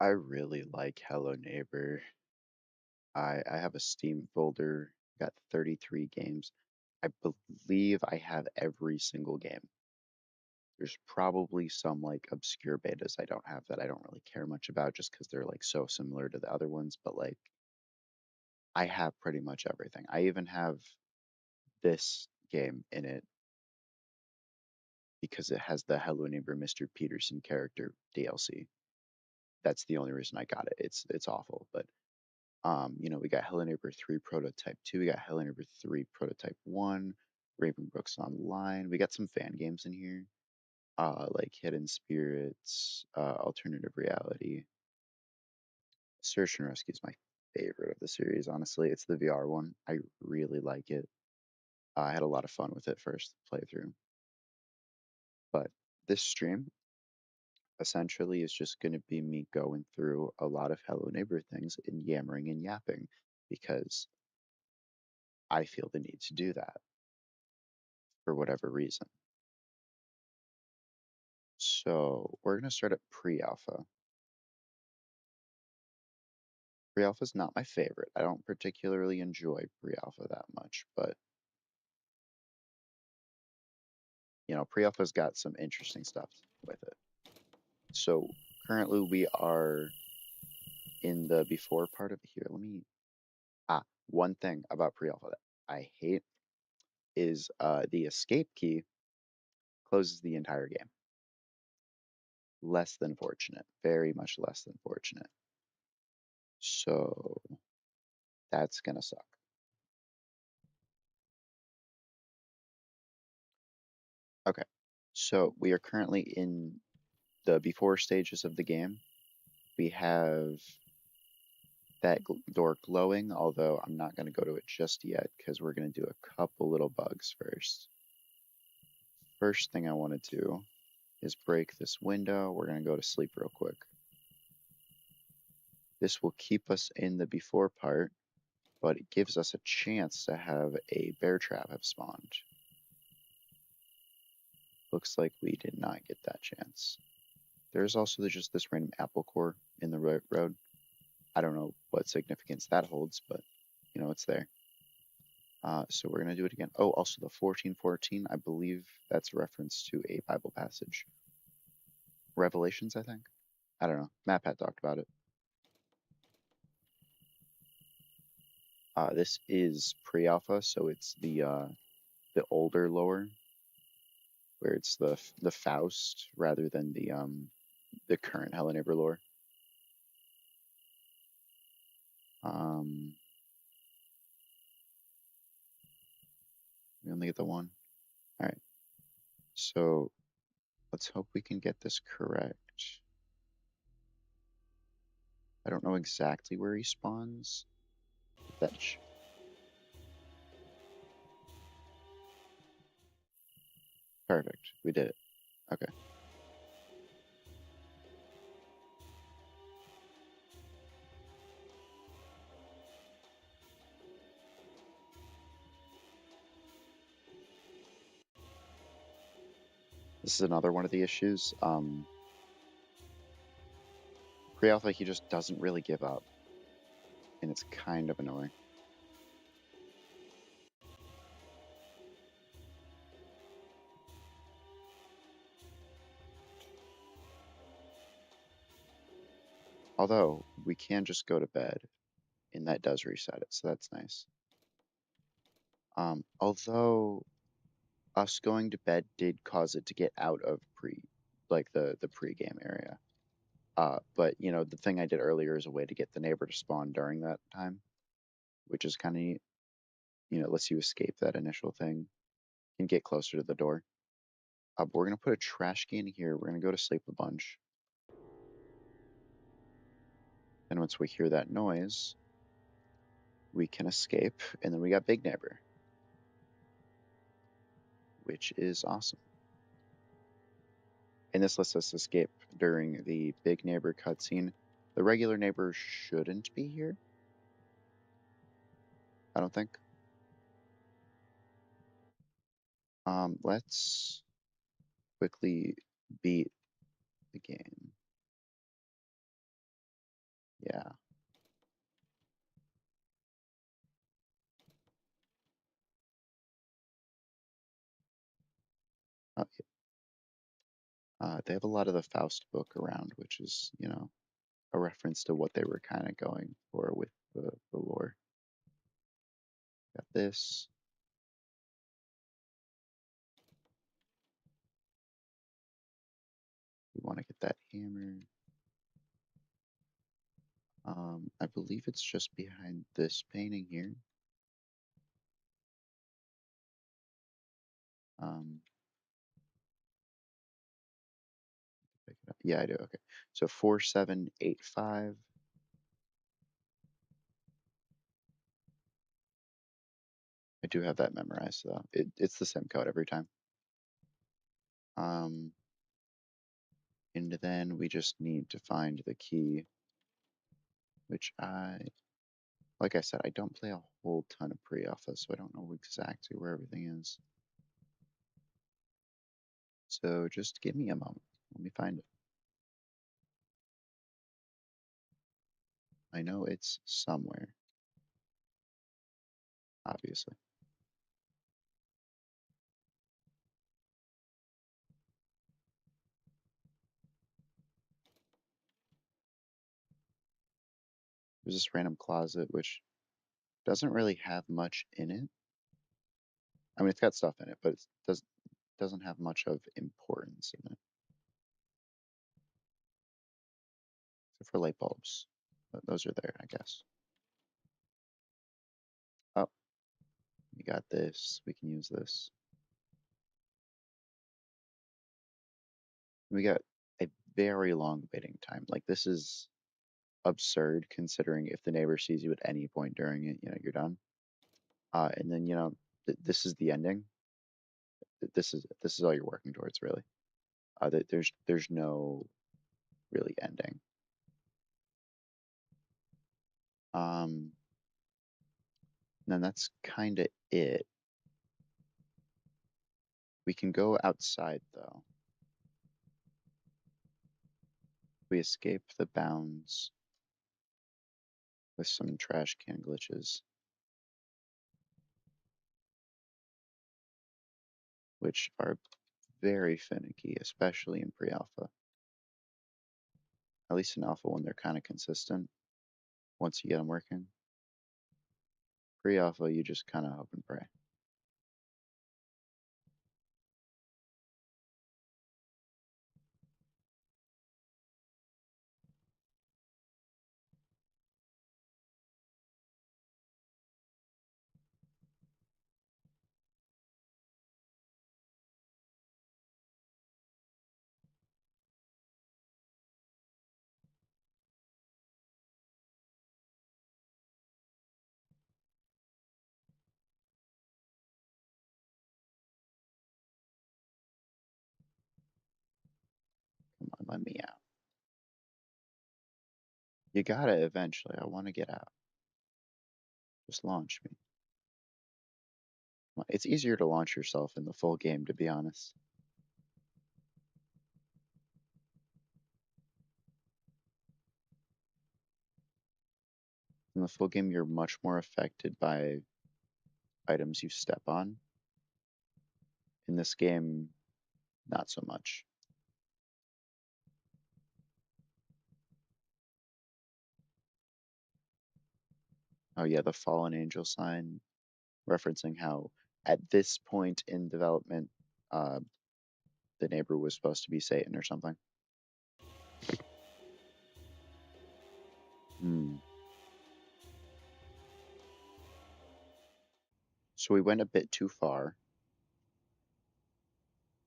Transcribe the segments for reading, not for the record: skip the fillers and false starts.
I really like Hello Neighbor. I have a Steam folder, got 33 games. I believe I have every single game. There's probably some like obscure betas I don't have that I don't really care much about just because they're like so similar to the other ones, but like I have pretty much everything. I even have this game in it because it has the Hello Neighbor Mr. Peterson character DLC. That's the only reason I got it. It's awful, but we got Hello Neighbor 3 Prototype 2, we got Hello Neighbor 3 Prototype 1, Ravenbrooks Online. We got some fan games in here, like Hidden Spirits, Alternative Reality. Search and Rescue is my favorite of the series, honestly. It's the VR one. I really like it. I had a lot of fun with it first playthrough. But this stream essentially is just going to be me going through a lot of Hello Neighbor things and yammering and yapping because I feel the need to do that for whatever reason. So we're going to start at pre-alpha. Pre-alpha is not my favorite. I don't particularly enjoy pre-alpha that much, but pre-alpha's got some interesting stuff with it. So currently we are in the before part of here. One thing about pre-alpha that I hate is the escape key closes the entire game. Less than fortunate, very much less than fortunate. So that's gonna suck. Okay, so we are currently in the before stages of the game. We have that door glowing, although I'm not going to go to it just yet because we're going to do a couple little bugs first. First thing I want to do is break this window. We're going to go to sleep real quick. This will keep us in the before part, but it gives us a chance to have a bear trap have spawned. Looks like we did not get that chance. There's also just this random apple core in the road. I don't know what significance that holds, but it's there. So we're going to do it again. Oh, also the 14:14, I believe that's a reference to a Bible passage. Revelations, I think. I don't know. Matt had talked about it. This is pre-alpha, so it's the older lore, where it's the Faust rather than the current Helen Neighbor lore. We only get the one. All right. So let's hope we can get this correct. I don't know exactly where he spawns. Fetch. Perfect. We did it. Okay. This is another one of the issues. Pre-alpha, he just doesn't really give up, and it's kind of annoying. Although, we can just go to bed, and that does reset it, so that's nice. Although, us going to bed did cause it to get out of the pre-game area. But, the thing I did earlier is a way to get the neighbor to spawn during that time, which is kind of neat. It lets you escape that initial thing and get closer to the door. But we're going to put a trash can here. We're going to go to sleep a bunch. And once we hear that noise, we can escape. And then we got Big Neighbor, which is awesome. And this lets us escape during the Big Neighbor cutscene. The regular neighbor shouldn't be here. I don't think. Let's quickly beat the game. They have a lot of the Faust book around, which is, a reference to what they were kind of going for with the lore. Got this. We want to get that hammer. I believe it's just behind this painting here. Um, pick it up. Yeah, I do. Okay. So 4785. I do have that memorized though. It's the same code every time. Um, and then we just need to find the key, which like I said, I don't play a whole ton of pre-alpha, so I don't know exactly where everything is. So just give me a moment. Let me find it. I know it's somewhere, obviously. There's this random closet which doesn't really have much in it. I mean, it's got stuff in it, but it doesn't have much of importance in it, except for light bulbs. But those are there, I guess. Oh, we got this. We can use this. We got a very long waiting time. Like this is absurd considering if the neighbor sees you at any point during it, you're done. And then this is the ending. This is all you're working towards, really. There's no really ending. Um, and then that's kind of it. We can go outside though. We escape the bounds with some trash can glitches, which are very finicky, especially in pre-alpha. At least in alpha when they're kind of consistent once you get them working. Pre-alpha, you just kind of hope and pray. Come on, let me out. You gotta eventually. I want to get out. Just launch me. It's easier to launch yourself in the full game, to be honest. In the full game, you're much more affected by items you step on. In this game, not so much. Oh yeah, the fallen angel sign, referencing how at this point in development, uh, the neighbor was supposed to be Satan or something. Hmm. So we went a bit too far.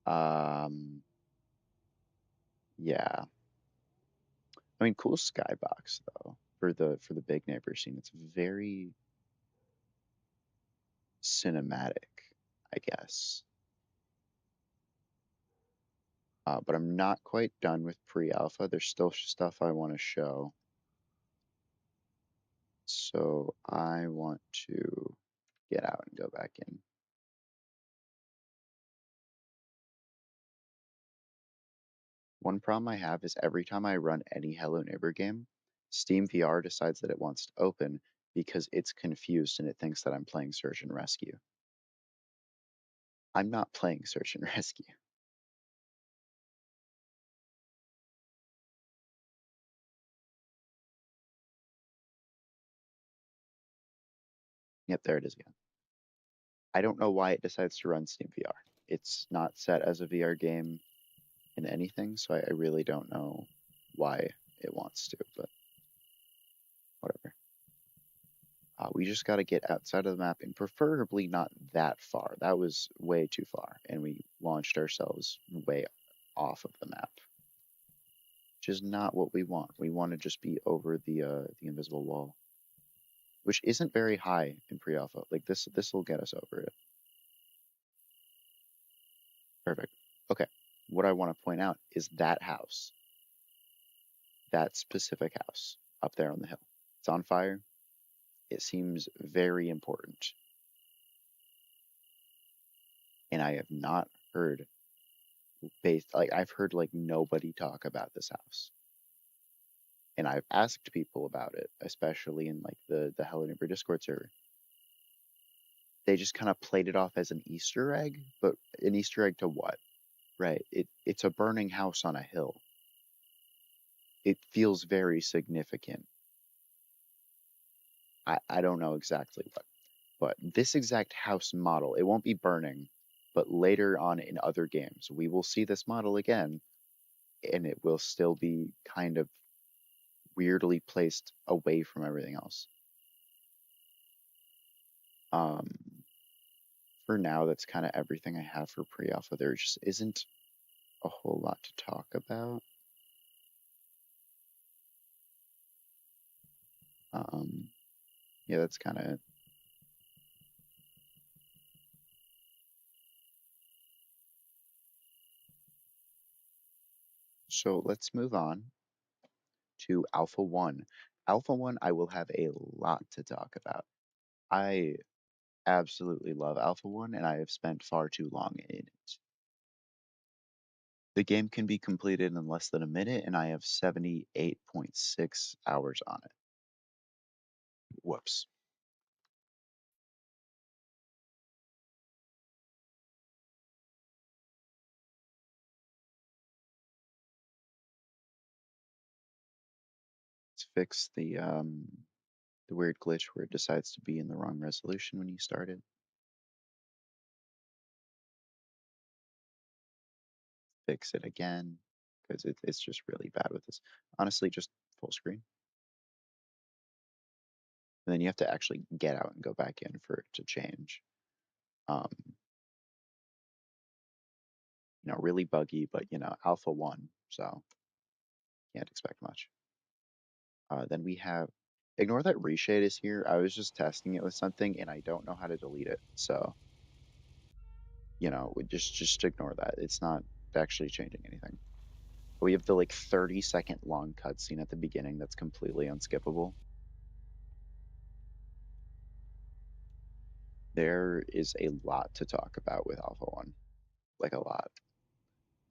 Um, yeah. I mean, cool skybox though for the big neighbor scene. It's very cinematic, I guess. But I'm not quite done with pre-alpha. There's still stuff I want to show. So I want to get out and go back in. One problem I have is every time I run any Hello Neighbor game, Steam VR decides that it wants to open because it's confused and it thinks that I'm playing Search and Rescue. I'm not playing Search and Rescue. Yep, there it is again. I don't know why it decides to run Steam VR. It's not set as a VR game in anything, so I really don't know why it wants to, but whatever. We just got to get outside of the map and preferably not that far. That was way too far, and we launched ourselves way off of the map, which is not what we want. We want to just be over the invisible wall, which isn't very high in pre-alpha. Like this will get us over it. Perfect. Okay. What I want to point out is that house, that specific house up there on the hill. It's on fire. It seems very important. And I have not heard I've heard like nobody talk about this house. And I've asked people about it, especially in like the Hello Neighbor Discord server. They just kind of played it off as an Easter egg, but an Easter egg to what? Right. It's a burning house on a hill. It feels very significant. I don't know exactly what, but this exact house model, it won't be burning, but later on in other games, we will see this model again, and it will still be kind of weirdly placed away from everything else. Um, for now, that's kind of everything I have for pre-alpha. There just isn't a whole lot to talk about. Yeah, that's kind of it. So let's move on to Alpha 1. Alpha 1, I will have a lot to talk about. I absolutely love Alpha 1, and I have spent far too long in it. The game can be completed in less than a minute, and I have 78.6 hours on it. Whoops. Let's fix the weird glitch where it decides to be in the wrong resolution when you start it. Fix it again, because it's just really bad with this. Honestly, just full screen. And then you have to actually get out and go back in for it to change. Um, really buggy, but Alpha 1, so can't expect much. Then we have, ignore that reshade is here. I was just testing it with something and I don't know how to delete it. So, just ignore that. It's not actually changing anything. We have the like 30-second long cutscene at the beginning that's completely unskippable. There is a lot to talk about with Alpha 1, like a lot.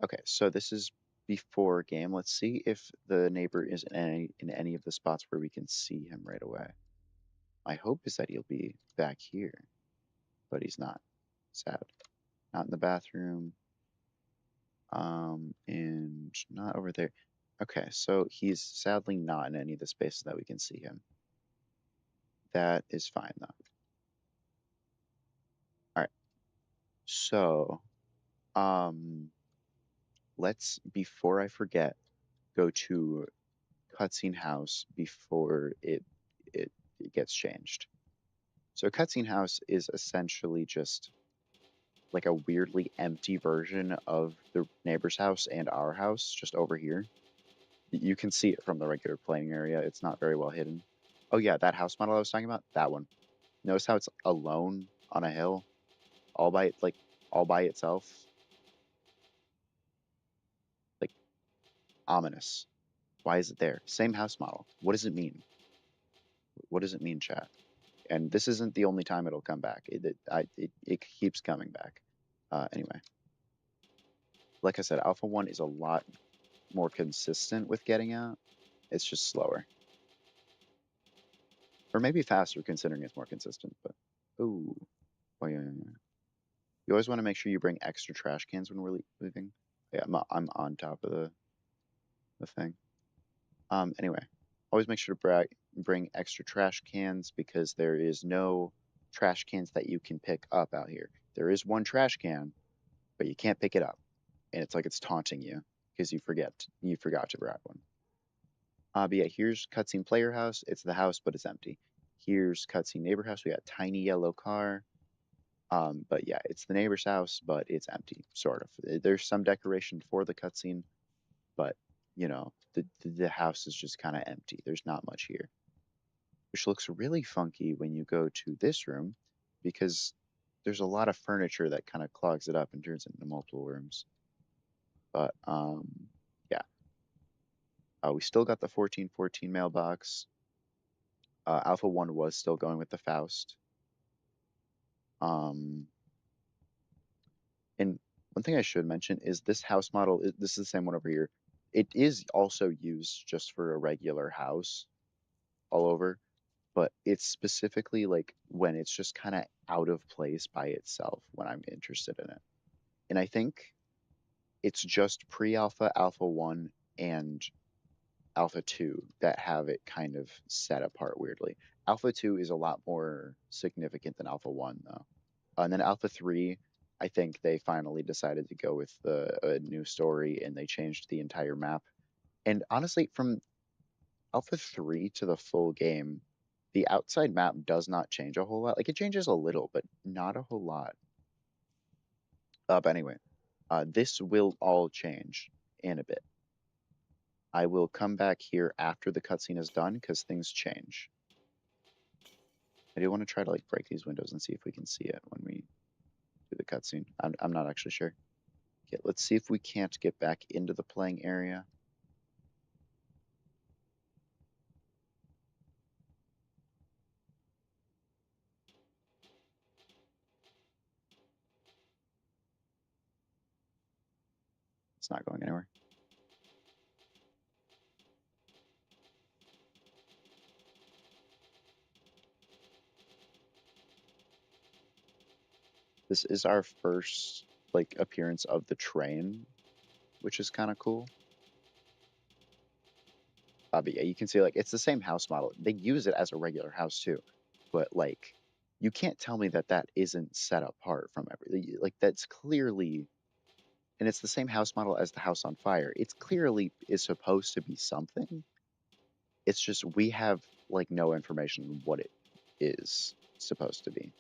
Okay, so this is before game. Let's see if the neighbor is in any of the spots where we can see him right away. My hope is that he'll be back here, but he's not. Sad. Not in the bathroom. And not over there. Okay, so he's sadly not in any of the spaces that we can see him. That is fine though. All right. So, um, let's before I forget, go to cutscene house before it it gets changed. So cutscene house is essentially just like a weirdly empty version of the neighbor's house and our house just over here. You can see it from the regular playing area. It's not very well hidden. Oh yeah, that house model I was talking about, that one. Notice how it's alone on a hill, all by itself, like ominous. Why is it there? Same house model. What does it mean? What does it mean, chat? And this isn't the only time it'll come back. It keeps coming back. Anyway, like I said, Alpha 1 is a lot more consistent with getting out. It's just slower. Or maybe faster considering it's more consistent, but ooh. Oh yeah, yeah, yeah. You always want to make sure you bring extra trash cans when we're leaving. Yeah, I'm on top of the thing. Anyway, always make sure to bring extra trash cans because there is no trash cans that you can pick up out here. There is one trash can, but you can't pick it up, and it's like it's taunting you because you forgot to grab one. But yeah, here's cutscene player house. It's the house, but it's empty. Here's cutscene neighbor house. We got tiny yellow car. But yeah, it's the neighbor's house, but it's empty, sort of. There's some decoration for the cutscene, but the house is just kind of empty. There's not much here, which looks really funky when you go to this room because there's a lot of furniture that kind of clogs it up and turns it into multiple rooms. But yeah, we still got the 1414 mailbox. Alpha 1 was still going with the Faust. Um, and one thing I should mention is this house model, this is the same one over here. It is also used just for a regular house all over, but it's specifically like when it's just kind of out of place by itself when I'm interested in it. And I think it's just pre-alpha, alpha 1, and alpha 2 that have it kind of set apart weirdly. Alpha 2 is a lot more significant than alpha 1 though. And then alpha 3, I think they finally decided to go with a new story and they changed the entire map. And honestly, from alpha 3 to the full game, the outside map does not change a whole lot. Like it changes a little, but not a whole lot. But anyway, this will all change in a bit. I will come back here after the cutscene is done because things change. I do want to try to like break these windows and see if we can see it when we do the cutscene. I'm not actually sure. Okay, let's see if we can't get back into the playing area. It's not going anywhere. This is our first like appearance of the train, which is kind of cool. But yeah, you can see like it's the same house model. They use it as a regular house too, but like you can't tell me that that isn't set apart from everything. Like that's clearly, and it's the same house model as the house on fire. It's clearly is supposed to be something. It's just we have like no information on what it is supposed to be.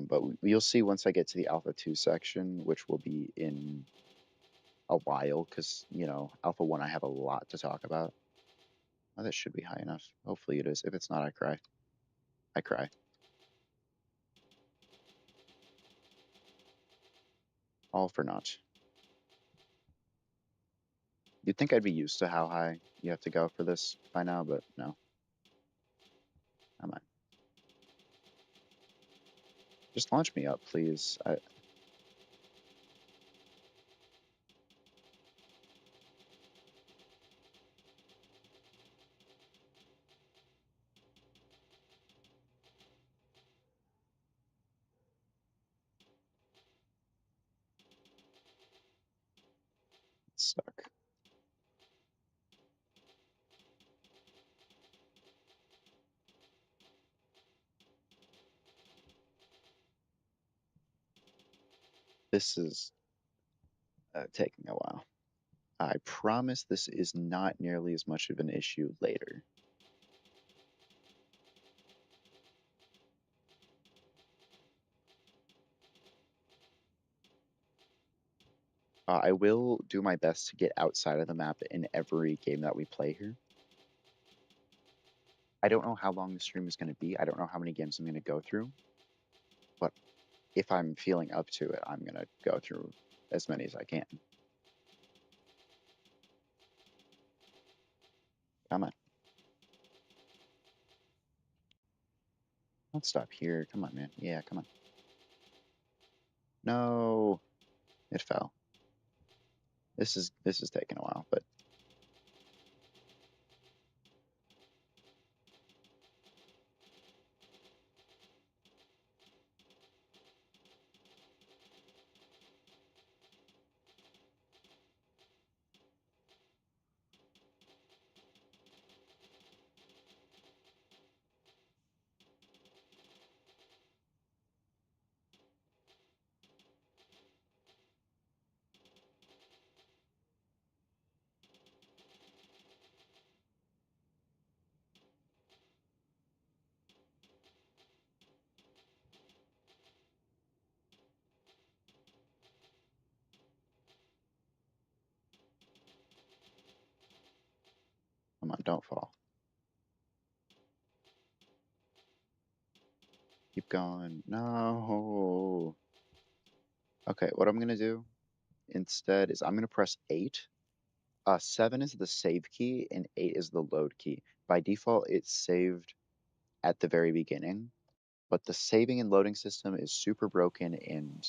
But you'll see once I get to the Alpha 2 section, which will be in a while, because, Alpha 1 I have a lot to talk about. Oh, that should be high enough. Hopefully it is. If it's not, I cry. I cry. All for naught. You'd think I'd be used to how high you have to go for this by now, but no. Come on. Just launch me up, please. Stuck. This is taking a while. I promise this is not nearly as much of an issue later. I will do my best to get outside of the map in every game that we play here. I don't know how long the stream is going to be. I don't know how many games I'm going to go through. But if I'm feeling up to it, I'm going to go through as many as I can. Come on. Don't stop here. Come on, man. Yeah, come on. No. It fell. This is taking a while, but Come on, don't fall. Keep going. No. Okay, what I'm gonna do instead is I'm gonna press 8. 7 is the save key and 8 is the load key. By default, it's saved at the very beginning, but the saving and loading system is super broken, and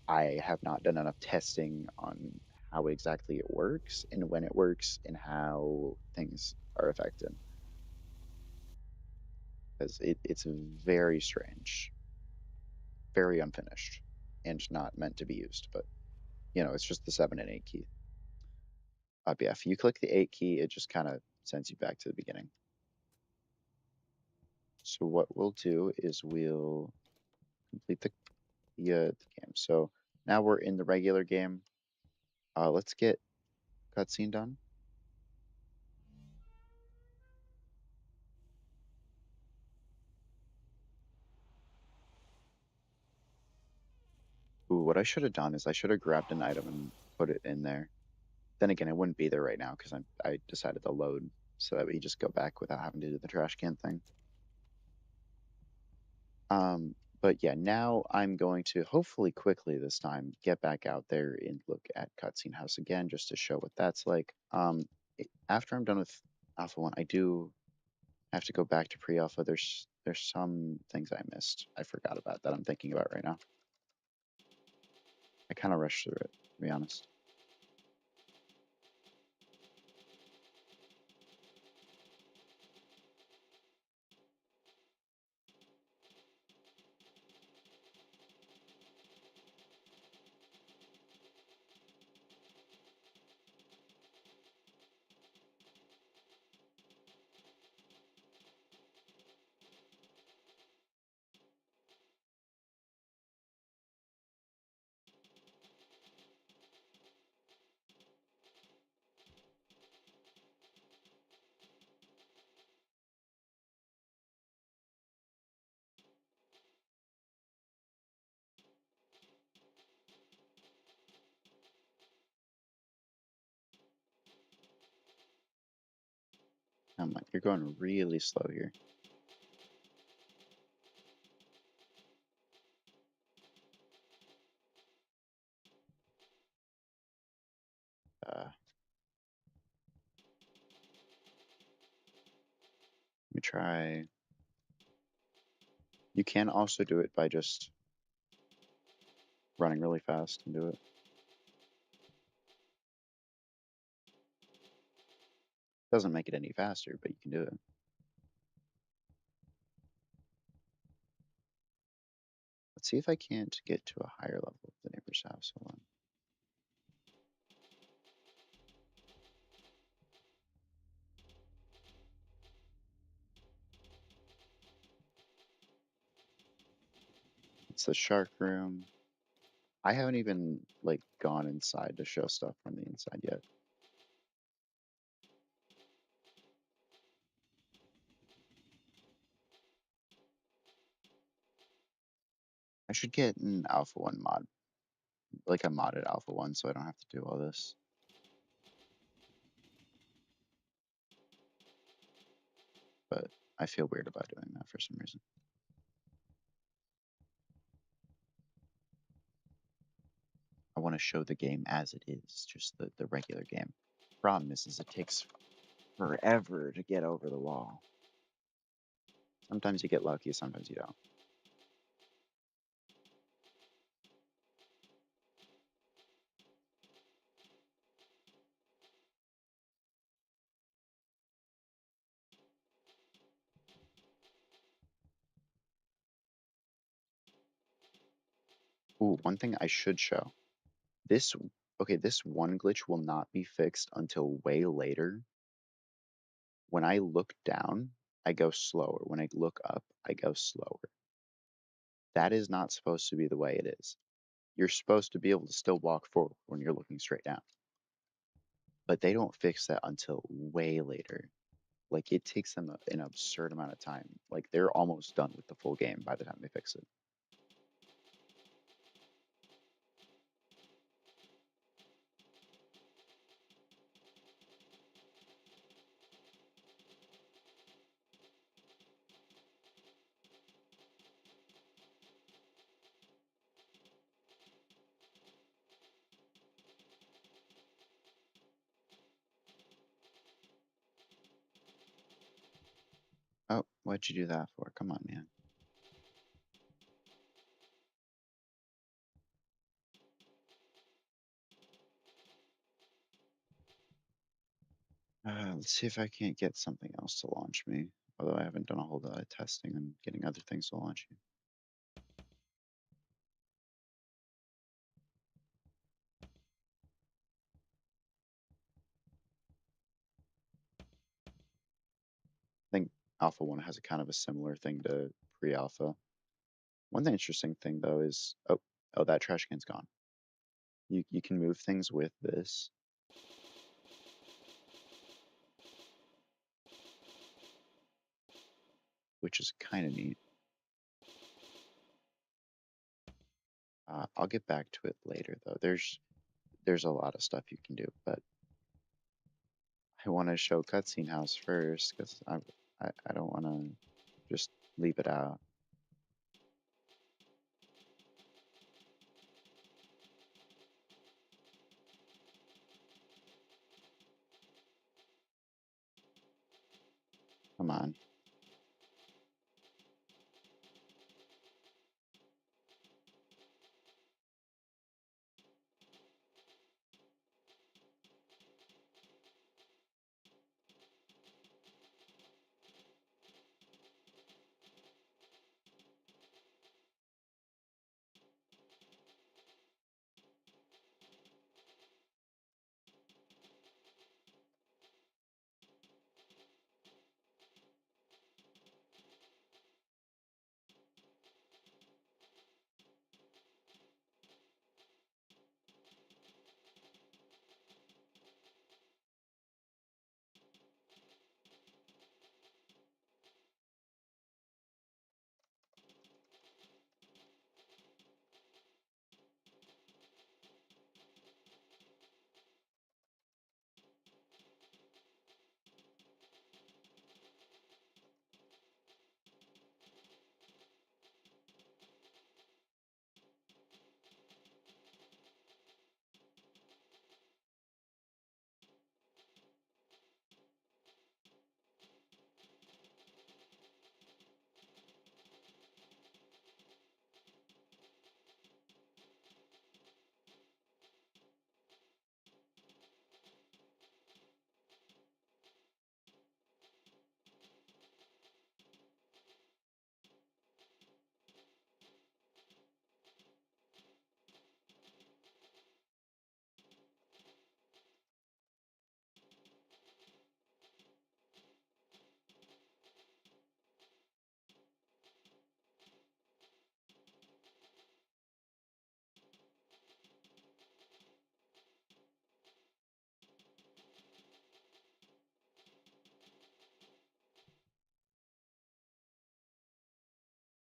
I have not done enough testing on how exactly it works and when it works and how things are affected. Because it's very strange, very unfinished, and not meant to be used. But, it's just the 7 and 8 key. But yeah, if you click the 8 key, it just kind of sends you back to the beginning. So what we'll do is we'll complete the game. So now we're in the regular game. Let's get cutscene done. Ooh, what I should have done is I should have grabbed an item and put it in there. Then again, it wouldn't be there right now because I decided to load so that we just go back without having to do the trash can thing. But yeah, now I'm going to hopefully quickly this time get back out there and look at Cutscene House again just to show what that's like. After I'm done with Alpha 1, I do have to go back to pre-alpha. There's some things I missed. I forgot about that I'm thinking about right now. I kind of rushed through it, to be honest. You're going really slow here. Let me try. You can also do it by just running really fast and do it. Doesn't make it any faster, but you can do it. Let's see if I can't get to a higher level of the neighbor's house. Hold on. It's the shark room. I haven't even gone inside to show stuff from the inside yet. I should get an Alpha 1 mod, like a modded Alpha 1, so I don't have to do all this. But I feel weird about doing that for some reason. I want to show the game as it is, just the regular game. Problem is it takes forever to get over the wall. Sometimes you get lucky, sometimes you don't. Ooh, one thing I should show. This one glitch will not be fixed until way later. When I look down, I go slower. When I look up, I go slower. That is not supposed to be the way it is. You're supposed to be able to still walk forward when you're looking straight down. But they don't fix that until way later. It takes them an absurd amount of time. They're almost done with the full game by the time they fix it. What'd you do that for? Come on, man. Let's see if I can't get something else to launch me. Although I haven't done a whole lot of testing and getting other things to launch you. I think Alpha 1 has a kind of a similar thing to pre-alpha. One interesting thing though is oh, that trash can's gone. You can move things with this, which is kind of neat. I'll get back to it later though. There's a lot of stuff you can do, but I want to show cutscene house first because I don't want to just leave it out. Come on.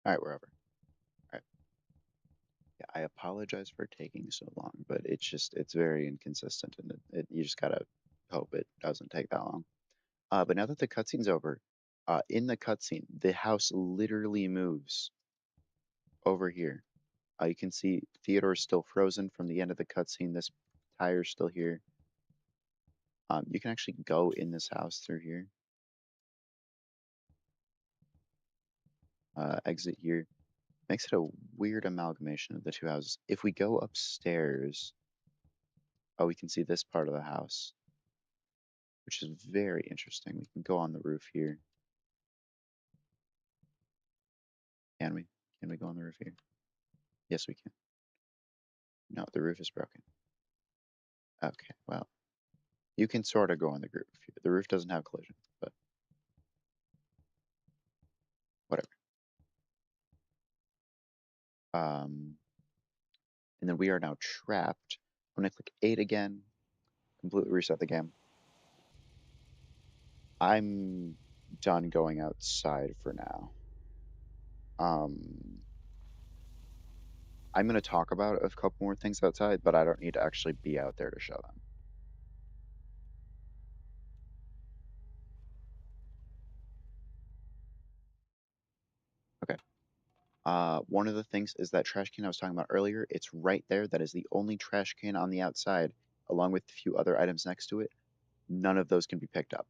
All right, we're over. All right. Yeah, I apologize for taking so long, but it's very inconsistent, and you just gotta hope it doesn't take that long. But now that the cutscene's over, in the cutscene, the house literally moves over here. You can see Theodore's still frozen from the end of the cutscene. This tire's still here. You can actually go in this house through here. Exit here. Makes it a weird amalgamation of the two houses. If we go upstairs, oh, we can see this part of the house, which is very interesting. We can go on the roof here. Can we? Can we go on the roof here? Yes, we can. No, the roof is broken. Okay, well, you can sort of go on the roof. The roof doesn't have collision, but whatever. Um, and then we are now trapped. I'm gonna click 8 again, completely reset the game. I'm done going outside for now. Um, I'm gonna talk about a couple more things outside, but I don't need to actually be out there to show them. Okay. One of the things is that trash can I was talking about earlier. It's right there. That is the only trash can on the outside, along with a few other items next to it. None of those can be picked up,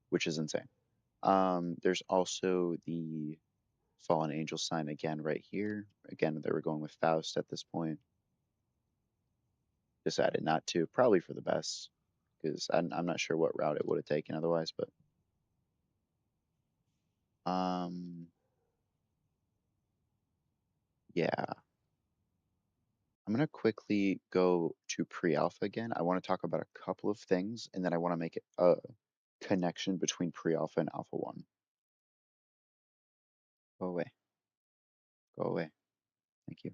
which is insane. There's also the fallen angel sign again right here. Again, they were going with Faust at this point. Decided not to, probably for the best, because I'm not sure what route it would have taken otherwise. But um, yeah, I'm gonna quickly go to pre-alpha again. I want to talk about a couple of things, and then I want to make a connection between pre-alpha and alpha one. Go away. Go away. Thank you.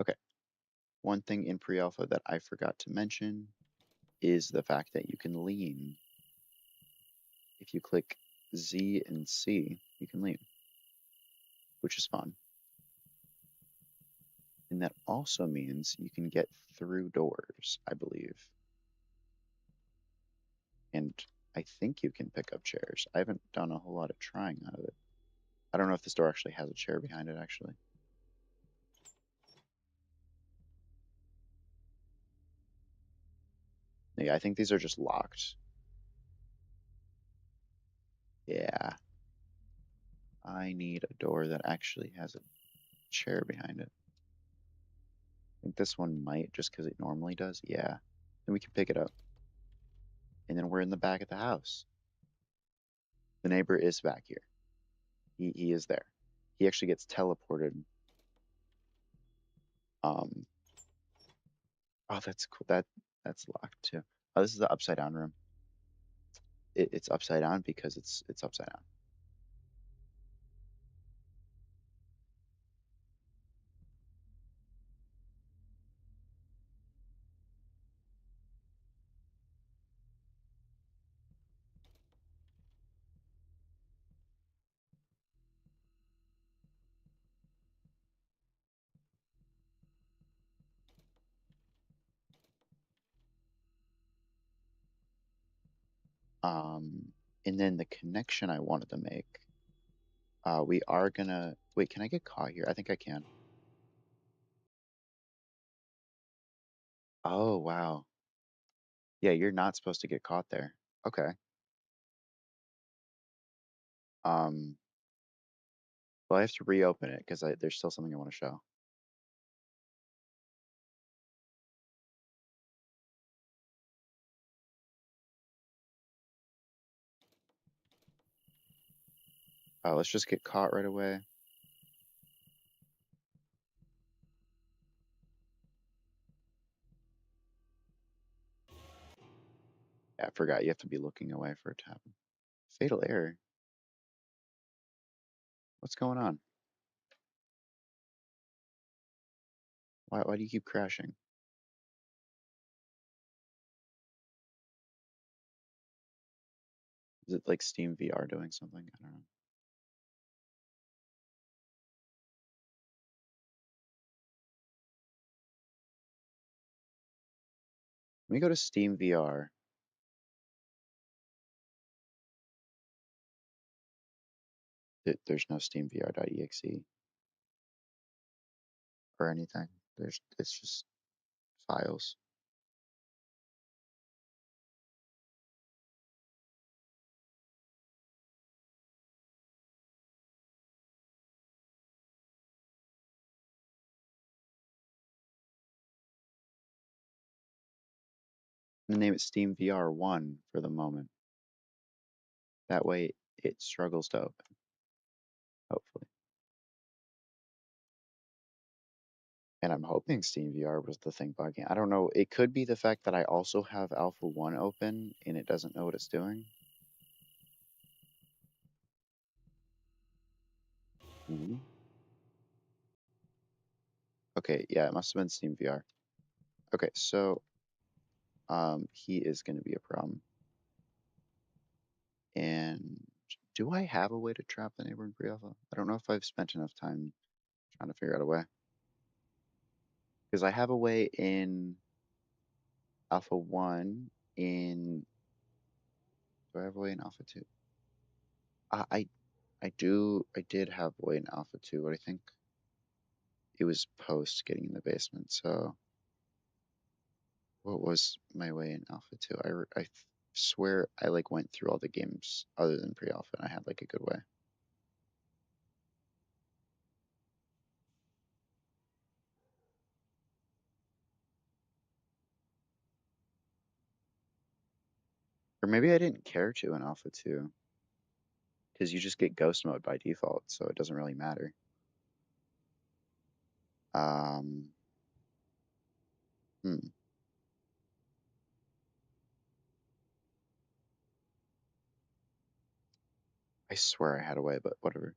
Okay. One thing in pre-alpha that I forgot to mention is the fact that you can lean. If you click Z and C, you can lean, which is fun. And that also means you can get through doors, I believe. And I think you can pick up chairs. I haven't done a whole lot of trying out of it. I don't know if this door actually has a chair behind it, actually. Yeah, I think these are just locked. Yeah. I need a door that actually has a chair behind it. I think this one might, just because it normally does. Yeah. Then we can pick it up. And then we're in the back of the house. The neighbor is back here. He is there. He actually gets teleported. Um, oh, that's cool. That's locked too. Oh, this is the upside down room. It's upside down because it's upside down. Um, and then the connection I wanted to make. We are gonna wait. Can I get caught here? I think I can. Oh wow. Yeah, you're not supposed to get caught there. Okay. Um, well, I have to reopen it because there's still something I want to show. Let's just get caught right away. Yeah, I forgot you have to be looking away for it to happen. Fatal error. What's going on? Why do you keep crashing? Is it like Steam VR doing something? I don't know. Let me go to Steam VR. There's no Steam VR.exe or anything. It's just files. I'm gonna name it Steam VR 1 for the moment. That way it struggles to open, hopefully. And I'm hoping Steam VR was the thing bugging. I don't know. It could be the fact that I also have Alpha 1 open and it doesn't know what it's doing. Mhm. Okay, yeah, it must have been Steam VR. Okay, so he is going to be a problem. And do I have a way to trap the neighbor in pre-alpha? I don't know if I've spent enough time trying to figure out a way. Because I have a way in Alpha 1 in... Do I have a way in Alpha 2? I, I, I did have a way in Alpha 2, but I think it was post getting in the basement, so... What was my way in Alpha 2? I swear I like went through all the games other than pre-alpha and I had like a good way. Or maybe I didn't care to in Alpha 2 because you just get ghost mode by default, so it doesn't really matter. Um, hmm. I swear I had a way, but whatever.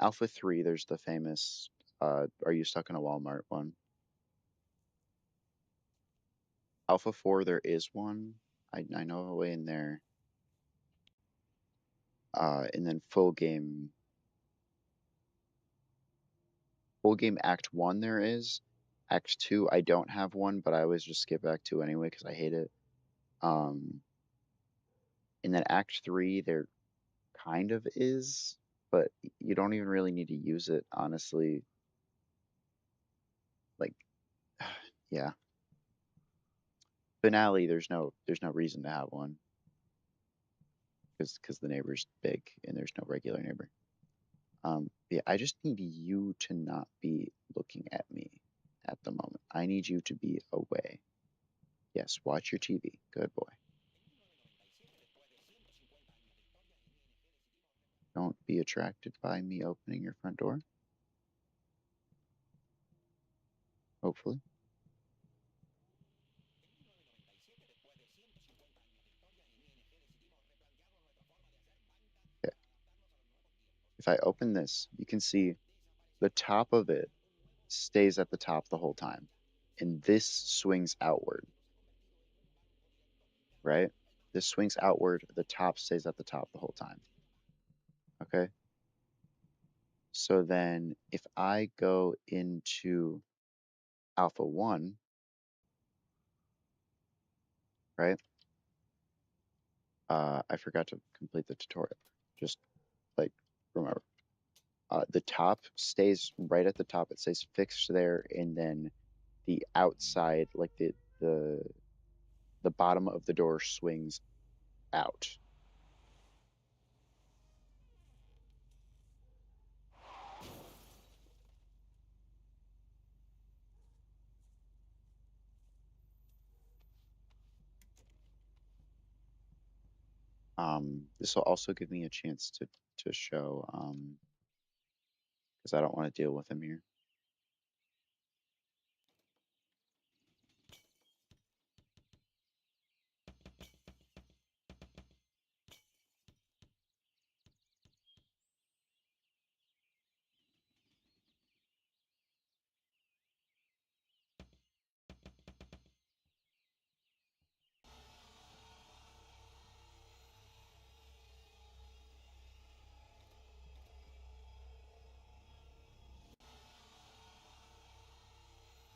Alpha 3, there's the famous Are You Stuck in a Walmart one. Alpha 4, there is one. I know a way in there. And then full game Act 1 there is. Act 2, I don't have one, but I always just skip Act 2 anyway because I hate it. Um, and then Act 3, there kind of is, but you don't even really need to use it, honestly. Like, yeah. Finale, there's no reason to have one because the neighbor's big and there's no regular neighbor. Yeah, I just need you to not be looking at me at the moment. I need you to be away. Yes, watch your TV. Good boy. Don't be attracted by me opening your front door. Hopefully. Okay. If I open this, you can see the top of it stays at the top the whole time. And this swings outward, right? This swings outward, the top stays at the top the whole time. Okay. So then if I go into Alpha 1, right? I forgot to complete the tutorial. Just like remember, the top stays right at the top. It stays fixed there, and then the outside, like the the bottom of the door swings out. This will also give me a chance to show because I don't want to deal with him here.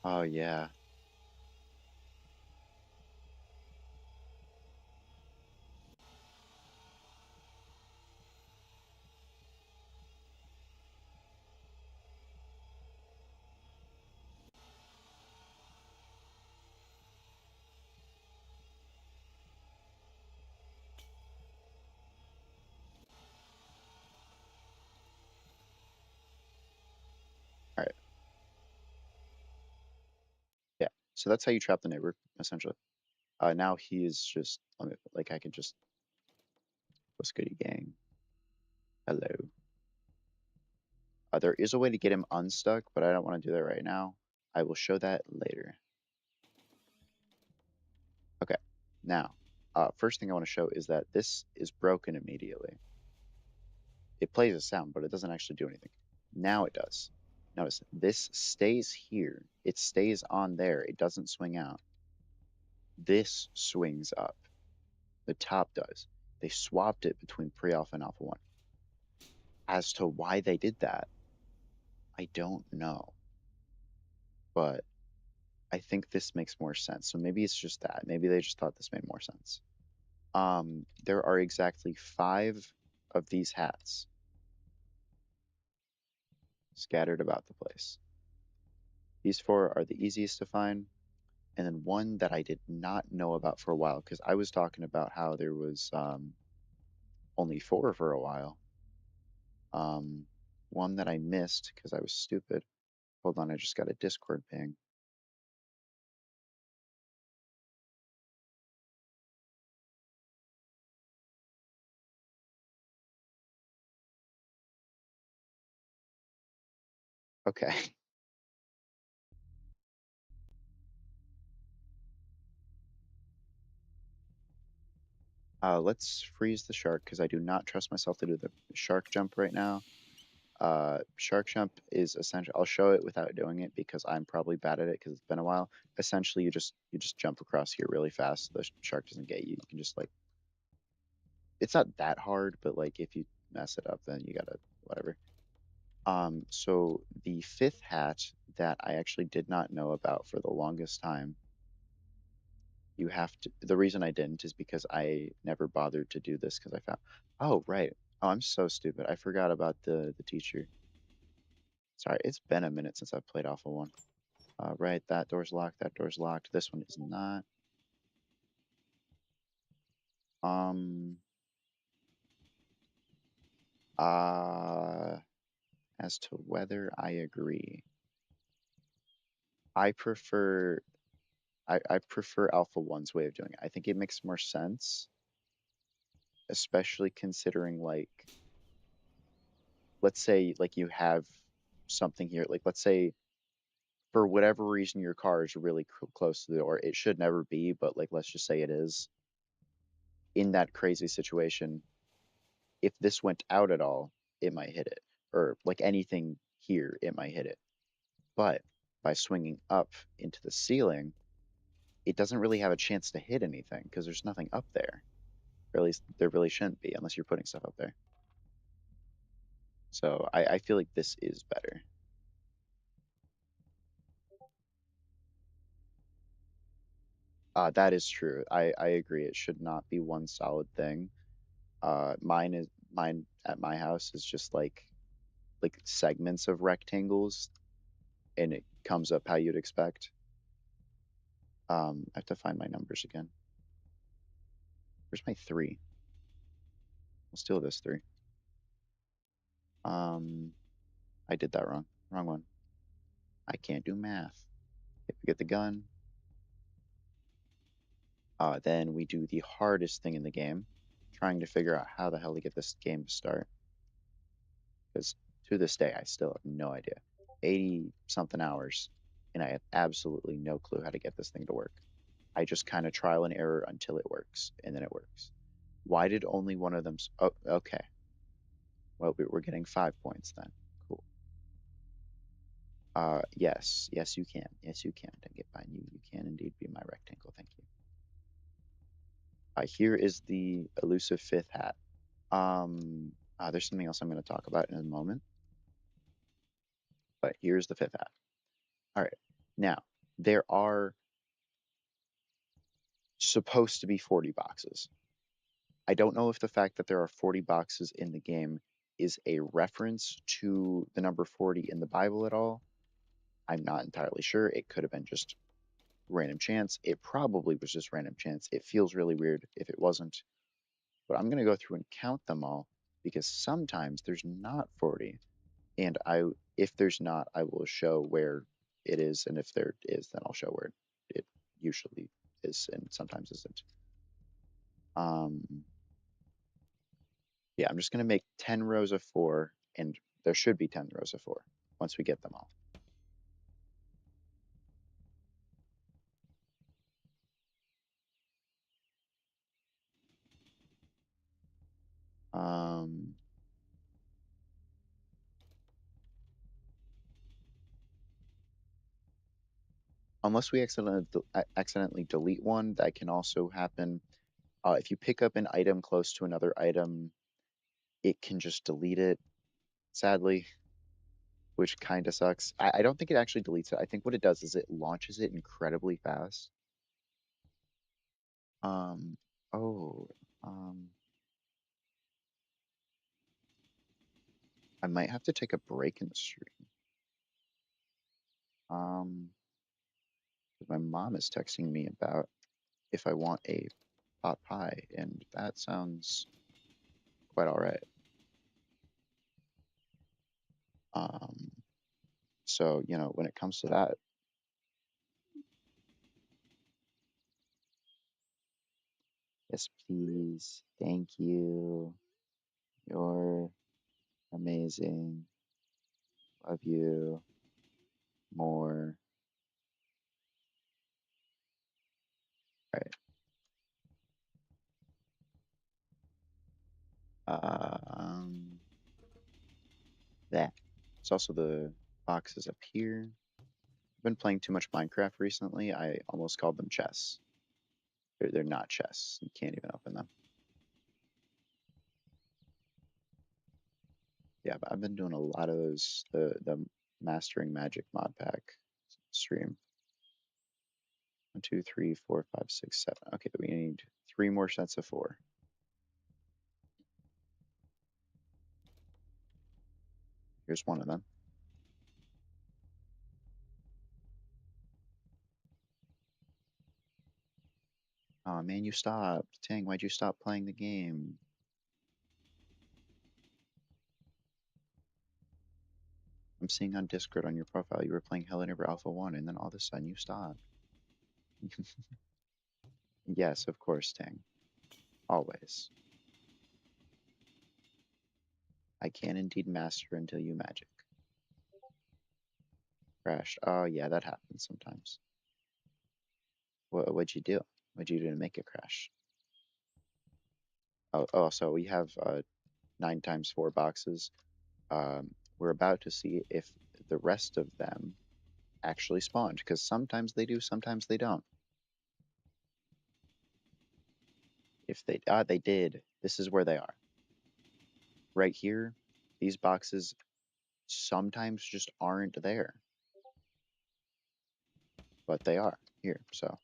Oh yeah. All right. Yeah. So that's how you trap the neighbor, essentially. Now he is just like I can just what's goody gang. Hello. There is a way to get him unstuck, but I don't want to do that right now. I will show that later. Okay. Now, first thing I want to show is that this is broken immediately. It plays a sound, but it doesn't actually do anything. Now it does. Notice this stays here. It stays on there. It doesn't swing out. This swings up. The top does. They swapped it between pre-alpha and alpha 1. As to why they did that, I don't know. But I think this makes more sense. So maybe it's just that. Maybe they just thought this made more sense. There are exactly 5 of these hats scattered about the place. These 4 are the easiest to find. and then one that I did not know about for a while because I was talking about how there was only four for a while. Um, One that I missed because I was stupid. Hold on, I just got a Discord ping. Okay. Let's freeze the shark because I do not trust myself to do the shark jump right now. Shark jump is essential. I'll show it without doing it because I'm probably bad at it because it's been a while. Essentially, you just jump across here really fast. The shark doesn't get you. You can just like it's not that hard, but like if you mess it up, then you gotta whatever. So the fifth hat that I actually did not know about for the longest time, you have to. The reason I didn't is because I never bothered to do this because I found. Oh right. Oh, I'm so stupid. I forgot about the teacher. Sorry, it's been a minute since I've played Alpha 1. Right, that door's locked, that door's locked. This one is not. Um, uh, as to whether I agree, I prefer I prefer Alpha 1's way of doing it. I think it makes more sense, especially considering like let's say like you have something here, like let's say for whatever reason your car is really close to the door. It should never be, but like let's just say it is. In that crazy situation, if this went out at all, it might hit it. Or like anything here, it might hit it. But by swinging up into the ceiling, it doesn't really have a chance to hit anything because there's nothing up there. Or at least there really shouldn't be unless you're putting stuff up there. So I feel like this is better. That is true. I agree. It should not be one solid thing. Mine at my house is just like segments of rectangles and it comes up how you'd expect. I have to find my numbers again. Where's my three? I'll steal this three. Um, I did that wrong. Wrong one. I can't do math. If we get the gun, then we do the hardest thing in the game, trying to figure out how the hell to get this game to start. Because to this day, I still have no idea. 80 something hours, and I have absolutely no clue how to get this thing to work. I just kind of trial and error until it works, and then it works. Why did only one of them? Oh, okay. Well, we're getting 5 points then. Cool. Yes, you can. Yes, you can. Don't get by you can indeed be my rectangle. Thank you. Here is the elusive fifth hat. There's something else I'm going to talk about in a moment, but here's the fifth hat. All right. Now, there are supposed to be 40 boxes. I don't know if the fact that there are 40 boxes in the game is a reference to the number 40 in the Bible at all. I'm not entirely sure. It could have been just random chance. It probably was just random chance. It feels really weird if it wasn't. But I'm going to go through and count them all because sometimes there's not 40. And if there's not, I will show where it is. And if there is, then I'll show where it usually is and sometimes isn't. Um, yeah, I'm just going to make 10 rows of four, and there should be 10 rows of four once we get them all. Um, Unless we accidentally delete one, that can also happen. If you pick up an item close to another item, it can just delete it, sadly, which kind of sucks. I don't think it actually deletes it. I think what it does is it launches it incredibly fast. Um, oh, um, I might have to take a break in the stream. Um, My mom is texting me about if I want a pot pie, and that sounds quite all right. Um, so, when it comes to that, yes, please. Thank you. You're amazing. Love you more. All right. That. It's also the boxes up here. I've been playing too much Minecraft recently. I almost called them chess. They're not chess. You can't even open them. Yeah, but I've been doing a lot of those, the Mastering Magic mod pack stream. 1, 2, 3, 4, 5, 6, 7. Okay, we need 3 more sets of 4. Here's one of them. Oh man, you stopped. Tang, why'd you stop playing the game? I'm seeing on Discord on your profile you were playing Hella Never Alpha 1 and then all of a sudden you stopped. Yes, of course, Tang. Always. I can indeed master until you magic. Crashed. Oh yeah, that happens sometimes. What'd you do? What'd you do to make it crash? Oh, so we have 9 times 4 boxes. We're about to see if the rest of them actually spawned, because sometimes they do, sometimes they don't. If they did, this is where they are. Right here, these boxes sometimes just aren't there, but they are here. So,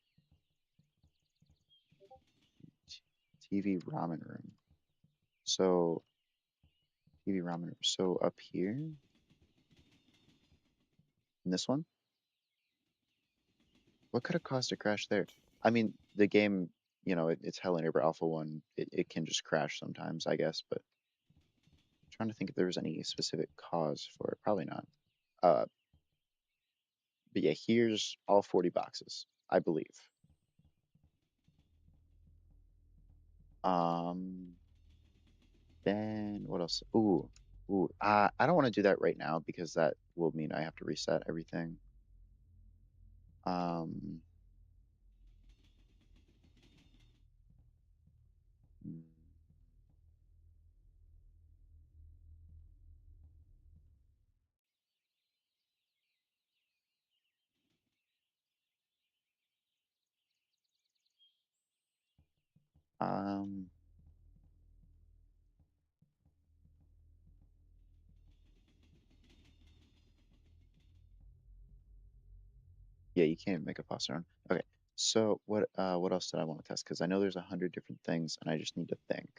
TV ramen room. So, TV ramen room. So up here, in this one, what could have caused a crash there? I mean, the game, it's Hell Neighbor Alpha 1. It can just crash sometimes, I guess, but I'm trying to think if there was any specific cause for it. Probably not. Uh, but yeah, here's all 40 boxes, I believe. Um, then what else? Ooh. I don't want to do that right now because that will mean I have to reset everything. Um, hmm, um, yeah, you can't make a pasta run. Okay, so what else did I want to test? Because I know there's 100 different things, and I just need to think.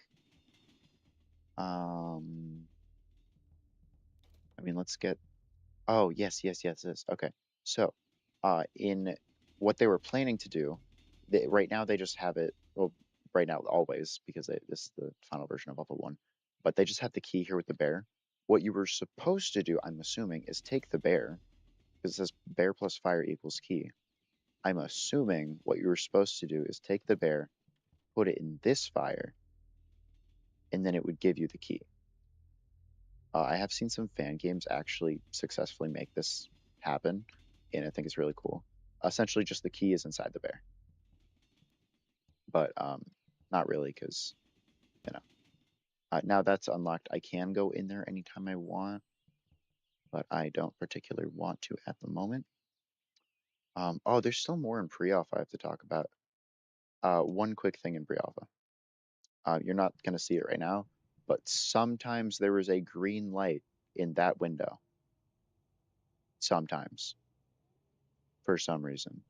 Um, I mean, let's get. Oh, yes. Okay, so, in what they were planning to do, right now they just have it. Well, right now always because this is the final version of Alpha 1, but they just have the key here with the bear. What you were supposed to do, I'm assuming, is take the bear because it says bear plus fire equals key. I'm assuming what you were supposed to do is take the bear, put it in this fire, and then it would give you the key. I have seen some fan games actually successfully make this happen, and I think it's really cool. Essentially, just the key is inside the bear, but not really because you know. Now that's unlocked. I can go in there anytime I want, but I don't particularly want to at the moment. Oh, there's still more in pre-alpha I have to talk about. One quick thing in pre-alpha. You're not gonna see it right now, but sometimes there is a green light in that window. Sometimes, for some reason.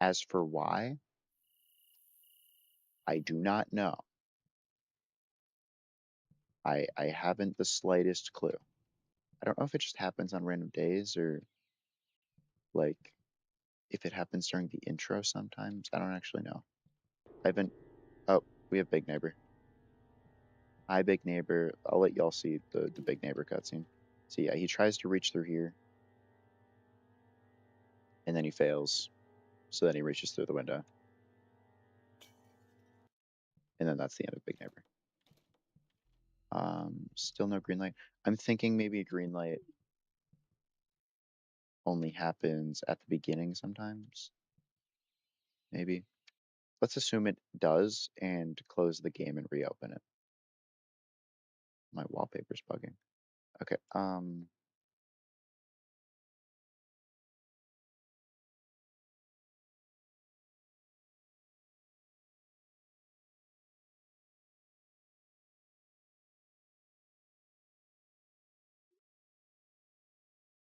As for why, I do not know. I haven't the slightest clue. I don't know if it just happens on random days or like if it happens during the intro sometimes. I don't actually know. I've been. Oh, we have Big Neighbor. Hi, Big Neighbor. I'll let y'all see the Big Neighbor cutscene. So yeah, he tries to reach through here, and then he fails. So then he reaches through the window, and then that's the end of Big Neighbor. Still no green light. I'm thinking maybe a green light only happens at the beginning sometimes. Maybe. Let's assume it does and close the game and reopen it. My wallpaper's bugging. Okay,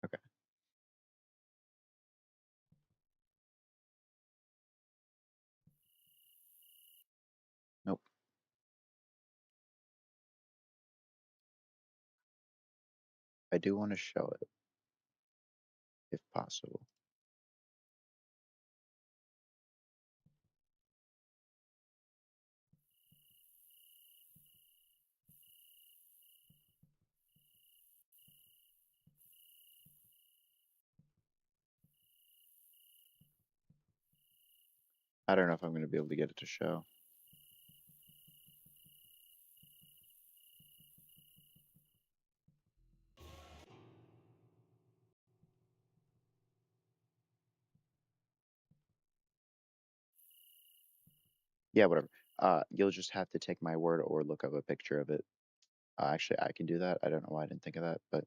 okay. Nope. I do want to show it, if possible. I don't know if I'm going to be able to get it to show. Yeah, whatever. You'll just have to take my word or look up a picture of it. Actually, I can do that. I don't know why I didn't think of that, but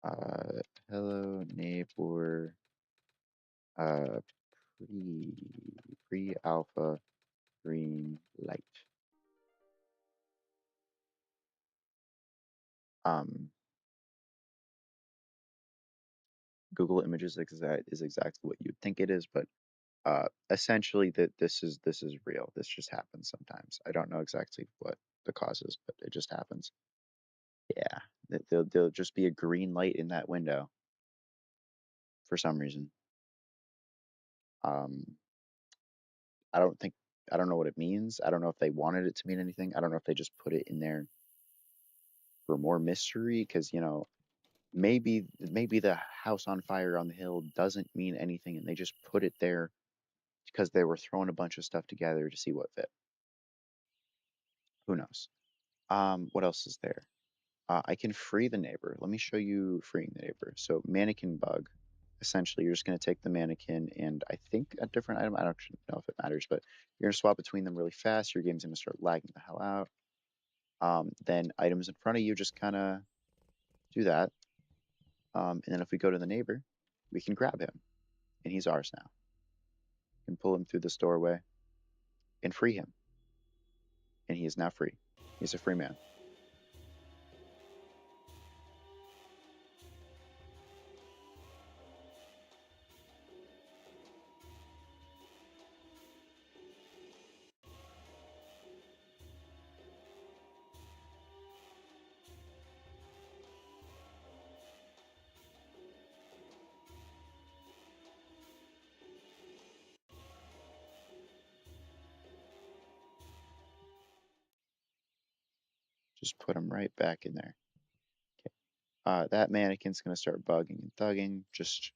uh, hello neighbor, uh, pre-alpha green light. Um, Google Images is exactly what you'd think it is, but essentially that this is real. This just happens sometimes. I don't know exactly what the cause is, but it just happens. Yeah, there'll just be a green light in that window for some reason. Um, I don't think I don't know what it means. I don't know if they wanted it to mean anything. I don't know if they just put it in there for more mystery because maybe the house on fire on the hill doesn't mean anything and they just put it there because they were throwing a bunch of stuff together to see what fit. Who knows? What else is there? I can free the neighbor. Let me show you freeing the neighbor. So mannequin bug. Essentially, you're just going to take the mannequin and I think a different item. I don't actually know if it matters, but you're going to swap between them really fast. Your game's going to start lagging the hell out. Then items in front of you just kind of do that. And then if we go to the neighbor, we can grab him, and he's ours now. We can pull him through this doorway and free him, and he is now free. He's a free man. Just put him right back in there. Okay. That mannequin's gonna start bugging and thugging. Just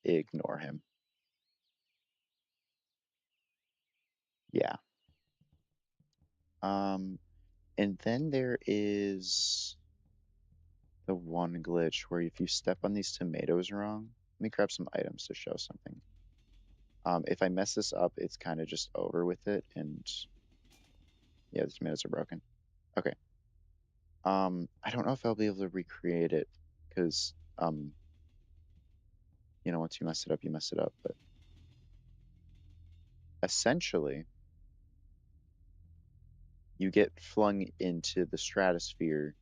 ignore him. Yeah. Um, and then there is the one glitch where if you step on these tomatoes wrong, let me grab some items to show something. If I mess this up, it's kind of just over with it, and yeah, the tomatoes are broken. Okay. I don't know if I'll be able to recreate it because once you mess it up, you mess it up. But essentially, you get flung into the stratosphere,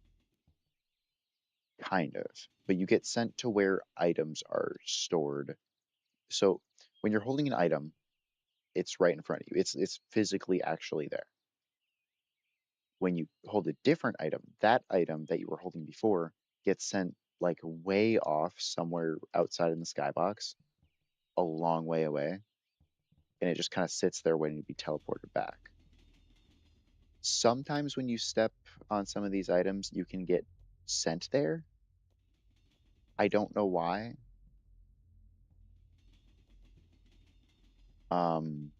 kind of, but you get sent to where items are stored. So when you're holding an item, it's right in front of you. It's physically actually there. When you hold a different item, that item that you were holding before gets sent like way off somewhere outside in the skybox, a long way away, and it just kind of sits there waiting to be teleported back. Sometimes when you step on some of these items, you can get sent there. I don't know why. Um,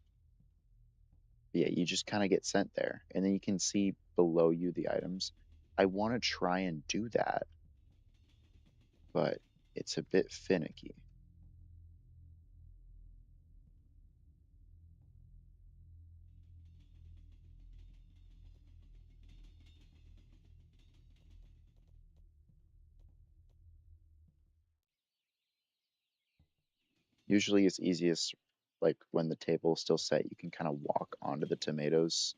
yeah, you just kind of get sent there, and then you can see below you the items. I want to try and do that, but it's a bit finicky. Usually it's easiest like when the table's still set, you can kind of walk onto the tomatoes.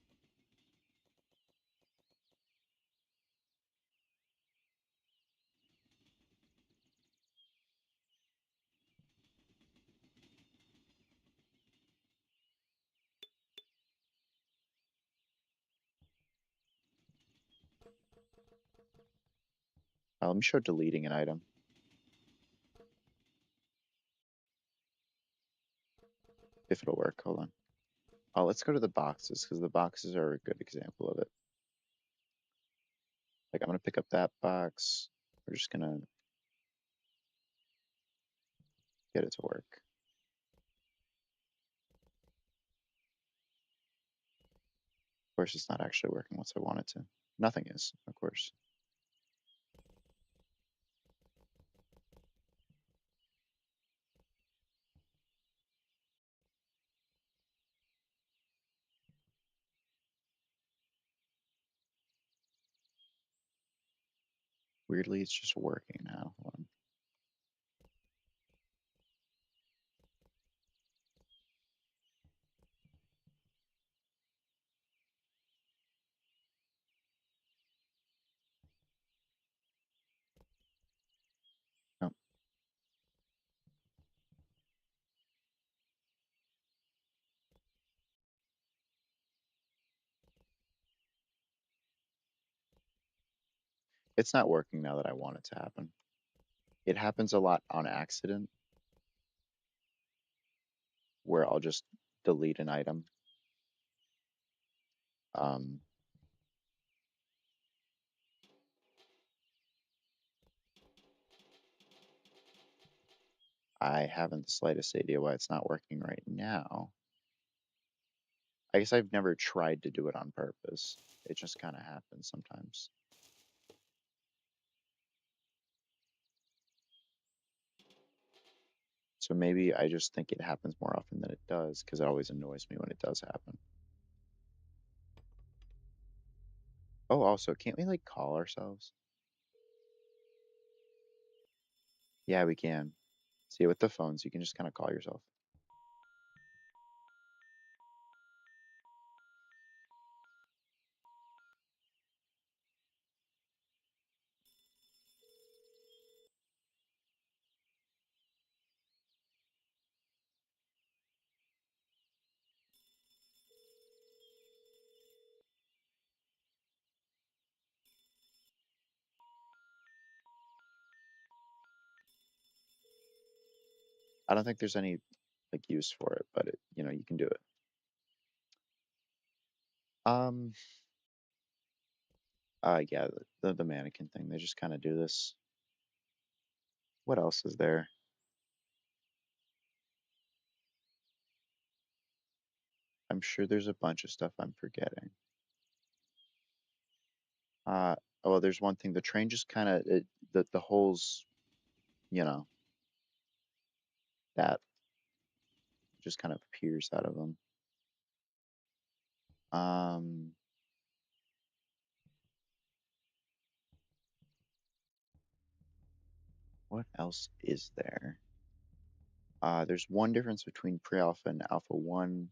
Let me show deleting an item, if it'll work. Hold on. Oh, let's go to the boxes, because the boxes are a good example of it. Like, I'm going to pick up that box. We're just going to get it to work. Of course, it's not actually working once I want it to. Nothing is, of course. Weirdly, it's just working now. Hold on. No, it's not working now that I want it to happen. It happens a lot on accident, where I'll just delete an item. Um, I haven't the slightest idea why it's not working right now. I guess I've never tried to do it on purpose. It just kind of happens sometimes. So maybe I just think it happens more often than it does, because it always annoys me when it does happen. Oh, also, can't we like call ourselves? Yeah, we can. See, with the phones, you can just kind of call yourself. I don't think there's any like use for it, but you can do it. Um, yeah, the mannequin thing, they just kind of do this. What else is there? I'm sure there's a bunch of stuff I'm forgetting. Uh, oh, there's one thing. The train just kind of the holes, you know, that just kind of appears out of them. Um, what else is there? There's one difference between pre-alpha and alpha 1.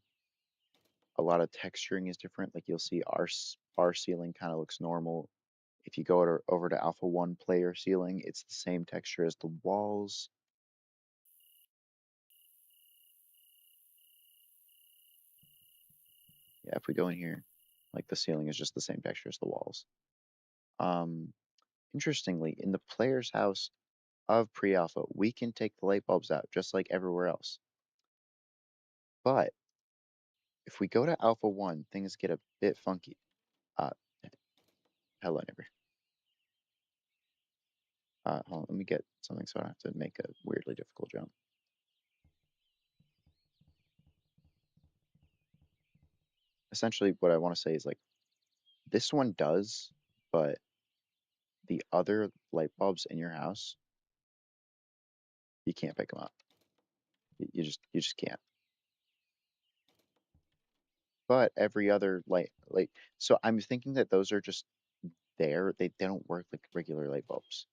A lot of texturing is different. Like you'll see our ceiling kind of looks normal. If you go over to alpha 1 player ceiling, it's the same texture as the walls. Yeah, if we go in here, like the ceiling is just the same texture as the walls. Um, Interestingly, in the player's house of pre-alpha, we can take the light bulbs out just like everywhere else. But if we go to alpha 1, things get a bit funky. Uh, hello, neighbor. Hold on, let me get something so I don't have to make a weirdly difficult jump. Essentially, what I want to say is like, this one does, but the other light bulbs in your house, you can't pick them up. You just can't. But every other light, so I'm thinking that those are just there. They don't work like regular light bulbs.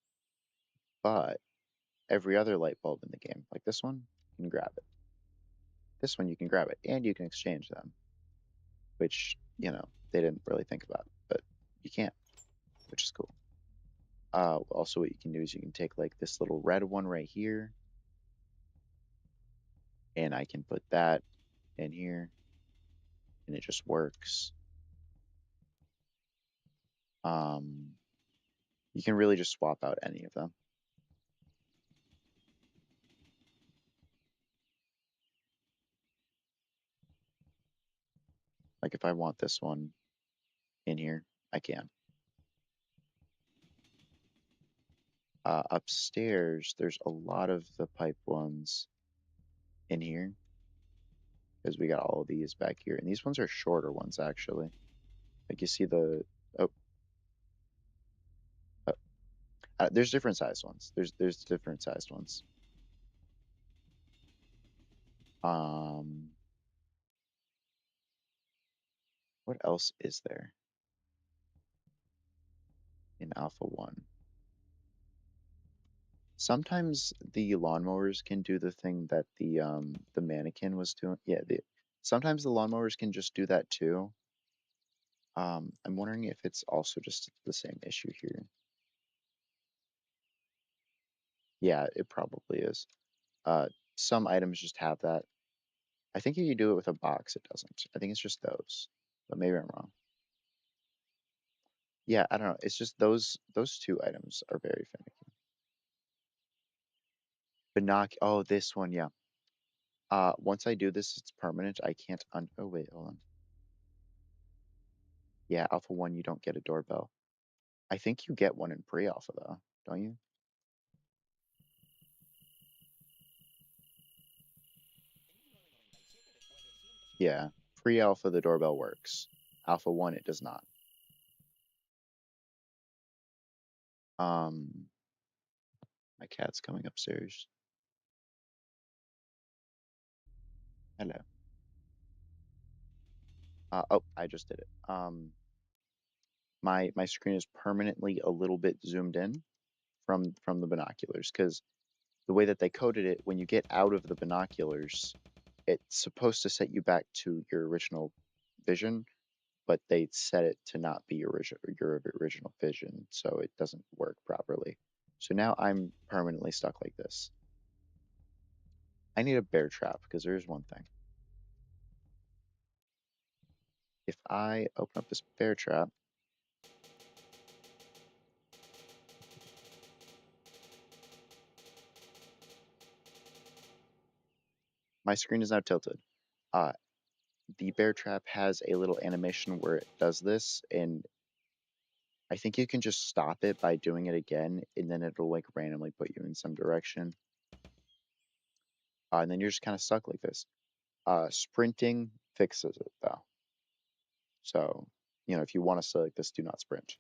But every other light bulb in the game, like this one, you can grab it. This one you can grab it, and you can exchange them, which they didn't really think about, but you can't, which is cool. Also, what you can do is you can take like this little red one right here, and I can put that in here, and it just works. You can really just swap out any of them. Like if I want this one in here, I can. Upstairs, there's a lot of the pipe ones in here because we got all of these back here, and these ones are shorter ones actually. Like you see oh, uh, there's different sized ones. There's different sized ones. What else is there in Alpha 1? Sometimes the lawnmowers can do the thing that the mannequin was doing. Yeah, sometimes the lawnmowers can just do that too. I'm wondering if it's also just the same issue here. Yeah, it probably is. Some items just have that. I think if you do it with a box, it doesn't. I think it's just those, but maybe I'm wrong. Yeah, I don't know. It's just those two items are very finicky. Oh, this one, yeah. Once I do this, it's permanent. I can't oh wait, hold on. Yeah, Alpha 1, you don't get a doorbell. I think you get one in pre-alpha though, don't you? Yeah, pre-alpha the doorbell works. Alpha 1 it does not. Um, my cat's coming upstairs. Hello. Oh, I just did it. My screen is permanently a little bit zoomed in from the binoculars because the way that they coded it, when you get out of the binoculars, it's supposed to set you back to your original vision, but they set it to not be your original vision, so it doesn't work properly. So now I'm permanently stuck like this. I need a bear trap because there's one thing. If I open up this bear trap, my screen is now tilted. Uh, the bear trap has a little animation where it does this, and I think you can just stop it by doing it again, and then it'll like randomly put you in some direction. And then you're just kind of stuck like this. Sprinting fixes it though. So, if you want to select this, do not sprint.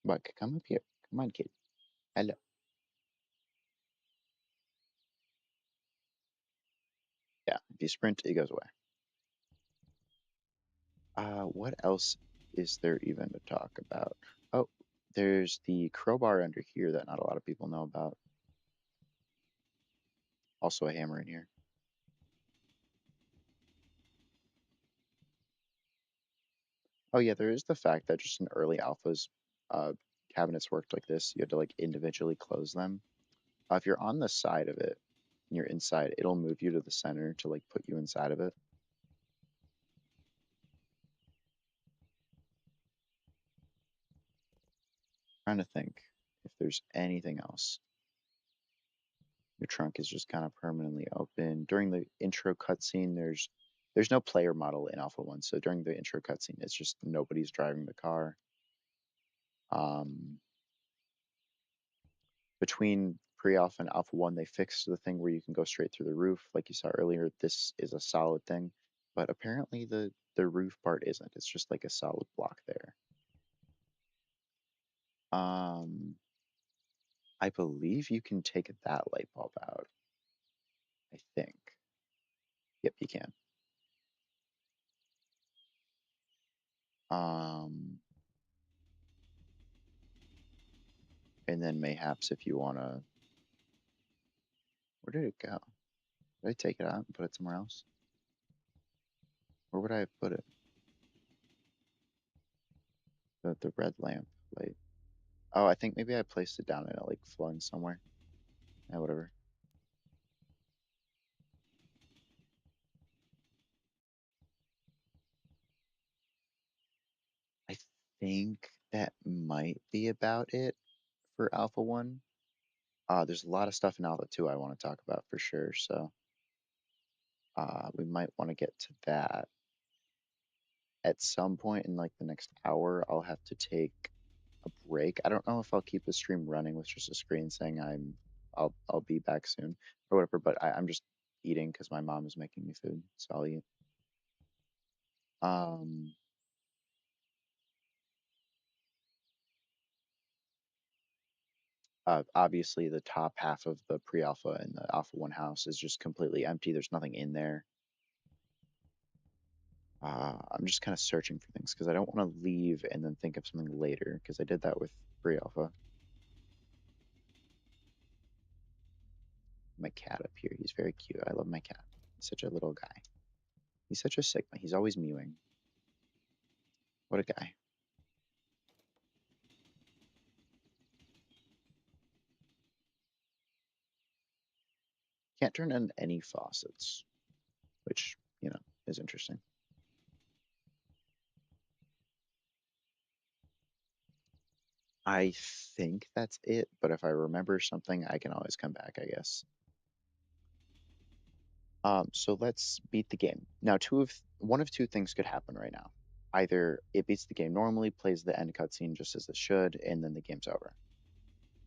But come up here. Come on, kid. Hello. Yeah, if you sprint, it goes away. What else is there even to talk about? Oh, there's the crowbar under here that not a lot of people know about. Also a hammer in here. Oh yeah, there is the fact that just in early alphas, uh, cabinets worked like this. You had to like individually close them. If you're on the side of it and you're inside, it'll move you to the center to like put you inside of it. Trying to think if there's anything else. Your trunk is just kind of permanently open. During the intro cutscene, there's no player model in Alpha 1, so during the intro cutscene, it's just nobody's driving the car. Um, between pre-alpha and alpha 1, they fixed the thing where you can go straight through the roof. Like you saw earlier, this is a solid thing, but apparently the roof part isn't. It's just like a solid block there. I believe you can take that light bulb out. I think. Yep, you can. Um, and then mayhaps if you wanna, where did it go? Did I take it out and put it somewhere else? Where would I have put it? The red lamp light. Oh, I think maybe I placed it down and it like flung somewhere. Yeah, whatever. I think that might be about it for Alpha 1. There's a lot of stuff in Alpha 2 I want to talk about for sure, so we might want to get to that. At some point in like the next hour, I'll have to take a break. I don't know if I'll keep the stream running with just a screen saying I'll be back soon or whatever, but I'm just eating because my mom is making me food, so I'll eat. Um, Obviously the top half of the pre-alpha and the alpha 1 house is just completely empty. There's nothing in there. I'm just kind of searching for things because I don't want to leave and then think of something later because I did that with pre-alpha. My cat up here, he's very cute. I love my cat. He's such a little guy. He's such a Sigma. He's always mewing. What a guy. Can't turn on any faucets, which, is interesting. I think that's it, but if I remember something, I can always come back, I guess. So let's beat the game. Now, one of two things could happen right now. Either it beats the game normally, plays the end cutscene just as it should, and then the game's over.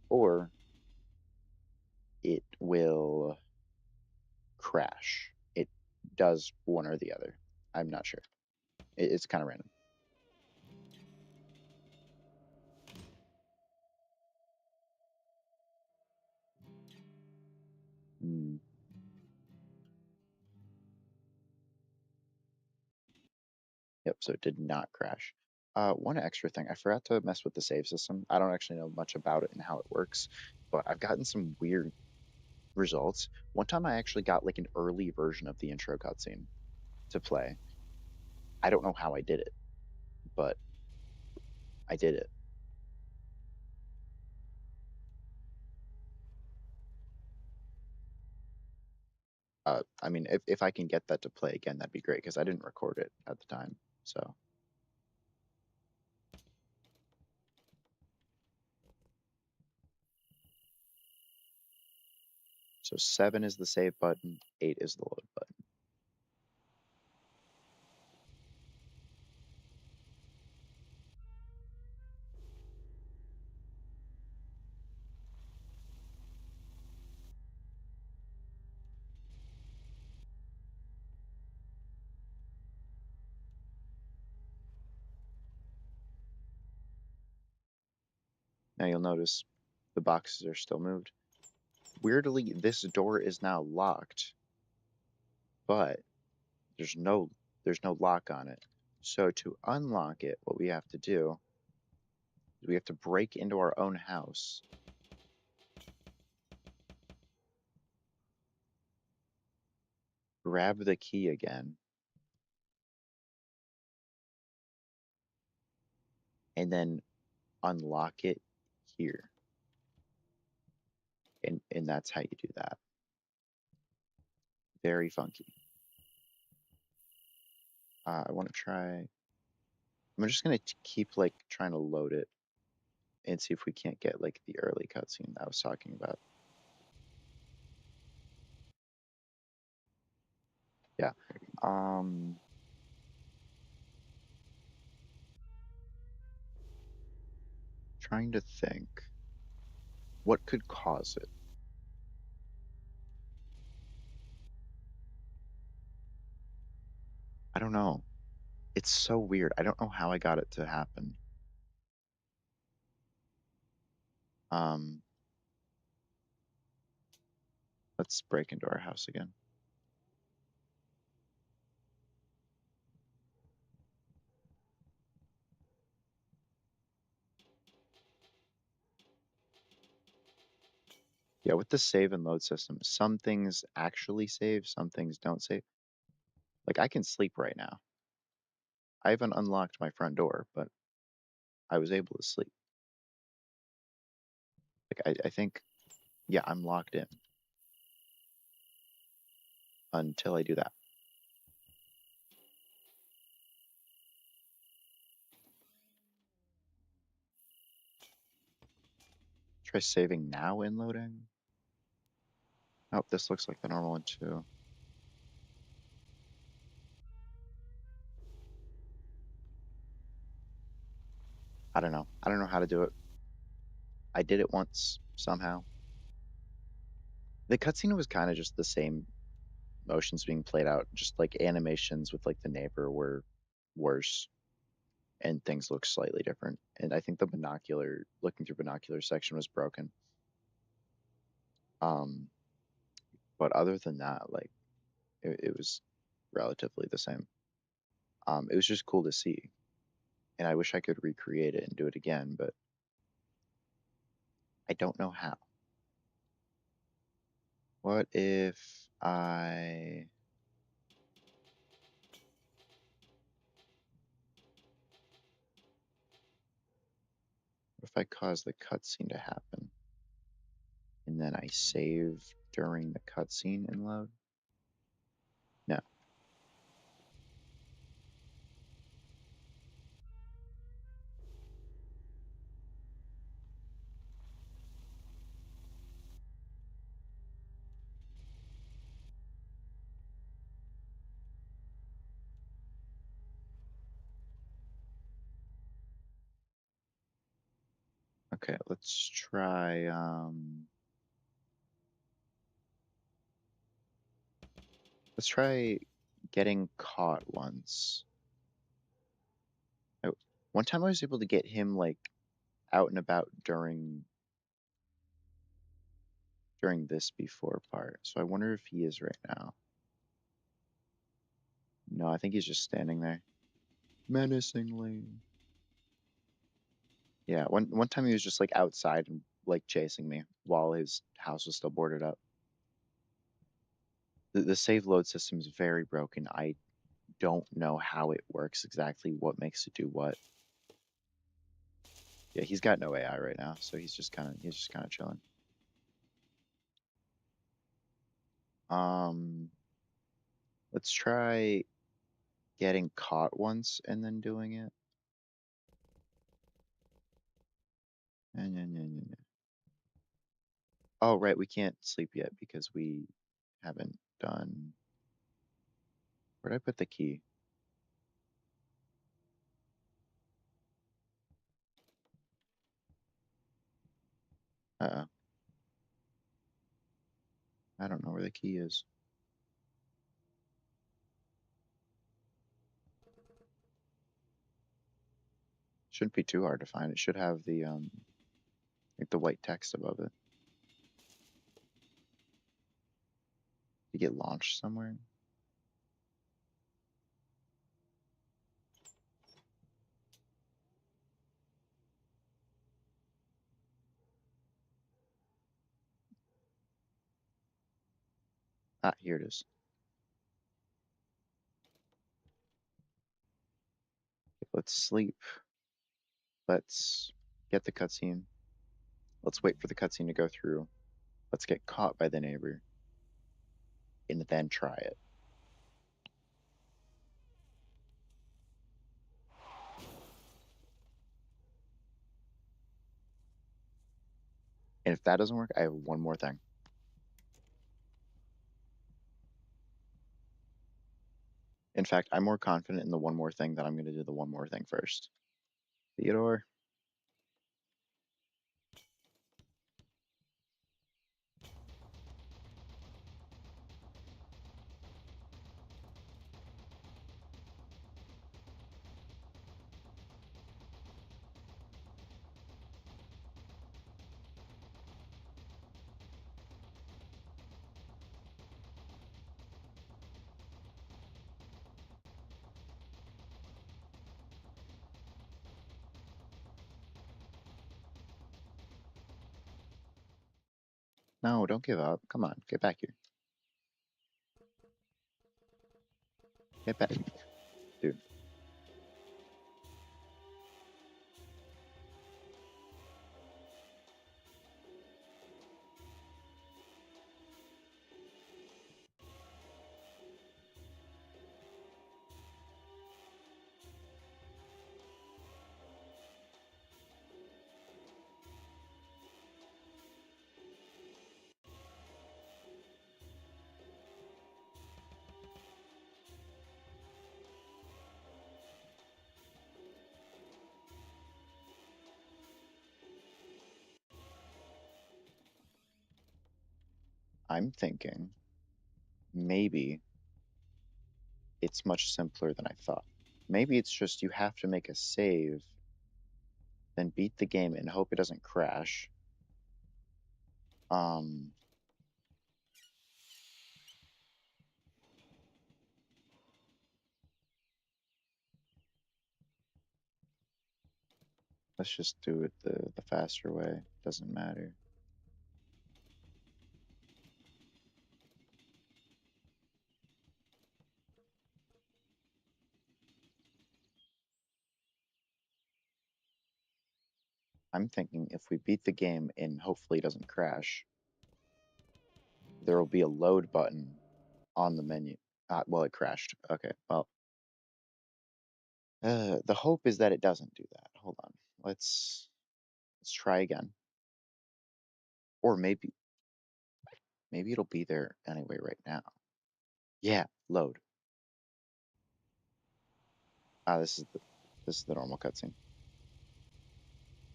Or it will crash. It does one or the other. I'm not sure. It's kind of random. Mm. Yep, so it did not crash. One extra thing, I forgot to mess with the save system. I don't actually know much about it and how it works, but I've gotten some weird results. One time I actually got like an early version of the intro cutscene to play. I don't know how I did it, but I did it. I mean, if I can get that to play again, that'd be great because I didn't record it at the time. So 7 is the save button, 8 is the load button. Now you'll notice the boxes are still moved. Weirdly, this door is now locked, but there's no lock on it. So to unlock it, what we have to do is we have to break into our own house, grab the key again, and then unlock it here. And that's how you do that. Very funky. I want to try. I'm just gonna keep like trying to load it and see if we can't get like the early cutscene I was talking about. Yeah. Trying to think what could cause it. I don't know. It's so weird. I don't know how I got it to happen. Um, let's break into our house again. Yeah, with the save and load system, some things actually save, some things don't save. Like I can sleep right now. I haven't unlocked my front door, but I was able to sleep. Like I think, yeah, I'm locked in until I do that. Try saving now and loading. Oh, this looks like the normal one too. I don't know. I don't know how to do it. I did it once somehow. The cutscene was kind of just the same motions being played out, just like animations with like the neighbor were worse and things look slightly different. And I think the looking through binocular section was broken. Um, but other than that, like it was relatively the same. It was just cool to see, and I wish I could recreate it and do it again, but I don't know how. What if I cause the cutscene to happen and then I save during the cutscene and load? No. Okay, let's try getting caught once. I, one time I was able to get him like out and about during this before part. So I wonder if he is right now. No, I think he's just standing there. Menacingly. Yeah, one time he was just like outside and like chasing me while his house was still boarded up. The save load system is very broken. I don't know how it works exactly, what makes it do what. Yeah, he's got no AI right now, so he's just kind of chilling. Um, let's try getting caught once and then doing it. And oh, right, we can't sleep yet because we haven't done. Where'd I put the key? Uh-oh. I don't know where the key is. Shouldn't be too hard to find. It should have the like the white text above it. You get launched somewhere. Ah, here it is. Let's sleep. Let's get the cutscene. Let's wait for the cutscene to go through. Let's get caught by the neighbor and then try it. if that doesn't work, I have one more thing. In fact, I'm more confident in the one more thing that I'm going to do the one more thing first. Theodore. No, don't give up. Come on, get back here. Get back. Dude, I'm thinking maybe it's much simpler than I thought. Maybe it's just you have to make a save, then beat the game and hope it doesn't crash. Um, let's just do it the faster way. Doesn't matter. I'm thinking if we beat the game and hopefully it doesn't crash, there will be a load button on the menu. Well, it crashed. Okay, well, the hope is that it doesn't do that. Hold on. Let's try again. Or maybe it'll be there anyway right now. Yeah, load. This is the normal cutscene.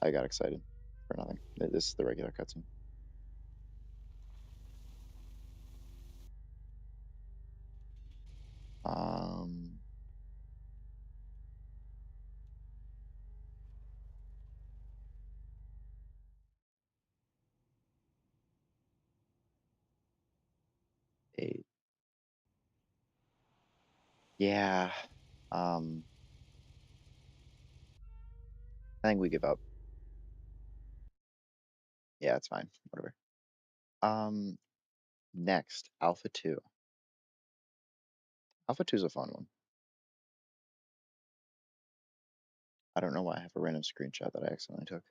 I got excited for nothing. This is the regular cutscene. Um, eight. Yeah. Um, I think we give up. Yeah, it's fine. Whatever. Um, next, Alpha 2. Alpha 2 is a fun one. I don't know why I have a random screenshot that I accidentally took.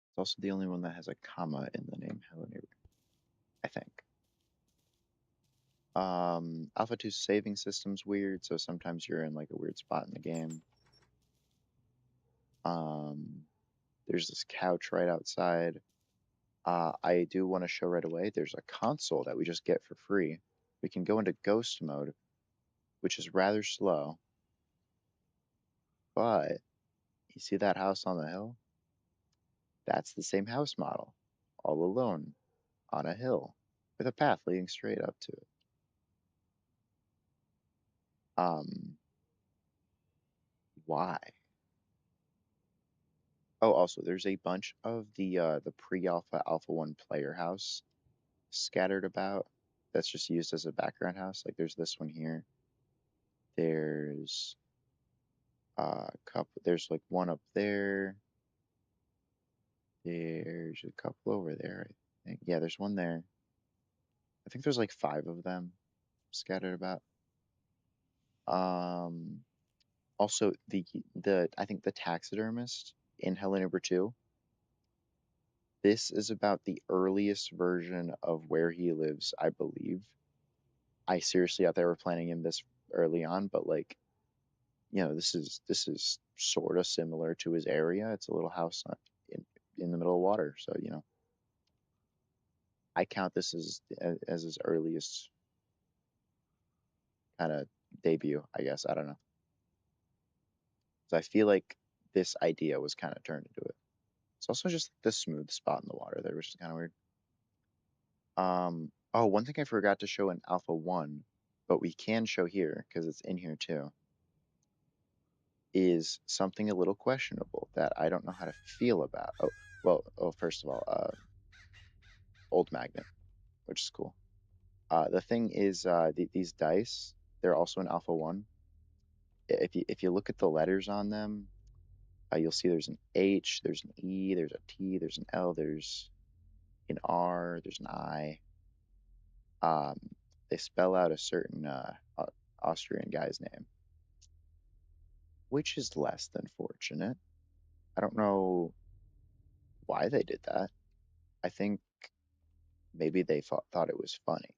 It's also the only one that has a comma in the name Hello Neighbor, I think. Alpha 2's saving system's weird, so sometimes you're in like a weird spot in the game. Um, there's this couch right outside. I do want to show right away, there's a console that we just get for free. We can go into ghost mode, which is rather slow, but you see that house on the hill? That's the same house model, all alone on a hill with a path leading straight up to it. Why? Oh, also, there's a bunch of the pre-alpha Alpha 1 player house scattered about that's just used as a background house. Like there's this one here. There's a couple, there's like one up there. There's a couple over there, I think. Yeah, there's one there. I think there's like 5 of them scattered about. Um, Also the I think the taxidermist in Hello Neighbor 2. This is about the earliest version of where he lives, I believe. I seriously thought they were planning him this early on, but like this is sort of similar to his area. It's a little house in in the middle of water. So, I count this as his earliest kind of debut, I guess. I don't know. So I feel like this idea was kind of turned into it. It's also just the smooth spot in the water there, which is kind of weird. Oh, one thing I forgot to show in Alpha 1, but we can show here because it's in here too, is something a little questionable that I don't know how to feel about. Oh, well, first of all, old magnet, which is cool. The thing is, these dice, they're also in Alpha 1. If you look at the letters on them, you'll see there's an H, there's an E, there's a T, there's an L, there's an R, there's an I. Um, they spell out a certain Austrian guy's name, which is less than fortunate. I don't know why they did that. I think maybe they thought it was funny,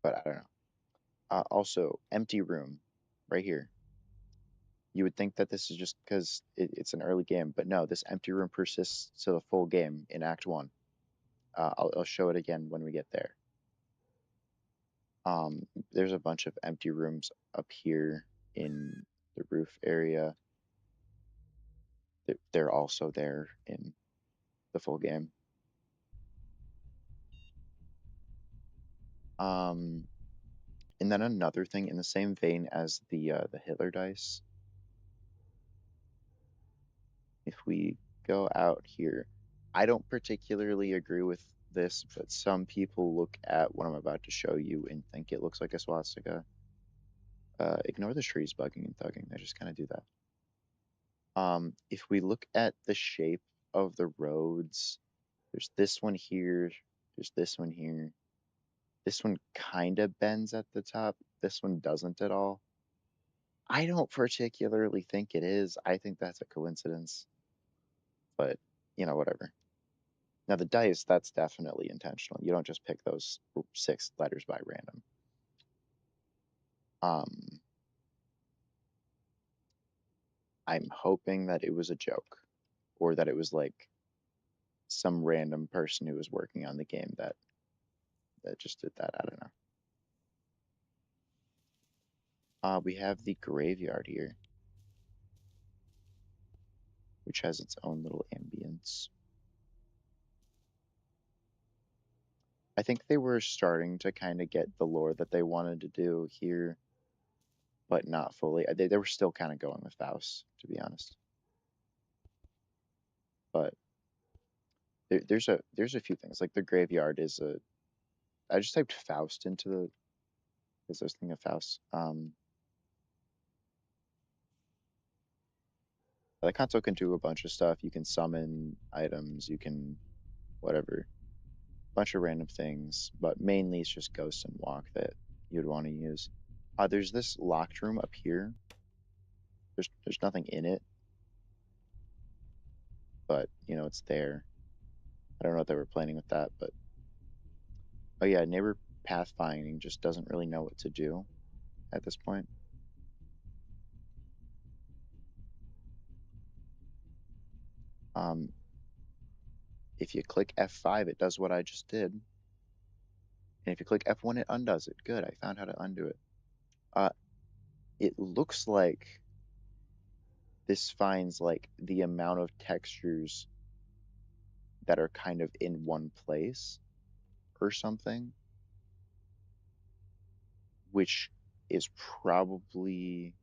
but I don't know. Also, empty room right here. You would think that this is just because it's an early game, but no, this empty room persists to the full game in Act 1. I'll show it again when we get there. There's a bunch of empty rooms up here in the roof area. They're also there in the full game. Um, and then another thing in the same vein as the Hitler dice, if we go out here, I don't particularly agree with this, but some people look at what I'm about to show you and think it looks like a swastika. Ignore the trees bugging and thugging. They just kind of do that. If we look at the shape of the roads, there's this one here, there's this one here. This one kind of bends at the top. This one doesn't at all. I don't particularly think it is. I think that's a coincidence, but whatever. Now the dice, that's definitely intentional. You don't just pick those 6 letters by random. Um, I'm hoping that it was a joke, or that it was like some random person who was working on the game that just did that. I don't know. We have the graveyard here, which has its own little ambience. I think they were starting to kind of get the lore that they wanted to do here, but not fully. They were still kind of going with Faust, to be honest. But there's a few things like the graveyard is a. I just typed Faust into the because I was thinking of Faust. The console can do a bunch of stuff. You can summon items. You can whatever, bunch of random things, but mainly it's just ghost and walk that you'd want to use. There's this locked room up here. There's nothing in it, but it's there. I don't know what they were planning with that, but oh yeah, neighbor pathfinding just doesn't really know what to do at this point. Um, if you click F5, it does what I just did, and if you click F1, it undoes it. Good, I found how to undo it. Uh, it looks like this finds like the amount of textures that are kind of in one place or something, which is probably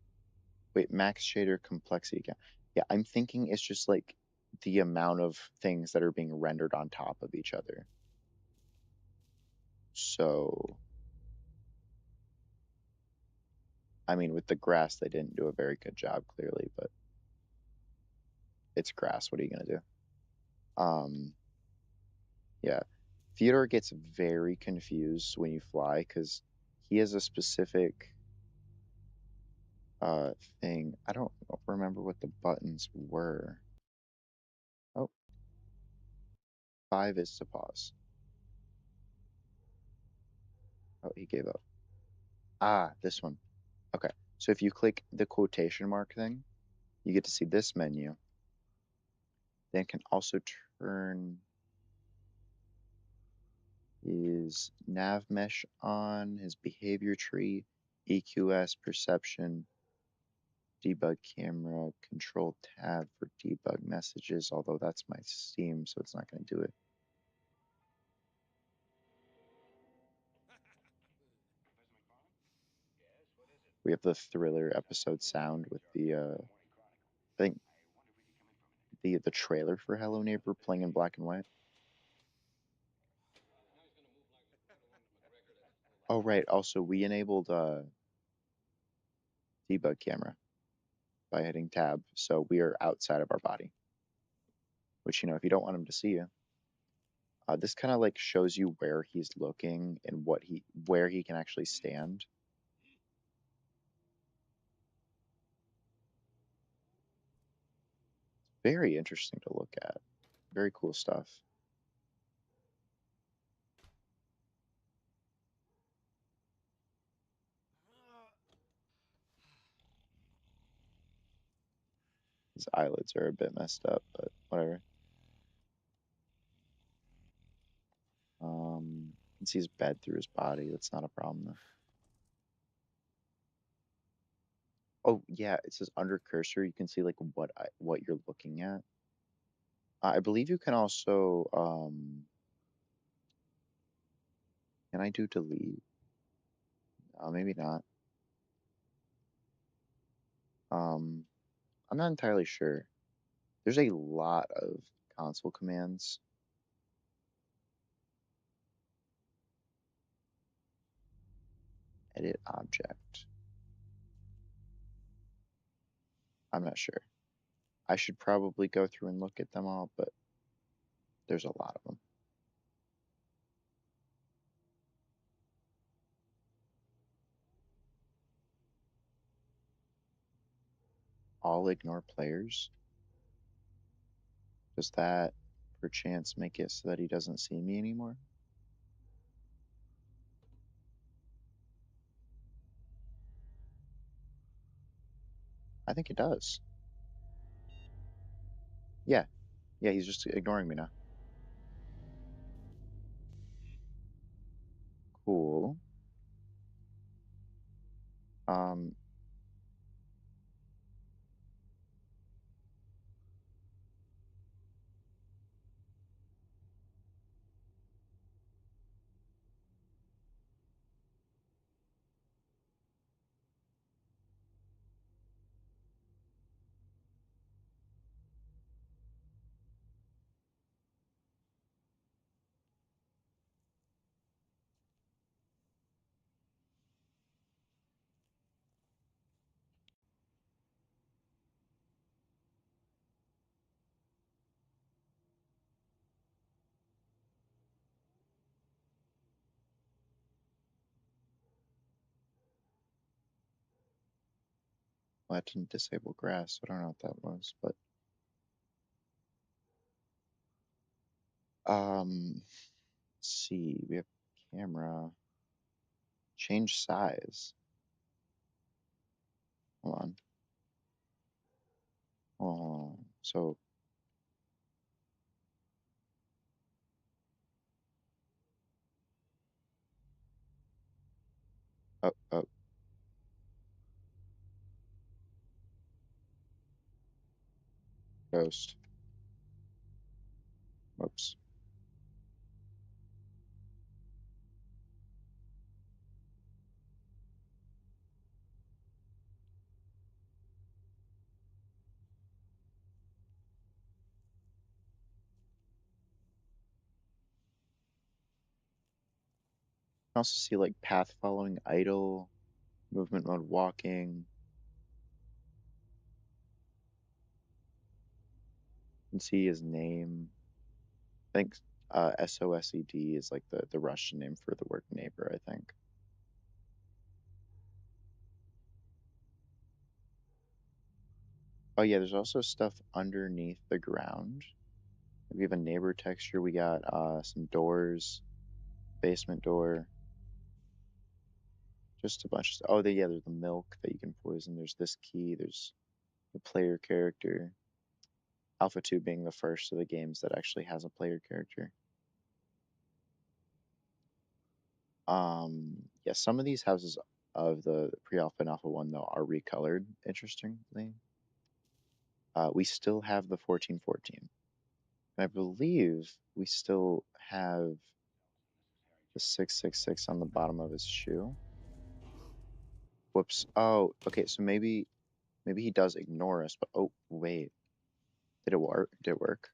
wait, max shader complexity count. Yeah, I'm thinking it's just like the amount of things that are being rendered on top of each other. So, I mean, with the grass, they didn't do a very good job, clearly, but it's grass. What are you gonna do? Um, yeah. Theodore gets very confused when you fly because he has a specific uh thing. I don't remember what the buttons were. Oh, 5 is to pause. Oh, he gave up. Ah, this one. Okay. So if you click the quotation mark thing, you get to see this menu. Then can also turn his nav mesh on, his behavior tree, EQS, perception, debug camera, control tab for debug messages, although that's my Steam, so it's not going to do it. We have the thriller episode sound with I think the trailer for Hello Neighbor playing in black and white. Oh right, also we enabled debug camera by hitting tab, so we are outside of our body. Which if you don't want him to see you, this kind of like shows you where he's looking and where he can actually stand. Very interesting to look at. Very cool stuff. His eyelids are a bit messed up, but whatever. You can see his bed through his body. That's not a problem though. Oh yeah, it says under cursor. You can see like what you're looking at. I believe you can also can I do delete? Maybe not. Um, I'm not entirely sure. There's a lot of console commands. Edit object. I'm not sure. I should probably go through and look at them all, but there's a lot of them. All ignore players. Does that perchance make it so that he doesn't see me anymore? I think it does. Yeah, yeah, he's just ignoring me now. Cool. Um, well, that didn't disable grass. So I don't know what that was, but let's see. We have camera. Change size. Hold on. Oh, so up, up, ghost. Whoops. You can also see like path following idle, movement mode walking. You can see his name. I think SOSED is like the Russian name for the word neighbor, I think. Oh yeah, there's also stuff underneath the ground. We have a neighbor texture. We got some doors, basement door, Just a bunch of stuff. Oh, yeah, there's the milk that you can poison. There's this key. There's the player character. Alpha 2 being the first of the games that actually has a player character. Yeah, some of these houses of the pre-alpha and alpha 1 though are recolored, interestingly. We still have the 1414. And I believe we still have the 666 on the bottom of his shoe. Whoops. Oh, okay, so maybe he does ignore us, but oh wait. Did it work? Did it work?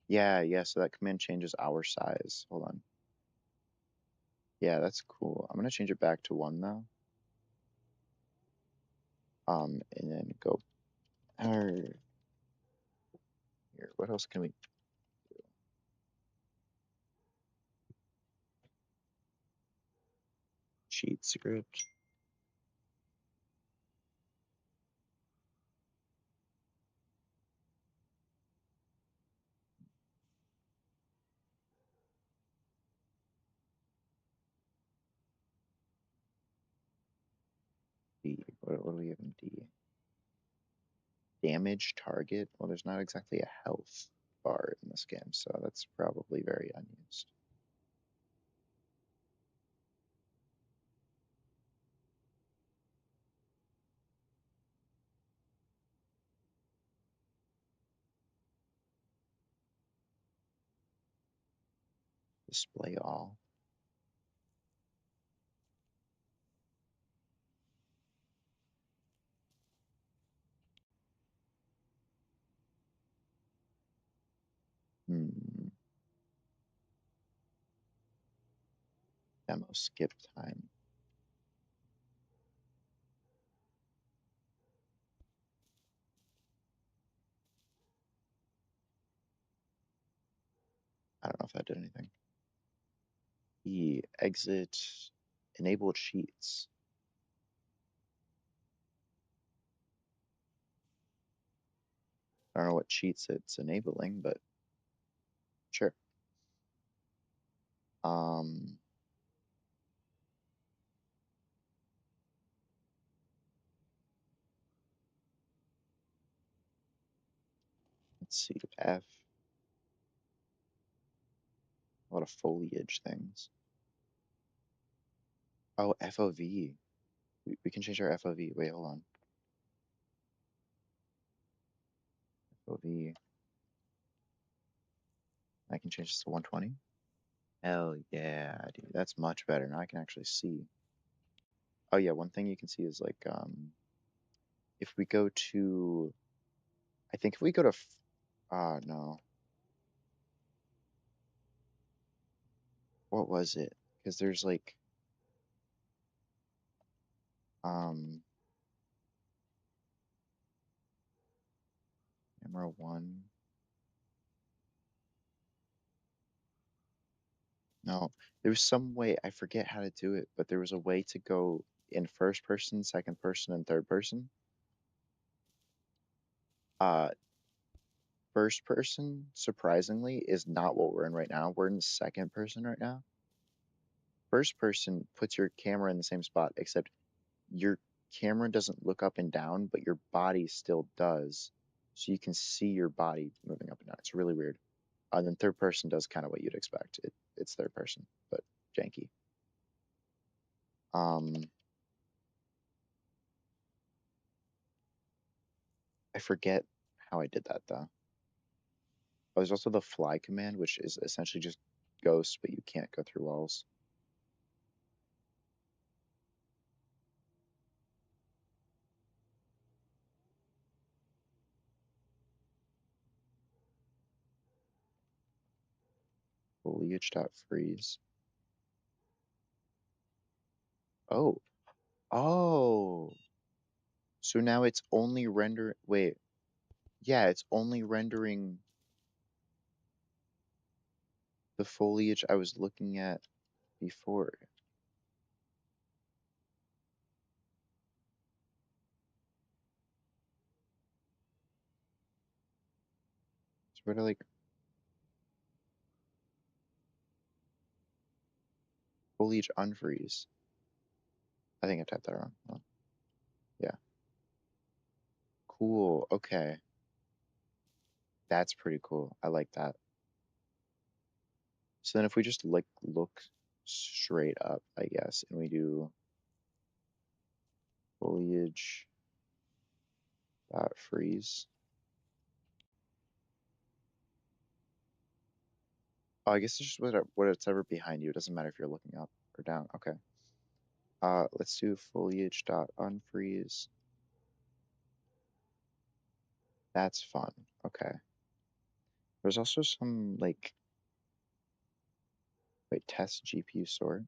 Yeah, yeah, so that command changes our size. Hold on. Yeah, that's cool. I'm gonna change it back to 1 though. And then go here. What else can we cheat script? D. What do we have in D? Damage target? Well, there's not exactly a health bar in this game, so that's probably very unused. Display all. Hmm. Demo skip time. I don't know if that did anything. E. Exit. Enable cheats. I don't know what cheats it's enabling, but sure. Um, let's see. F. A lot of foliage things. Oh, FOV. We can change our FOV. Wait, hold on. FOV. I can change this to 120. Hell yeah, dude. That's much better. Now I can actually see. Oh yeah, one thing you can see is like if we go to I think if we go to no. What was it? Because there's like um camera 1. No, there was some way, I forget how to do it, but there was a way to go in first person, second person, and third person. Uh, First person, surprisingly, is not what we're in right now. We're in second person right now. First person puts your camera in the same spot, except your camera doesn't look up and down, but your body still does. So you can see your body moving up and down. It's really weird. And then third person does kind of what you'd expect. It's third person, but janky. Um, I forget how I did that though. Oh, there's also the fly command, which is essentially just ghosts, but you can't go through walls. Foliage.freeze. Oh, oh. So now it's only render. Wait, yeah, it's only rendering the foliage I was looking at before. So where to like foliage unfreeze? I think I typed that wrong. Hold on. Yeah. Cool. Okay. That's pretty cool. I like that. So then if we just like look straight up, I guess, and we do foliage dot freeze. Oh, I guess it's just whatever behind you. It doesn't matter if you're looking up or down. Okay. Let's do foliage dot unfreeze. That's fun. Okay. There's also some like wait, test GPU sort.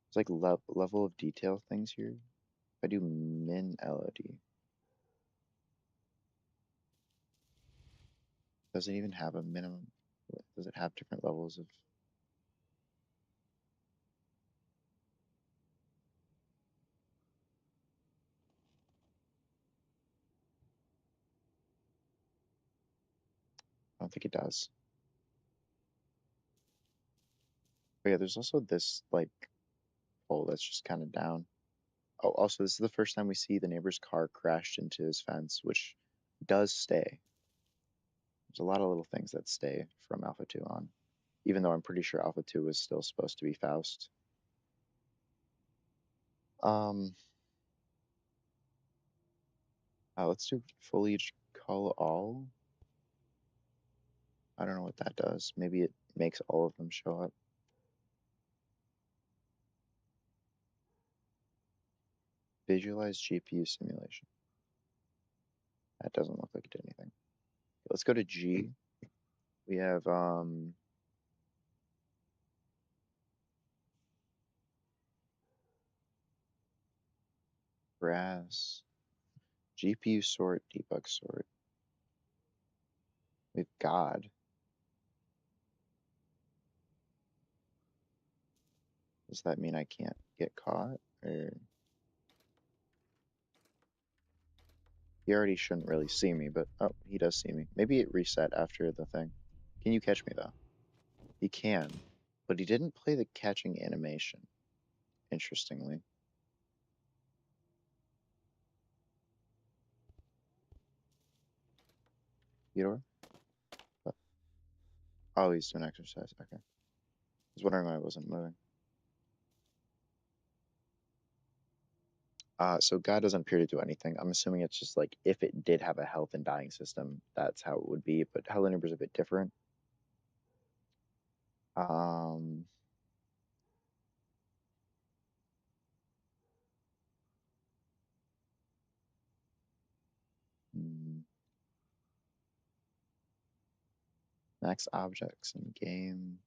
It's like level of detail things here. If I do min LOD, does it even have a minimum? Does it have different levels of? I don't think it does. But yeah, there's also this like pole that's just kind of down. Oh, also, this is the first time we see the neighbor's car crashed into his fence, which does stay. There's a lot of little things that stay from Alpha 2 on, even though I'm pretty sure Alpha 2 was still supposed to be Faust. Um, let's do foliage call all. I don't know what that does. Maybe it makes all of them show up. Visualize GPU simulation. That doesn't look like it did anything. Let's go to G. We have grass, GPU sort, debug sort. We have God. Does that mean I can't get caught? Or he already shouldn't really see me, but oh, he does see me. Maybe it reset after the thing. Can you catch me though? He can, but he didn't play the catching animation, interestingly. Theodore? Oh, he's doing exercise. Okay. I was wondering why I wasn't moving. So God doesn't appear to do anything. I'm assuming it's just like if it did have a health and dying system, that's how it would be. But Hellenuber's a bit different. Um, hmm, Max objects in game.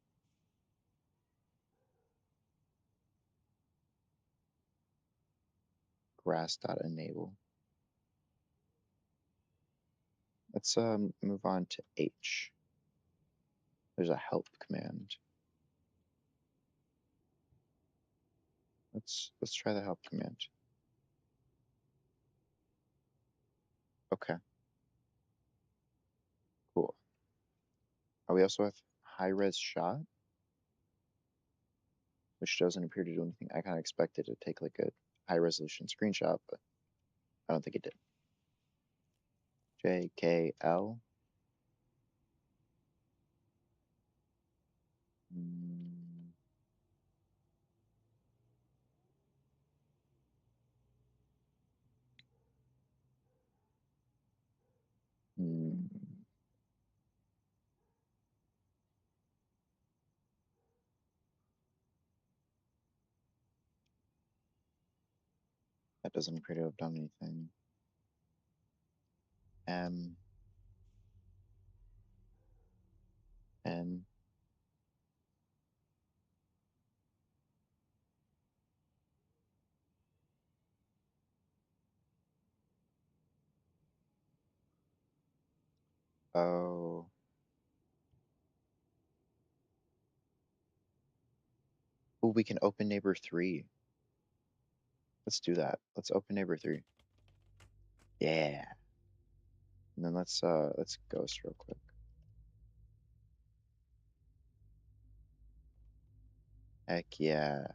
Grass.enable. Let's move on to H. There's a help command. Let's try the help command. Okay, cool. We also have high res shot, which doesn't appear to do anything. I kind of expected it to take like a high resolution screenshot, but I don't think it did. JKL. Mm, mm, that doesn't appear to have done anything. M N. Oh. Oh, we can open neighbor 3. Let's do that. Let's open neighbor 3. Yeah. And then let's ghost real quick. Heck yeah.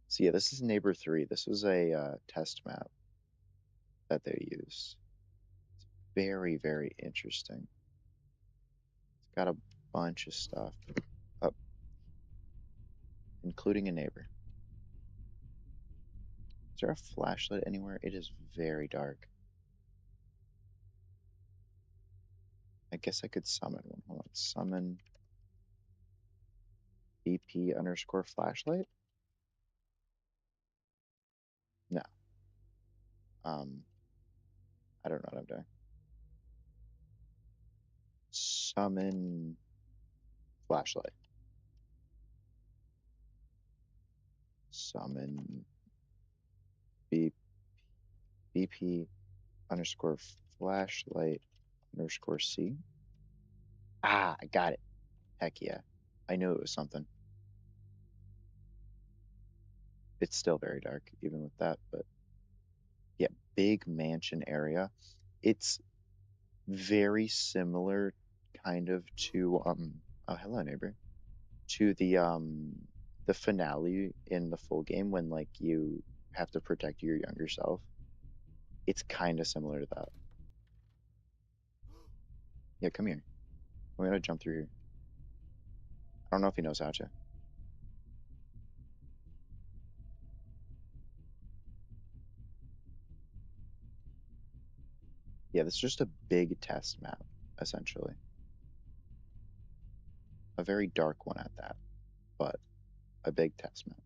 So yeah, this is Neighbor 3. This was a test map that they use. Very, very interesting. It's got a bunch of stuff up, including a neighbor. Is there a flashlight anywhere? It is very dark. I guess I could summon one. Hold on. Summon BP underscore flashlight? No. Um, I don't know what I'm doing. Summon flashlight. Summon B BP underscore flashlight underscore C. Ah, I got it. Heck yeah. I knew it was something. It's still very dark, even with that, but yeah, big mansion area. It's very similar kind of to oh hello neighbor. To the finale in the full game when like you have to protect your younger self. It's kind of similar to that. Yeah, come here. We're gonna jump through here. I don't know if he knows how to. Yeah, this is just a big test map, essentially. A very dark one at that, but a big test map.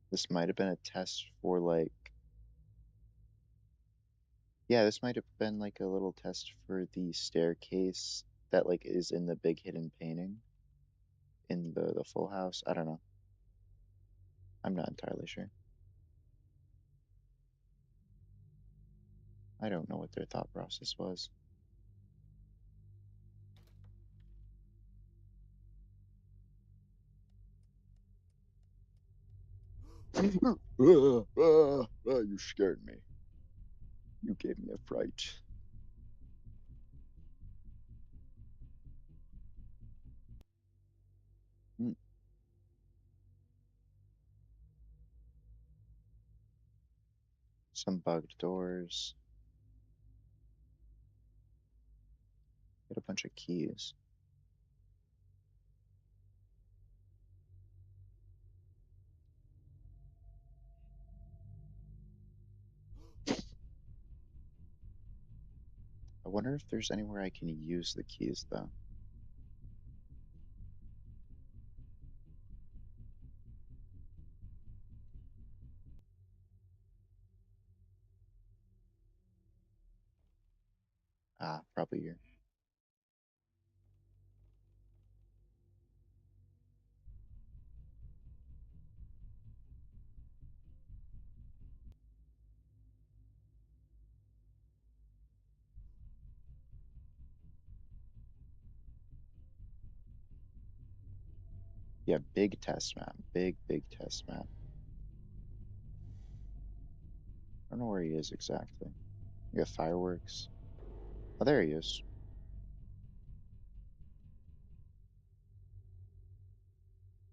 This might have been a test for like, yeah, this might have been like a little test for the staircase that like is in the big hidden painting in the full house. I don't know. I'm not entirely sure. I don't know what their thought process was. You scared me. You gave me a fright. Mm, some bugged doors. Get a bunch of keys. I wonder if there's anywhere I can use the keys though. Ah, probably here. Yeah, big test map. Big test map. I don't know where he is exactly. We got fireworks. Oh, there he is.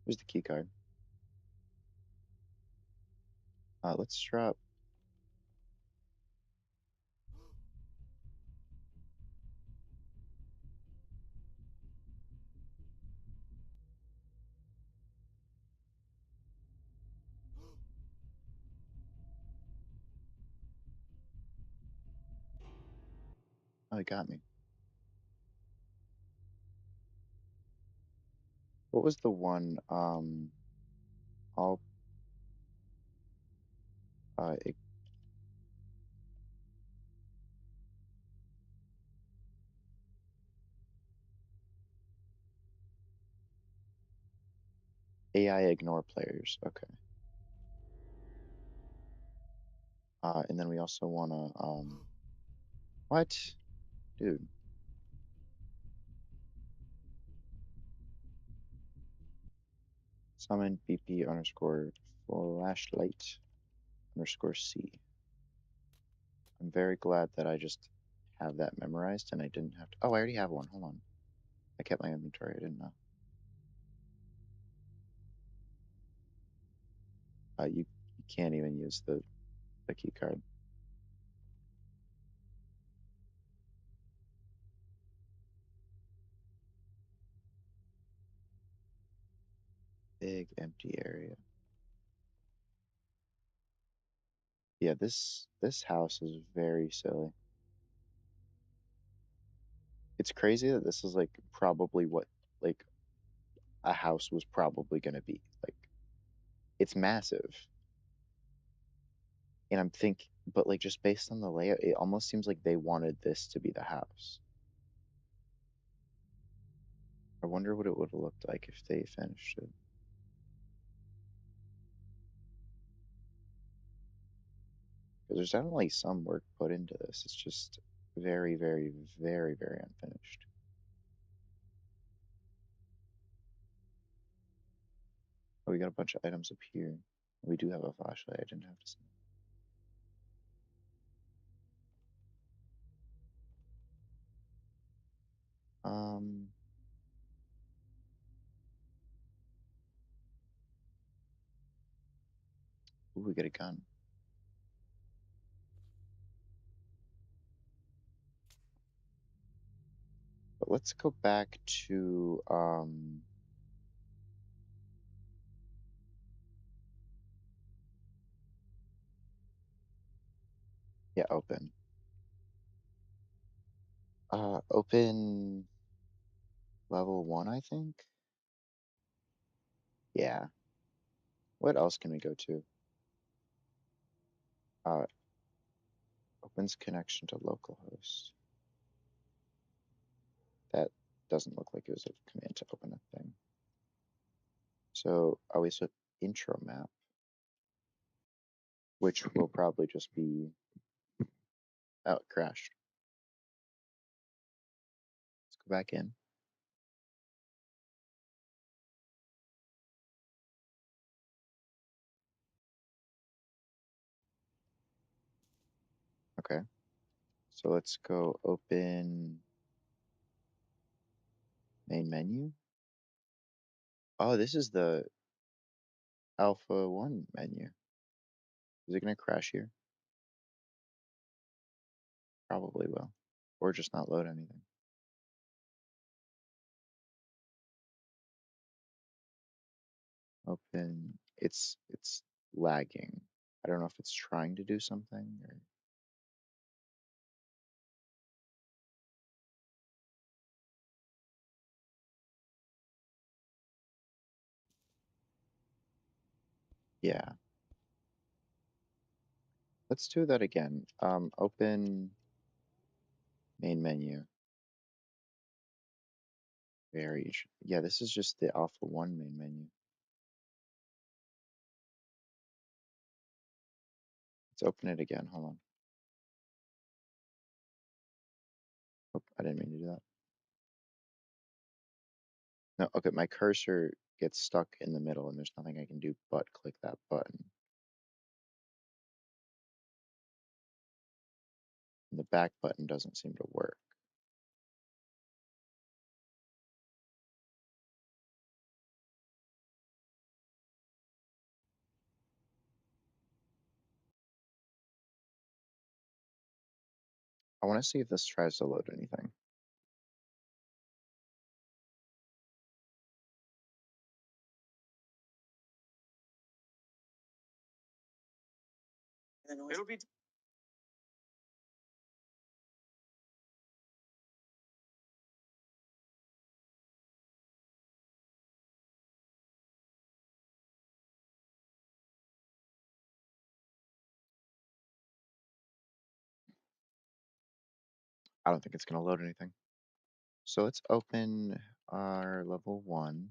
Here's the key card. Let's drop. Oh, he got me. What was the one? All uh, AI ignore players. Okay. And then we also want to what? Dude, Summon BP underscore flashlight underscore C. I'm very glad that I just have that memorized and I didn't have to. Oh, I already have one. Hold on. I kept my inventory. I didn't know. You can't even use the key card. Big empty area. Yeah, this house is very silly. It's crazy that this is like probably what like a house was probably gonna be. Like it's massive. And I'm think but like just based on the layout, it almost seems like they wanted this to be the house. I wonder what it would have looked like if they finished it. Because there's definitely some work put into this. It's just very, very, very, very unfinished. Oh, we got a bunch of items up here. We do have a flashlight. I didn't have to say. Um, ooh, we get a gun. But let's go back to yeah, open. Open level 1, I think. Yeah. What else can we go to? Uh, opens connection to localhost. That doesn't look like it was a command to open a thing. So, oh, we said intro map, which will probably just be, oh, it crashed. Let's go back in. Okay. So let's go open main menu. Oh, this is the Alpha 1 menu. Is it going to crash here? Probably will. Or just not load anything. Open. It's lagging. I don't know if it's trying to do something or yeah. Let's do that again. Open main menu. Yeah, this is just the Alpha 1 main menu. Let's open it again. Hold on. Oh, I didn't mean to do that. No, okay, my cursor gets stuck in the middle and there's nothing I can do but click that button. And the back button doesn't seem to work. I want to see if this tries to load anything. It'll be I don't think it's going to load anything. So let's open our level 1.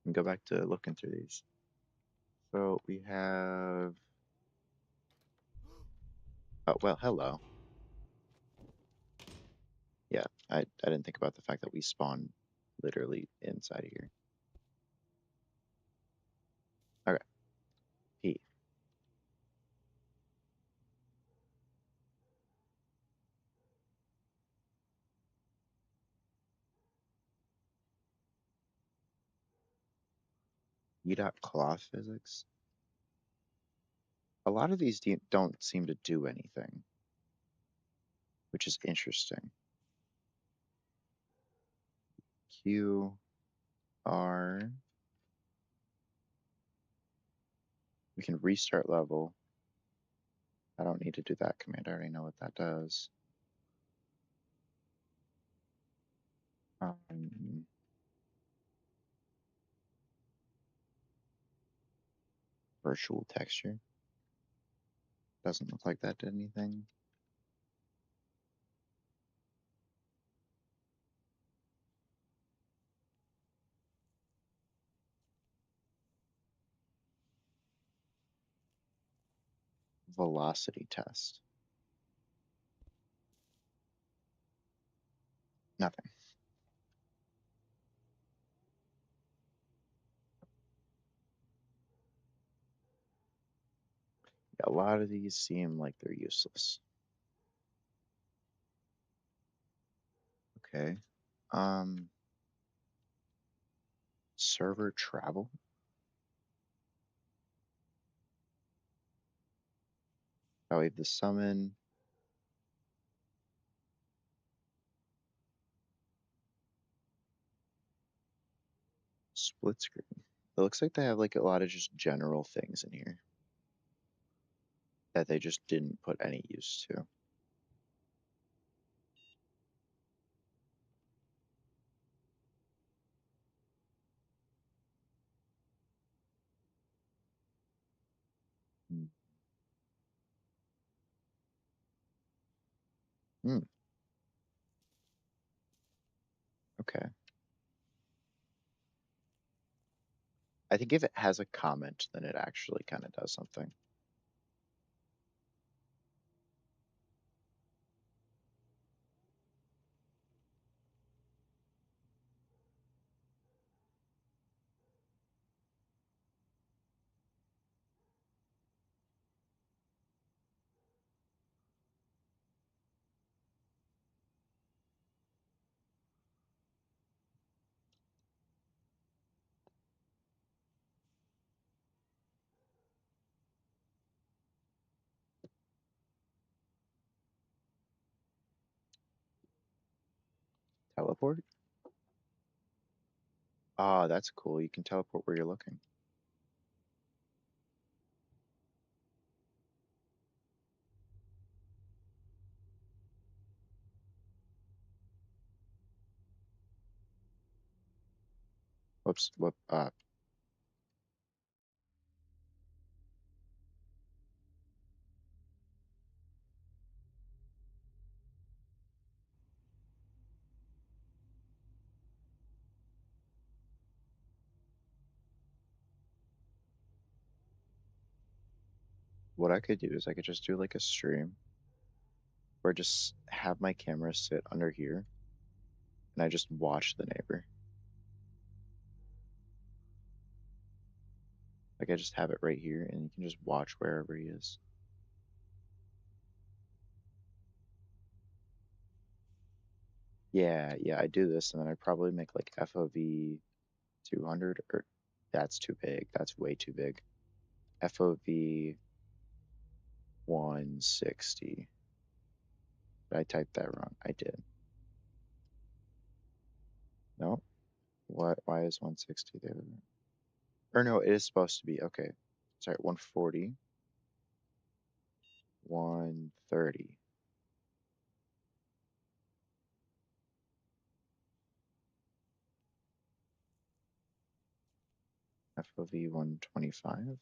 And go back to looking through these. So we have, oh, well, hello. Yeah, I didn't think about the fact that we spawn literally inside of here. Okay, P. E dot cloth physics. A lot of these don't seem to do anything, which is interesting. Q, R. We can restart level. I don't need to do that command. I already know what that does. Um, virtual texture. Doesn't look like that did anything. Velocity test. Nothing. A lot of these seem like they're useless. Okay. Um, server travel. Oh, we have the summon. Split screen. It looks like they have like a lot of just general things in here that they just didn't put any use to. Hmm. Hmm. Okay. I think if it has a comment, then it actually kind of does something. Teleport? Ah, that's cool. You can teleport where you're looking. Whoops. What? What I could do is I could just do like a stream or just have my camera sit under here and I just watch the neighbor. Like I just have it right here and you can just watch wherever he is. Yeah, yeah, I do this and then I probably make like FOV 200 or that's too big. That's way too big. FOV 160. Did I type that wrong? I did. No? What? Why is 160 there? Or no, it is supposed to be. Okay. Sorry, 140, 130. FOV 125.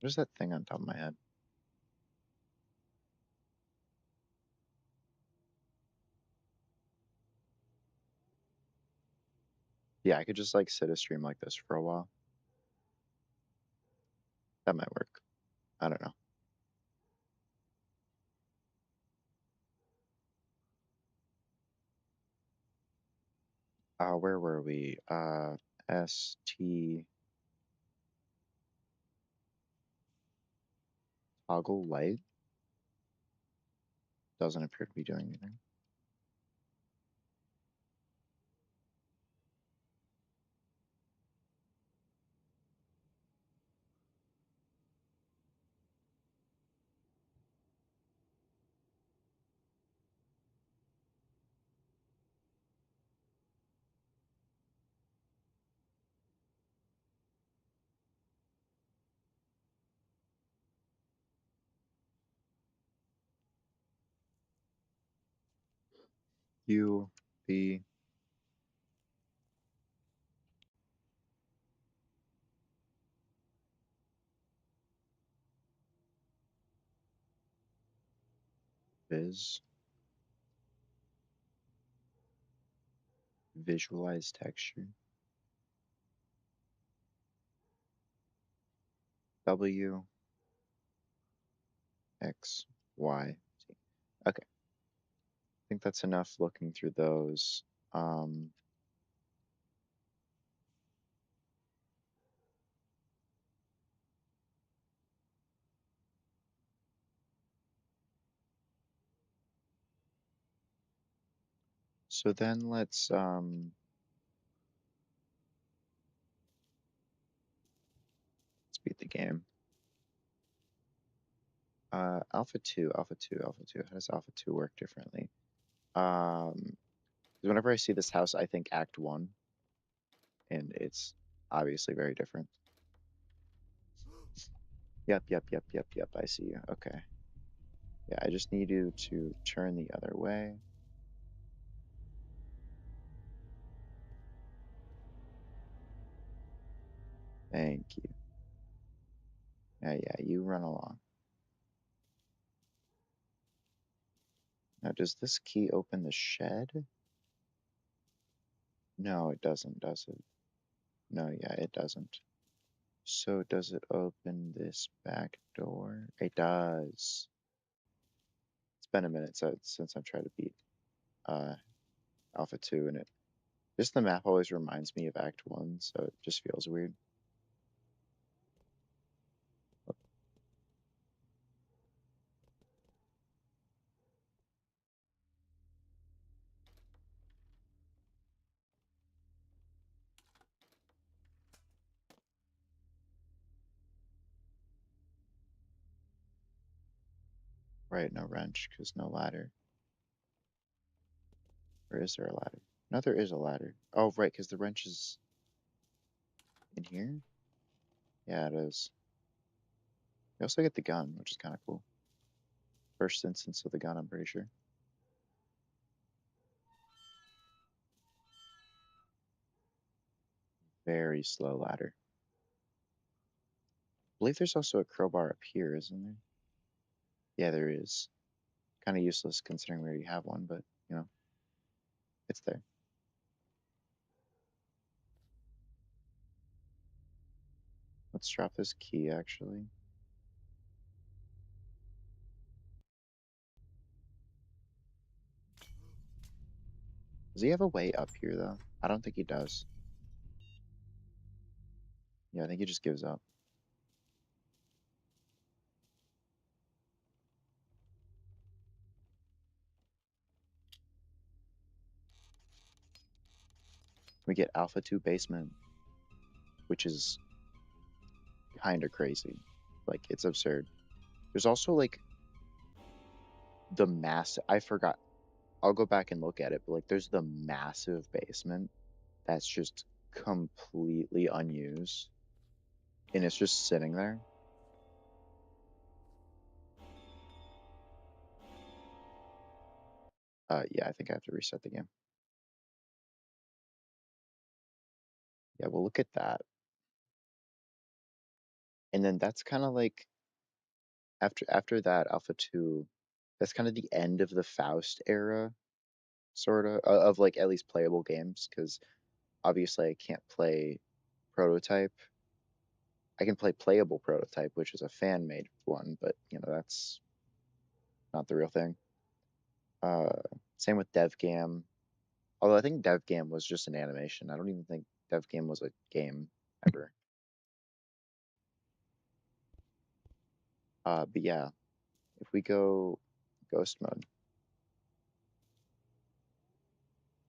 What is that thing on top of my head? Yeah, I could just like sit a stream like this for a while. That might work. I don't know. Where were we? ST toggle light doesn't appear to be doing anything. Q B viz visualize texture W X Y Z. Okay, I think that's enough looking through those. Um, so then let's beat the game. Alpha 2, Alpha 2, Alpha 2. How does Alpha 2 work differently? 'Cause whenever I see this house, I think Act 1, and it's obviously very different. Yep, yep, yep, yep, yep. I see you. Okay. Yeah, I just need you to turn the other way. Thank you. Yeah, you run along. Now, does this key open the shed? No, it doesn't, does it? No, yeah, it doesn't. So does it open this back door? It does. It's been a minute since I've tried to beat uh, Alpha 2, and it just the map always reminds me of Act 1, so it just feels weird. Right, no wrench, because no ladder. Or is there a ladder? No, there is a ladder. Oh, right, because the wrench is in here? Yeah, it is. You also get the gun, which is kind of cool. First instance of the gun, I'm pretty sure. Very slow ladder. I believe there's also a crowbar up here, isn't there? Yeah, there is. Kind of useless considering we already have one, but, you know, it's there. Let's drop this key, actually. Does he have a way up here, though? I don't think he does. Yeah, I think he just gives up. We get Alpha 2 basement, which is kind of crazy. Like, it's absurd. There's also, like, the massive. I forgot. I'll go back and look at it, but, like, there's the massive basement that's just completely unused. And it's just sitting there. Yeah, I think I have to reset the game. Yeah, well, look at that. And then that's kind of like after that Alpha 2, that's kind of the end of the Faust era, sort of like at least playable games, because obviously I can't play Prototype. I can play playable Prototype, which is a fan made one, but you know that's not the real thing. Uh, Same with DevGam. Although I think DevGam was just an animation. I don't even think DevGam was a game ever. But yeah, if we go ghost mode,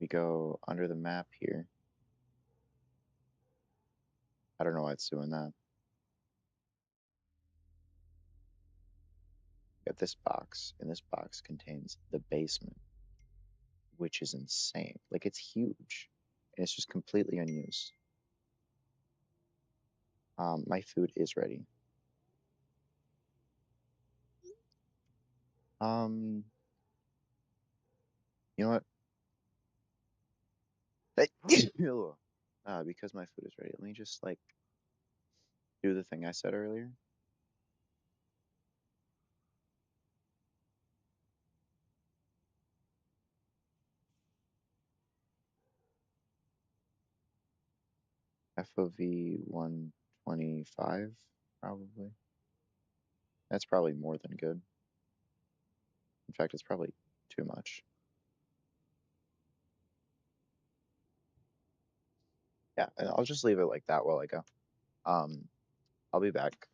we go under the map here. I don't know why it's doing that. Got this box, and this box contains the basement, which is insane. Like it's huge, and it's just completely unused. My food is ready. Um, you know what? Because my food is ready, let me just like do the thing I said earlier. FOV 125, probably. That's probably more than good. In fact, it's probably too much. Yeah, and I'll just leave it like that while I go. Um, I'll be back.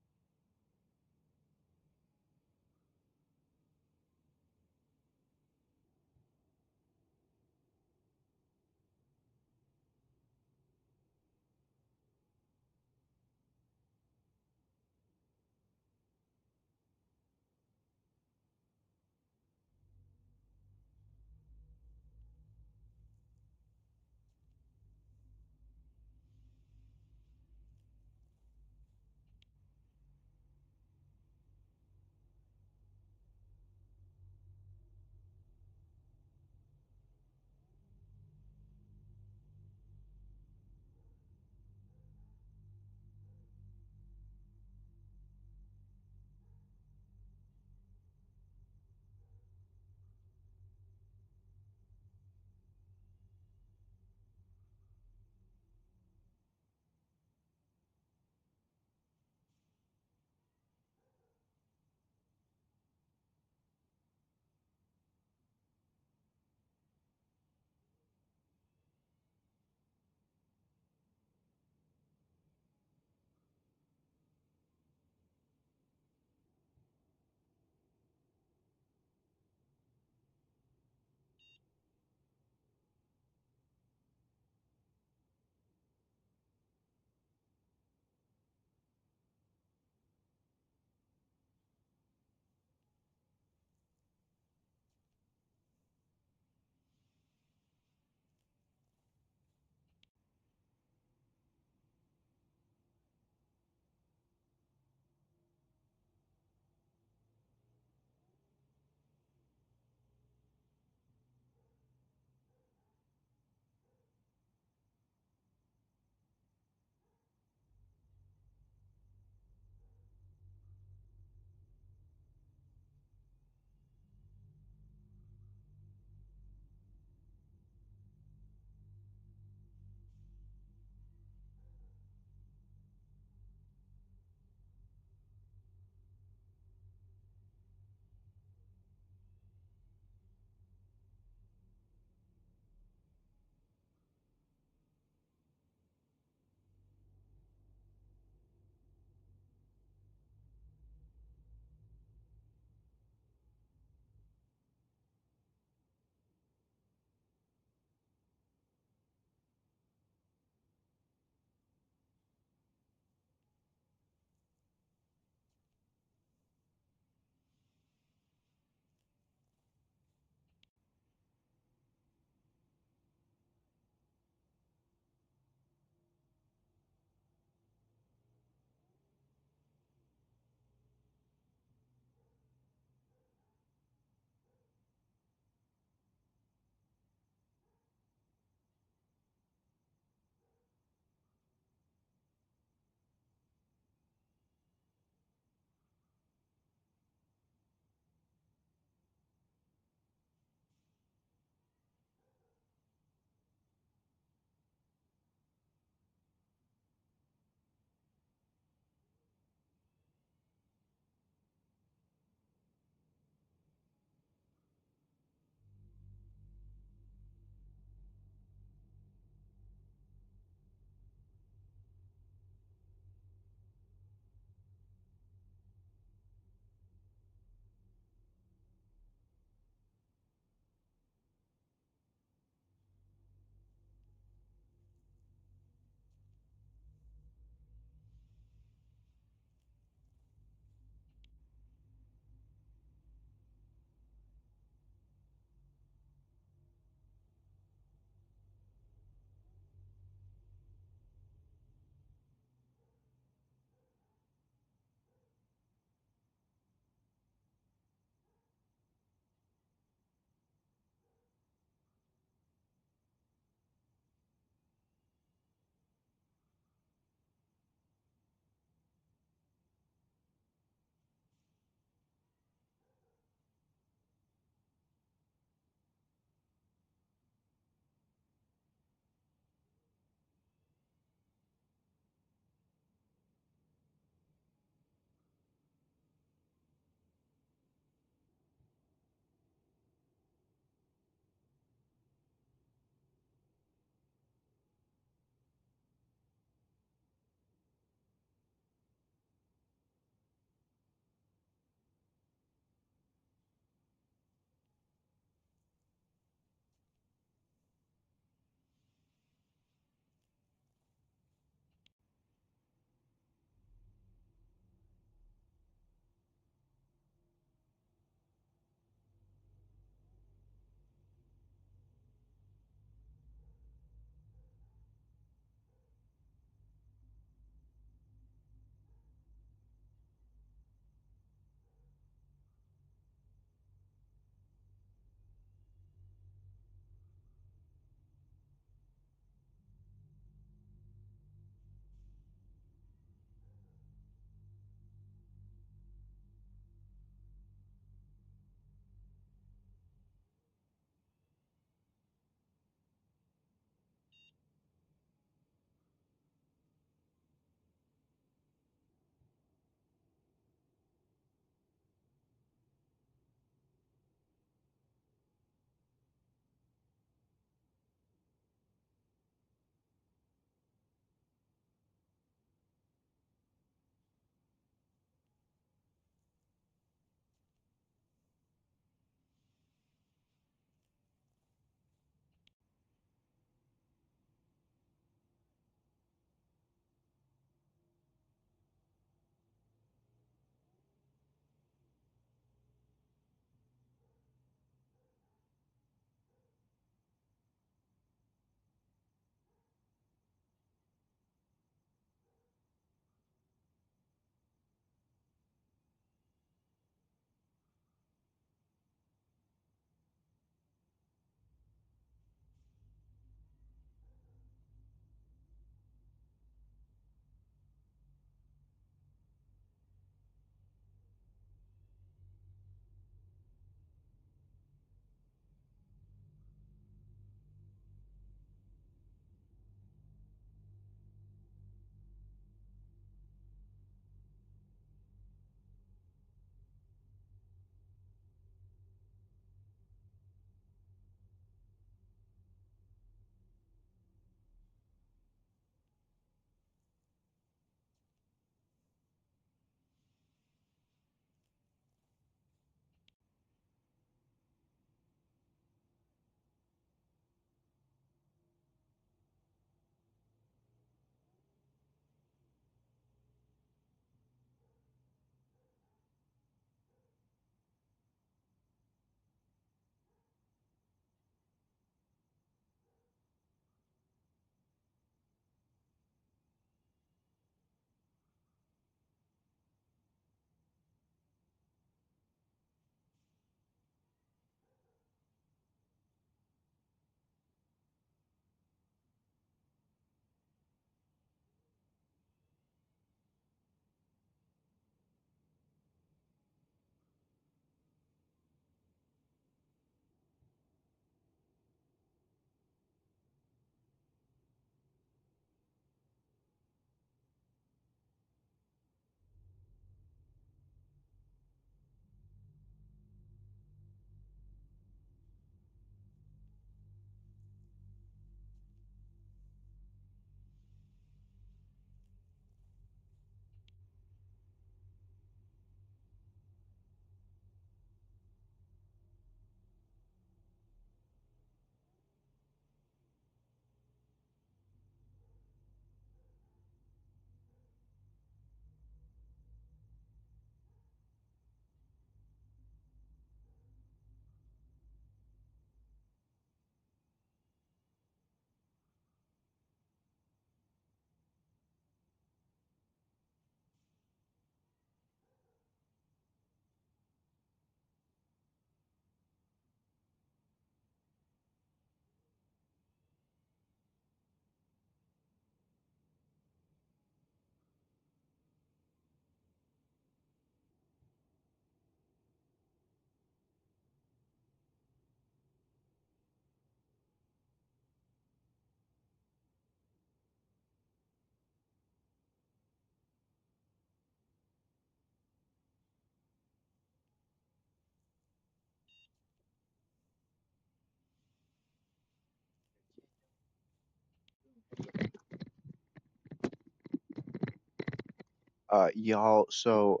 Y'all, so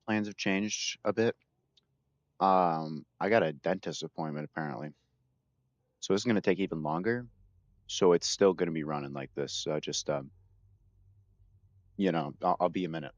plans have changed a bit. I got a dentist appointment apparently. So it's gonna take even longer. So it's still gonna be running like this. Just I'll be a minute.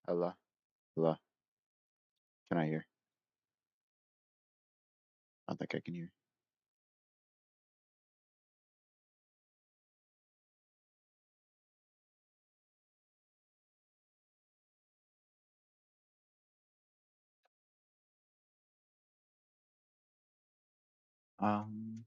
Hello? Hello? Can I hear? I don't think I can hear. Um,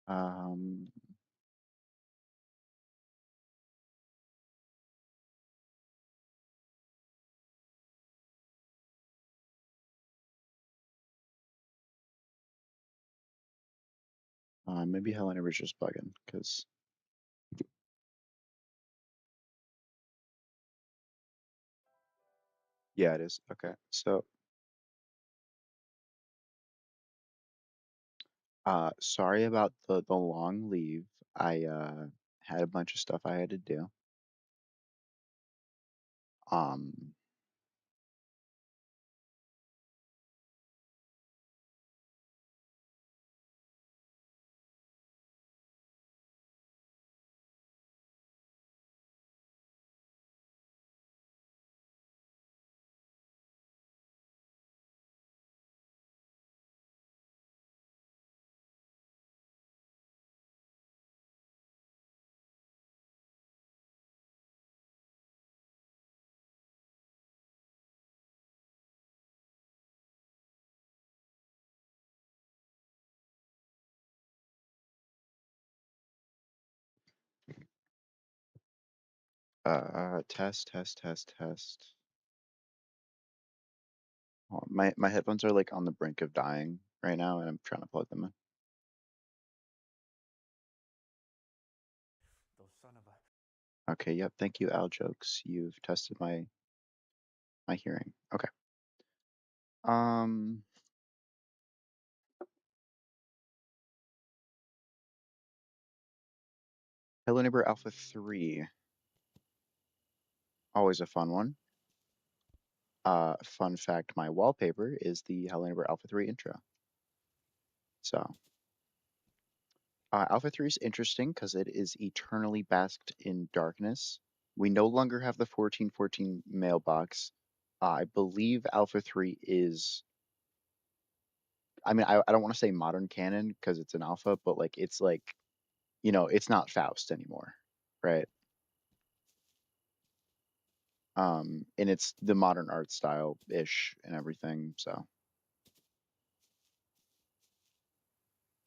um, maybe Helena was just bugging, because, yeah, it is. Okay, so, sorry about the long leave. I, had a bunch of stuff I had to do. Um, test, test, test, test. Oh, my headphones are like on the brink of dying right now, and I'm trying to plug them in. Okay, yep, thank you, Al Jokes. You've tested my hearing. Okay. Um, Hello Neighbor Alpha 3. Always a fun one. Fun fact, my wallpaper is the Hello Neighbor Alpha 3 intro. So, Alpha 3 is interesting because it is eternally basked in darkness. We no longer have the 1414 mailbox. I believe Alpha 3 is, I mean, I don't want to say modern canon because it's an alpha, but like, it's not Faust anymore, right? And it's the modern art style ish and everything. So,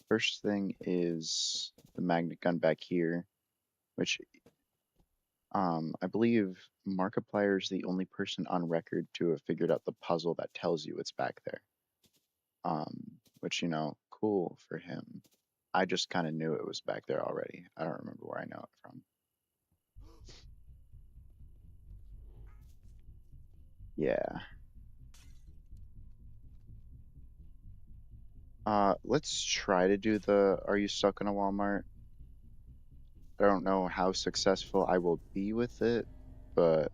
first thing is the magnet gun back here, which I believe Markiplier is the only person on record to have figured out the puzzle that tells you it's back there. Which, cool for him. I just kind of knew it was back there already. I don't remember where I know it from. Yeah. Let's try to do the Are You Stuck in a Walmart? I don't know how successful I will be with it, but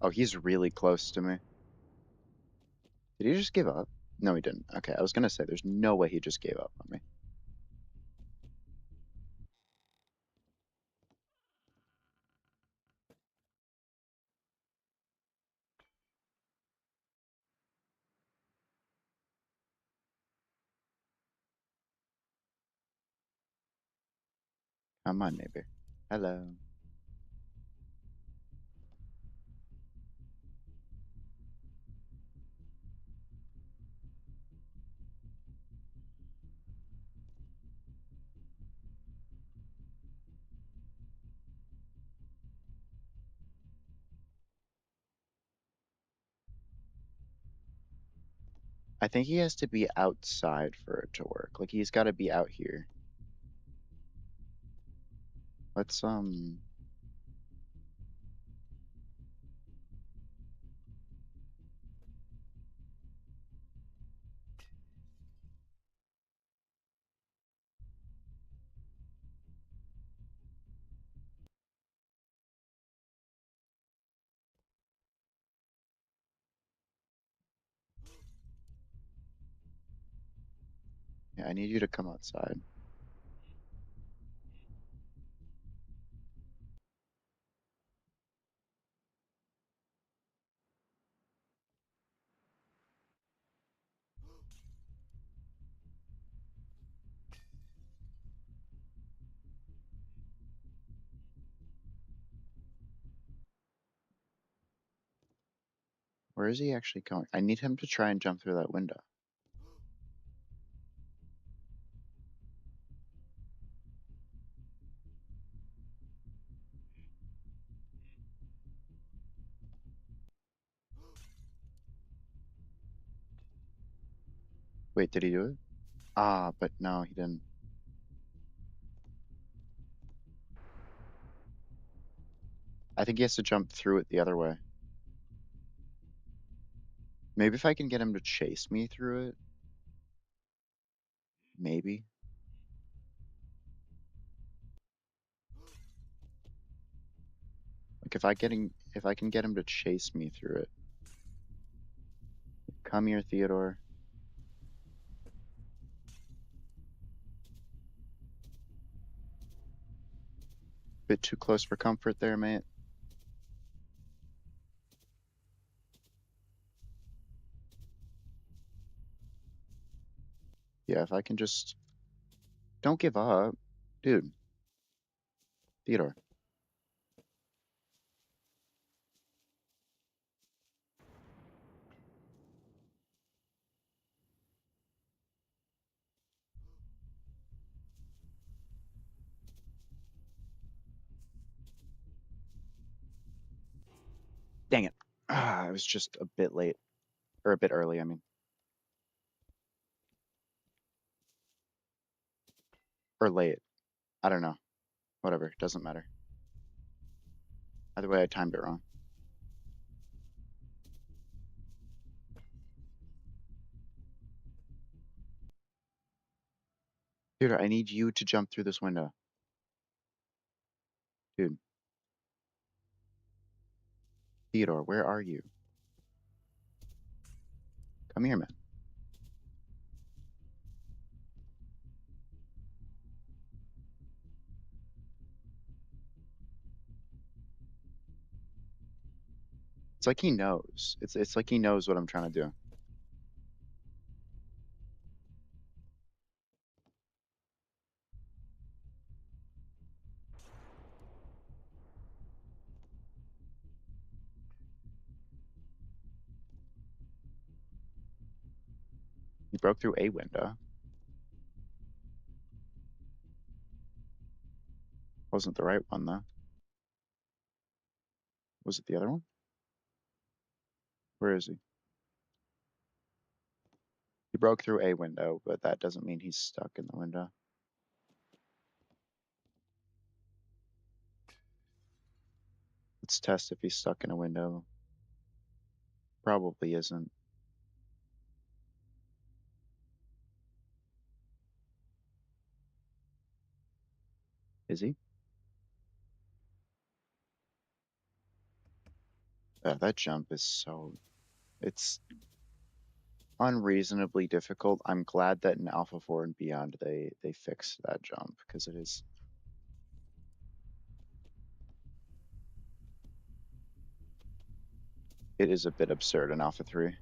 oh, he's really close to me. Did he just give up? No, he didn't. Okay, I was gonna say there's no way he just gave up on me. Come on, neighbor. Hello. I think he has to be outside for it to work. Like he's got to be out here. Let's. Yeah, I need you to come outside. Where is he actually going? I need him to try and jump through that window. Wait, did he do it? Ah, but no, he didn't. I think he has to jump through it the other way. Maybe if I can get him to chase me through it. Maybe. Like if I can get him to chase me through it. Come here, Theodore. Bit too close for comfort there, mate. Yeah, if I can just don't give up. Dude, Theodore. Dang it. Ah, I was just a bit late. Or a bit early, I mean. Or late. I don't know. Whatever, doesn't matter. Either way, I timed it wrong. Dude, I need you to jump through this window. Dude, Theodore, where are you? Come here, man. It's like he knows. It's like he knows what I'm trying to do. He broke through a window. Wasn't the right one though. Was it the other one? Where is he? He broke through a window, but that doesn't mean he's stuck in the window. Let's test if he's stuck in a window. Probably isn't. Is he? That jump is so... It's unreasonably difficult. I'm glad that in Alpha 4 and beyond they fixed that jump because it is a bit absurd in Alpha 3.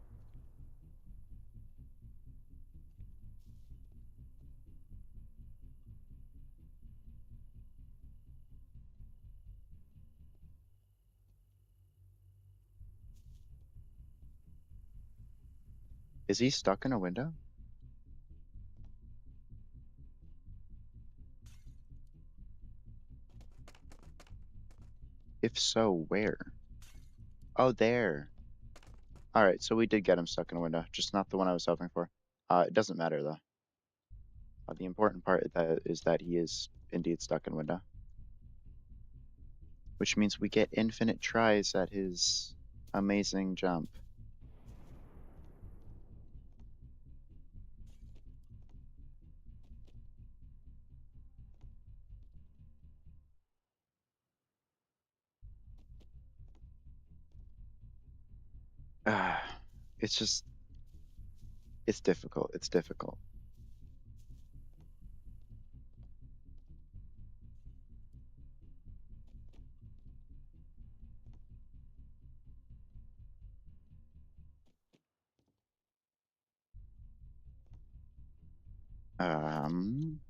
Is he stuck in a window? If so, where? Oh, there. All right, so we did get him stuck in a window, just not the one I was hoping for. It doesn't matter though. The important part that is that he is indeed stuck in a window, which means we get infinite tries at his amazing jump. It's just, it's difficult. It's difficult. Um,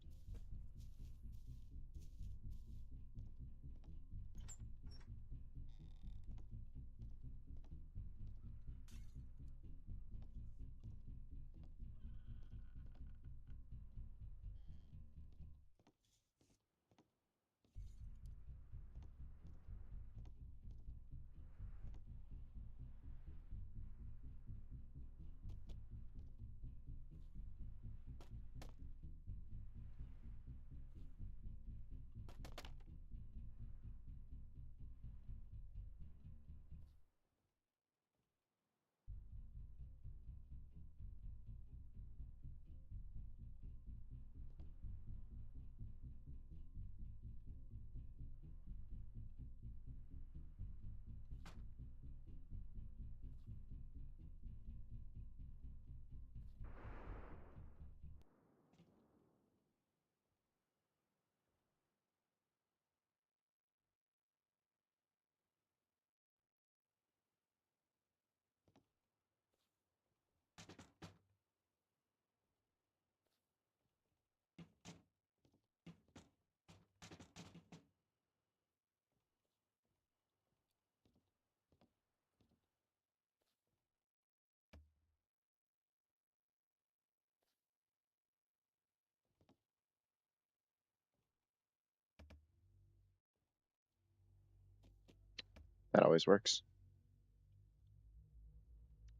that always works.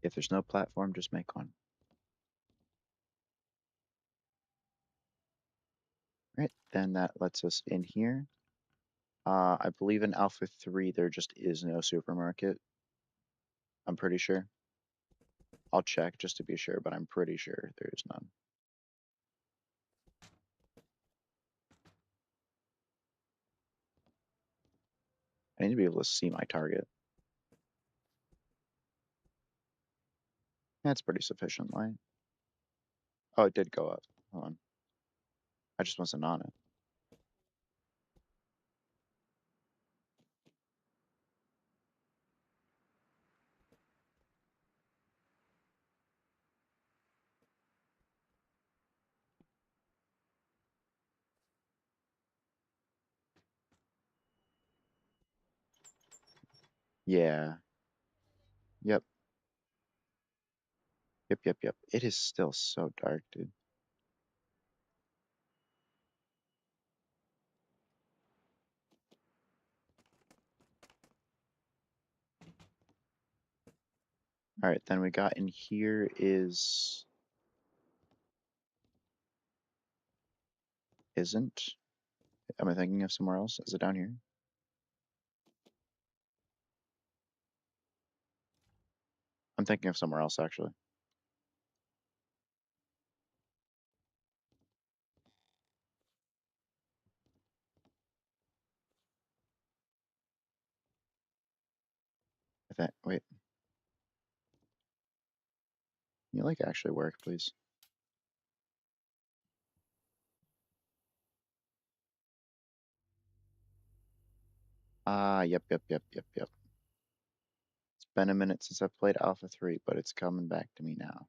If there's no platform, just make one. Right, then that lets us in here. I believe in Alpha 3 there just is no supermarket. I'm pretty sure. I'll check just to be sure, but I'm pretty sure there is none. I need to be able to see my target. That's pretty sufficient light. Oh, it did go up. Hold on. I just wasn't on it. Yeah. Yep. Yep, yep, yep. It is still so dark, dude. All right, then we got in here is... Isn't? Am I thinking of somewhere else? Is it down here? I'm thinking of somewhere else, actually. Wait. Can you, like, actually work, please? Yep, yep, yep, yep, yep. It's been a minute since I've played Alpha 3, but it's coming back to me now.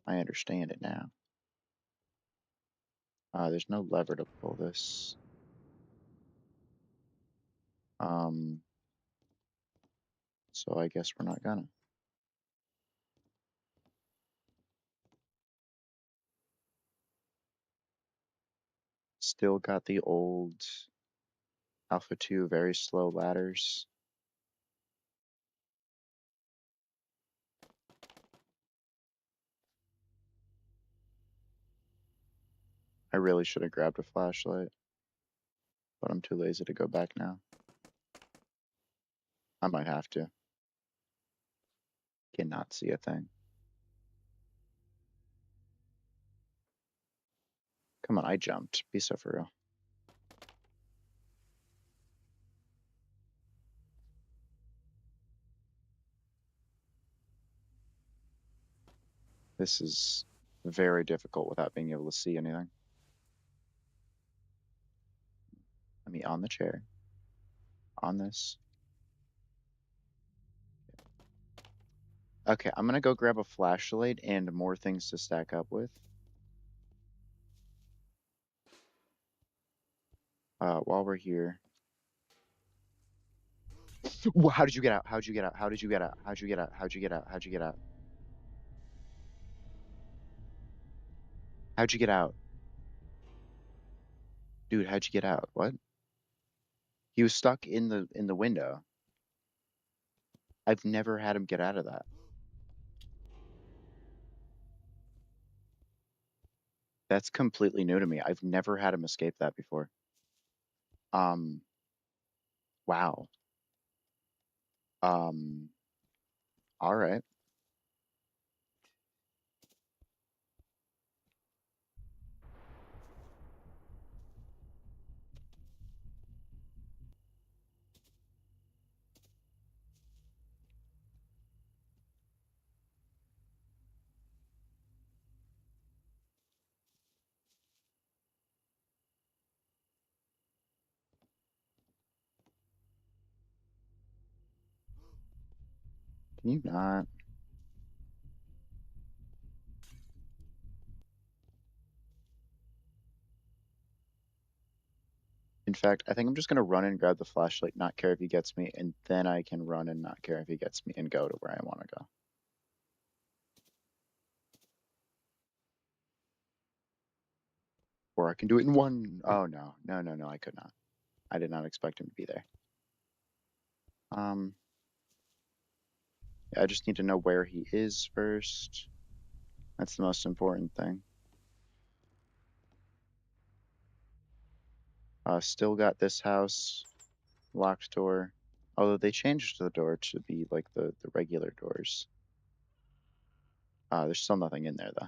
I understand it now. There's no lever to pull this. So I guess we're not gonna. Still got the old Alpha 2 very slow ladders. I really should have grabbed a flashlight, but I'm too lazy to go back now. I might have to. Cannot see a thing. Come on, I jumped. Be so for real. This is very difficult without being able to see anything. Let me on the chair. On this. Okay, I'm gonna go grab a flashlight and more things to stack up with. While we're here. How did you get out? How'd you get out? How did you get out? How'd you get out? How'd you get out? How'd you get out? How'd you get out? Dude, how'd you get out? What? He was stuck in the window. I've never had him get out of that. That's completely new to me. I've never had him escape that before. Um, wow. Um, all right. Can you not? In fact, I think I'm just gonna run and grab the flashlight, not care if he gets me, and then I can run and not care if he gets me and go to where I want to go. Or I can do it in one. Oh no, no, no, no, I could not. I did not expect him to be there. Um, yeah, I just need to know where he is first. That's the most important thing. Still got this house, locked door. Although they changed the door to be like the regular doors. There's still nothing in there though.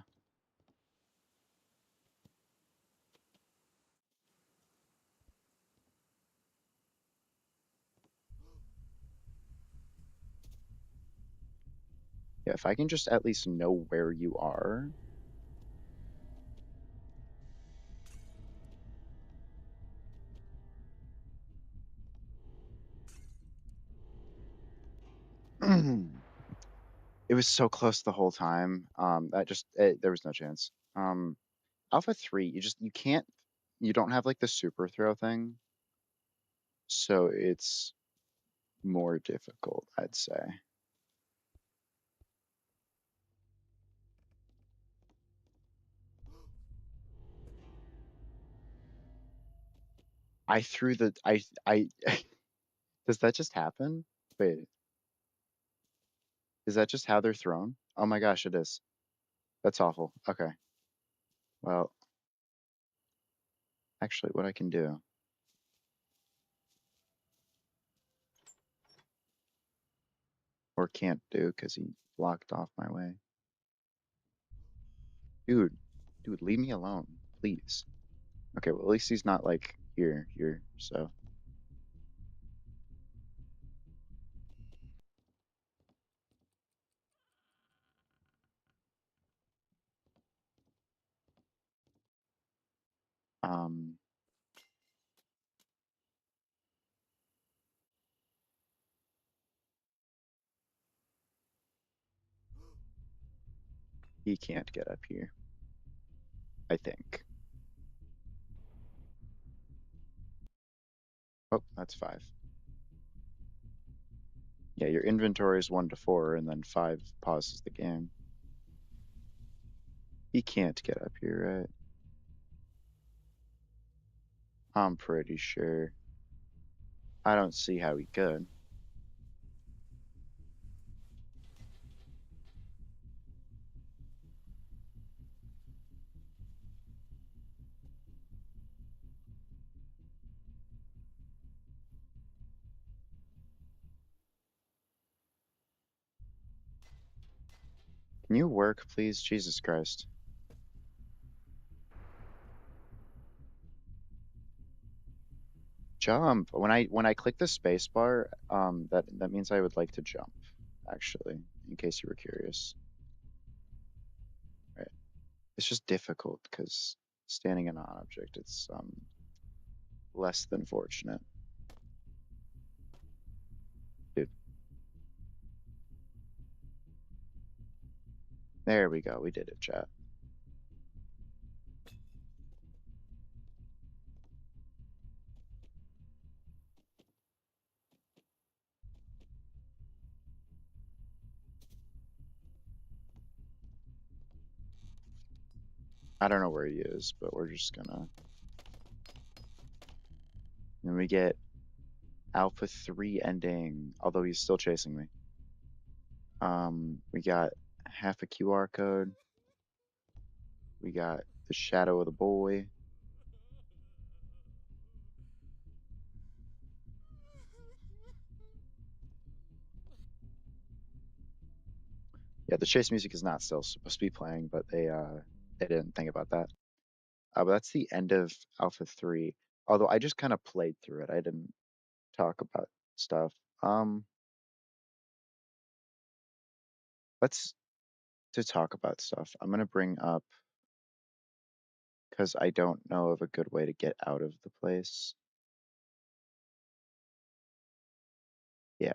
Yeah, if I can just at least know where you are. It was so close the whole time. There was no chance. Alpha 3, you can't, you don't have like the super throw thing. So it's more difficult, I'd say. I threw the, I, does that just happen? Wait, is that just how they're thrown? Oh my gosh, it is. That's awful. Okay. Well, actually, what I can do, or can't do, because he blocked off my way. Dude, dude, leave me alone, please. Okay, well, at least he's not like here, so. Um, he can't get up here, I think. Oh, that's 5. Yeah, your inventory is 1 to 4, and then 5 pauses the game. He can't get up here, right? I'm pretty sure. I don't see how he could. Can you work, please? Jesus Christ. Jump. When I click the space bar, that means I would like to jump, actually, in case you were curious. Right. It's just difficult because standing in an object, it's less than fortunate. Dude, there we go. We did it, chat. I don't know where he is, but we're just gonna. Then we get Alpha 3 ending, although he's still chasing me. We got half a QR code. We got the shadow of the boy. Yeah, the chase music is not still supposed to be playing, but they didn't think about that. But that's the end of Alpha 3. Although I just kind of played through it. I didn't talk about stuff. Um, let's to talk about stuff. I'm gonna bring up because I don't know of a good way to get out of the place. Yeah,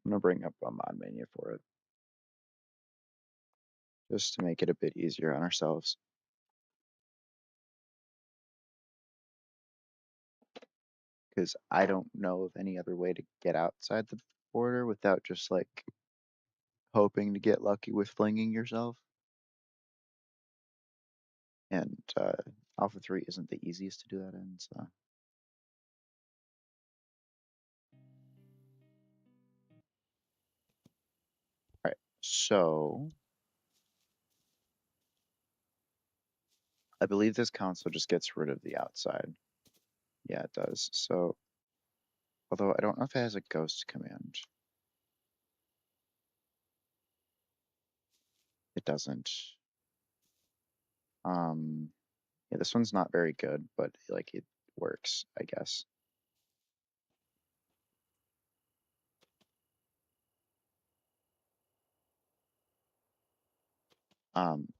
I'm gonna bring up a mod menu for it just to make it a bit easier on ourselves. Because I don't know of any other way to get outside the border without just like hoping to get lucky with flinging yourself. And Alpha 3 isn't the easiest to do that in, so. Alright, so I believe this console just gets rid of the outside. Yeah, it does. So, although I don't know if it has a ghost command. It doesn't. Um, yeah, this one's not very good, but like it works, I guess.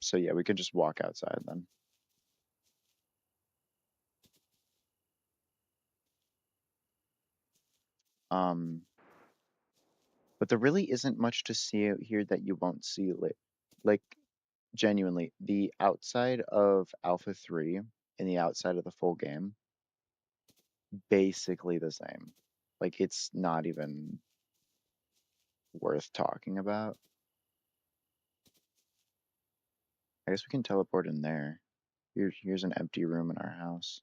So yeah, we could just walk outside then. Um, but there really isn't much to see out here that you won't see like genuinely, the outside of Alpha 3 and the outside of the full game, basically the same. Like it's not even worth talking about. I guess we can teleport in there. Here's an empty room in our house.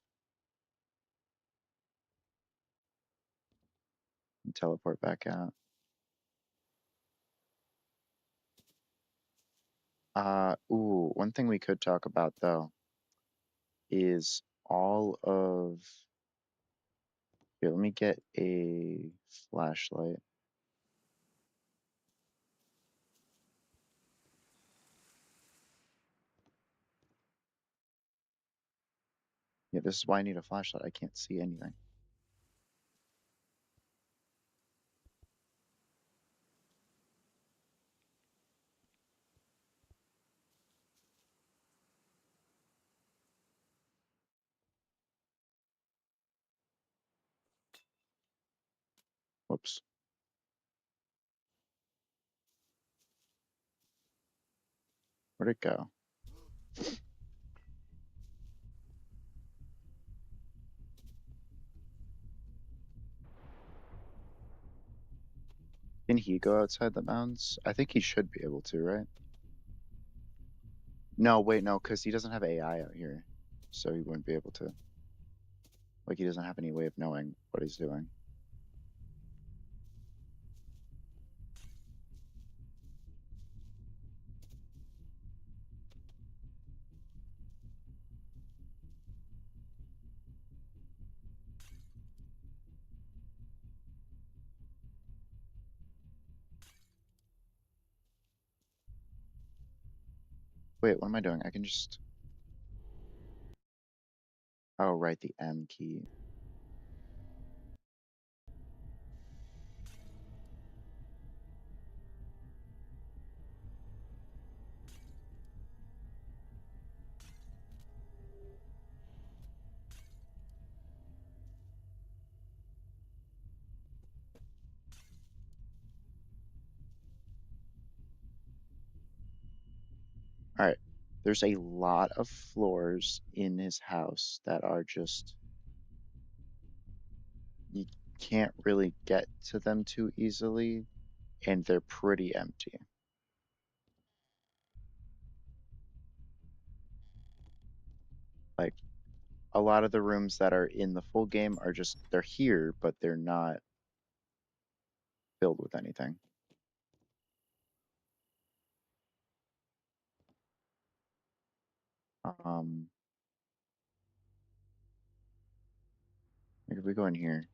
And teleport back out. Ooh, one thing we could talk about though is all of. Here, let me get a flashlight. Yeah, this is why I need a flashlight. I can't see anything. Whoops. Where'd it go? Can he go outside the mounds? I think he should be able to, right? No, wait, no, because he doesn't have AI out here. So he wouldn't be able to. Like, he doesn't have any way of knowing what he's doing. Wait, what am I doing? I can just. Oh, right, the M key. All right. There's a lot of floors in his house that are just. can't really get to them too easily, and they're pretty empty. Like a lot of the rooms that are in the full game are just they're here, but they're not filled with anything. Um, like if we go in here,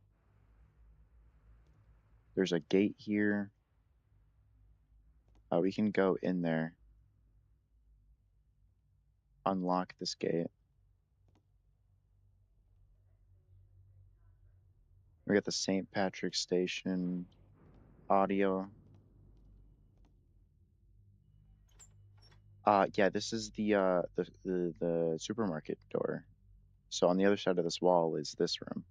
there's a gate here. We can go in there, unlock this gate. We got the St. Patrick's Station audio. Yeah, this is the supermarket door. So on the other side of this wall is this room.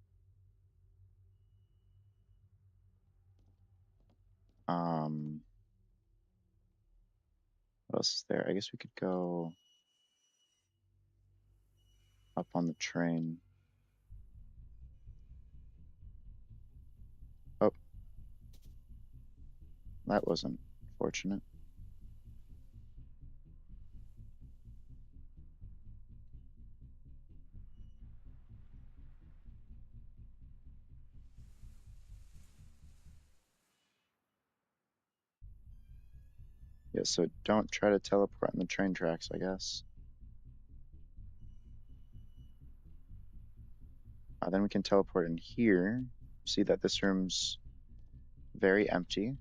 Um, what else is there? I guess we could go up on the train. Oh, that wasn't fortunate. Yeah, so don't try to teleport on the train tracks, I guess. Then we can teleport in here. See that this room's very empty.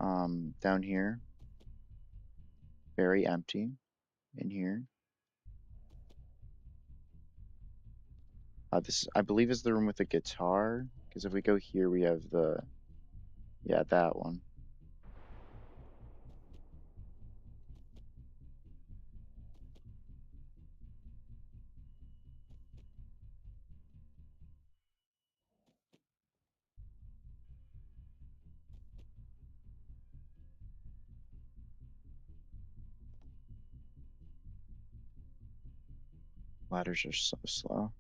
Down here, very empty. In here. This, I believe, is the room with the guitar. Because if we go here, we have the, yeah, that one. Ladders are so slow.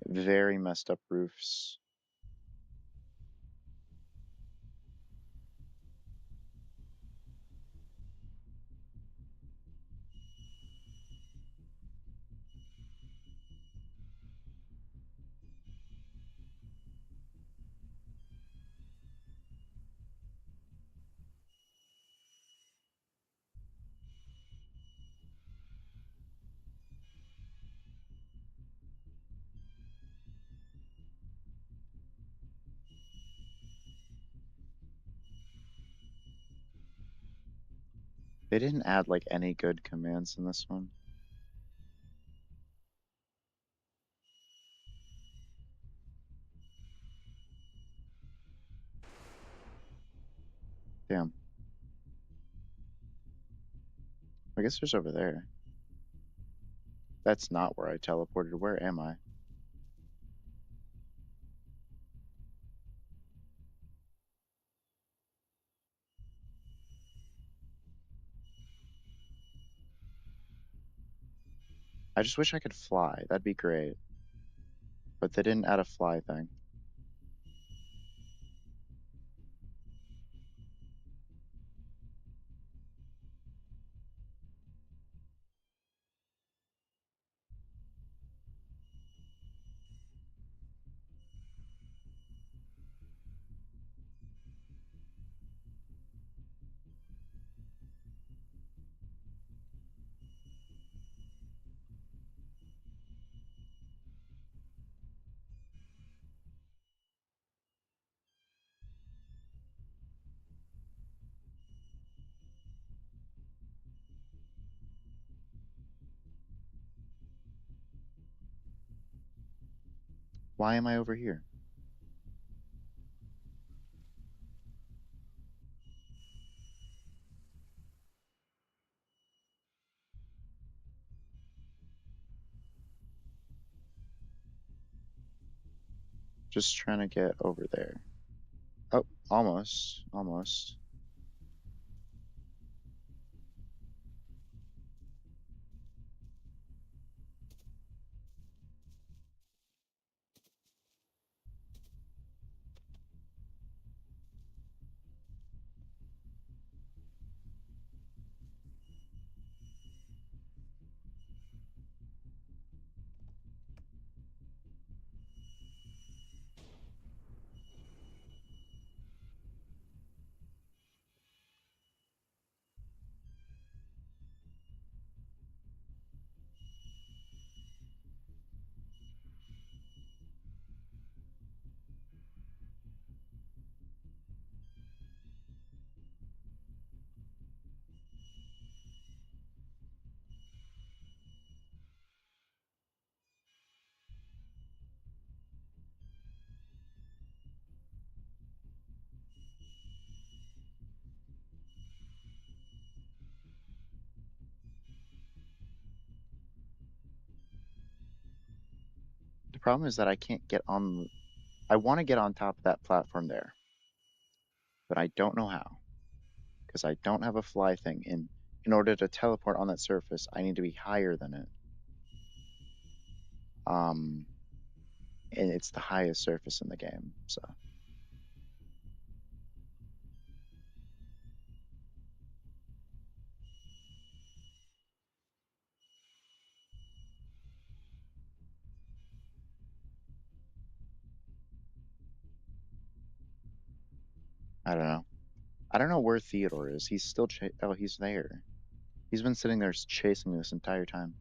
Very messed up roofs. They didn't add like any good commands in this one. Damn. I guess there's over there. That's not where I teleported. Where am I? I just wish I could fly. That'd be great. But they didn't add a fly thing. Why am I over here? Just trying to get over there. Oh, almost. Almost. The problem is that I can't get on. I want to get on top of that platform there, but I don't know how because I don't have a fly thing. In order to teleport on that surface, I need to be higher than it. Um, and it's the highest surface in the game, so I don't know. I don't know where Theodore is. He's still oh, he's there. He's been sitting there chasing this entire time.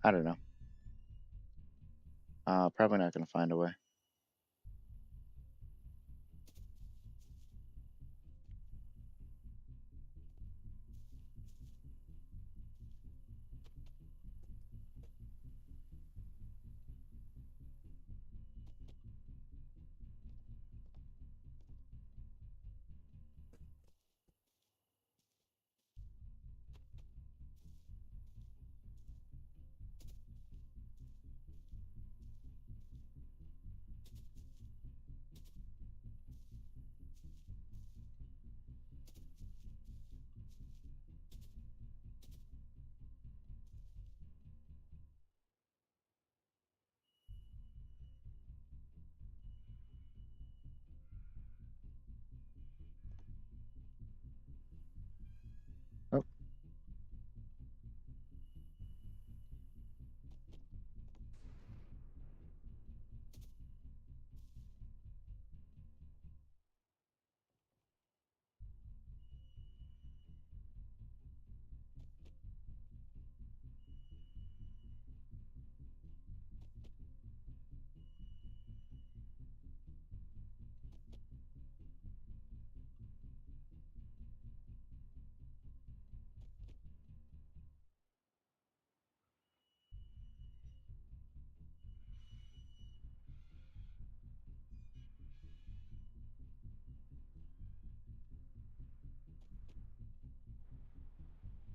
I don't know. Probably not gonna find a way. Oh,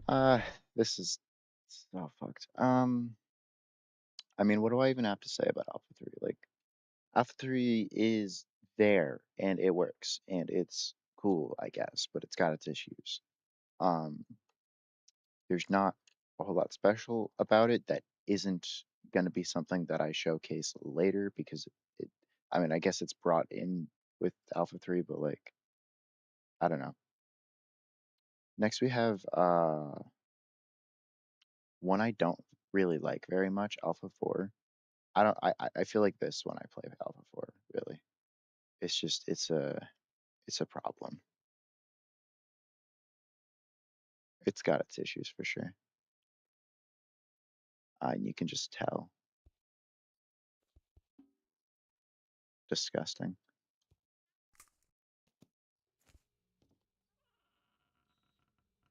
uh, this is so fucked. I mean, what do I even have to say about Alpha 3? Like, Alpha 3 is there and it works and it's cool, I guess, but it's got its issues. Um, there's not a whole lot special about it that isn't going to be something that I showcase later because I mean, I guess it's brought in with Alpha 3, but like, I don't know. Next, we have one I don't really like very much, Alpha 4. I don't, I feel like this when I play Alpha 4, really. It's just, it's a problem. It's got its issues for sure. And you can just tell. Disgusting.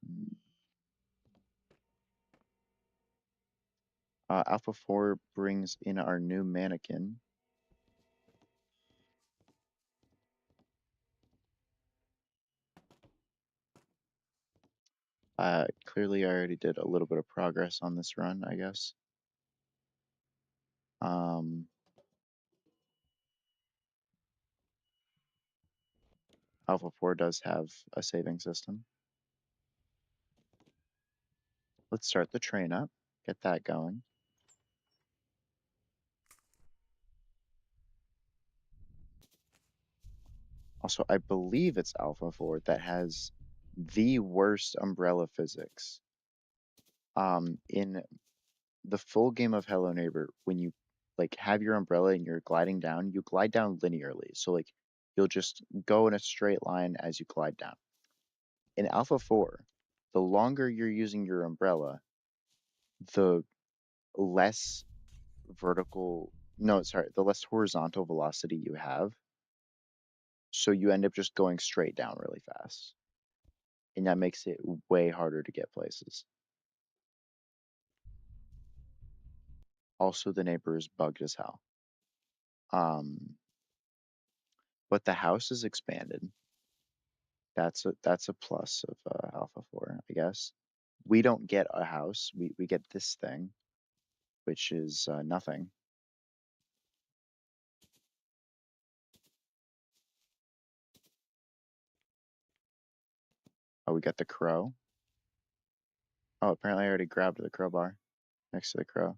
Mm. Alpha 4 brings in our new mannequin. Clearly, I already did a little bit of progress on this run, I guess. Um, Alpha 4 does have a saving system. Let's start the train up, get that going. Also, I believe it's Alpha 4 that has the worst umbrella physics. In the full game of Hello Neighbor, when you like have your umbrella and you're gliding down, you glide down linearly. So like you'll just go in a straight line as you glide down. In Alpha 4, the longer you're using your umbrella, the less the less horizontal velocity you have. So you end up just going straight down really fast. And that makes it way harder to get places. Also, the neighbor is bugged as hell. But the house is expanded. That's a plus of Alpha 4, I guess. We don't get a house. We get this thing, which is nothing. Oh, we got the crow. Oh, apparently I already grabbed the crowbar next to the crow.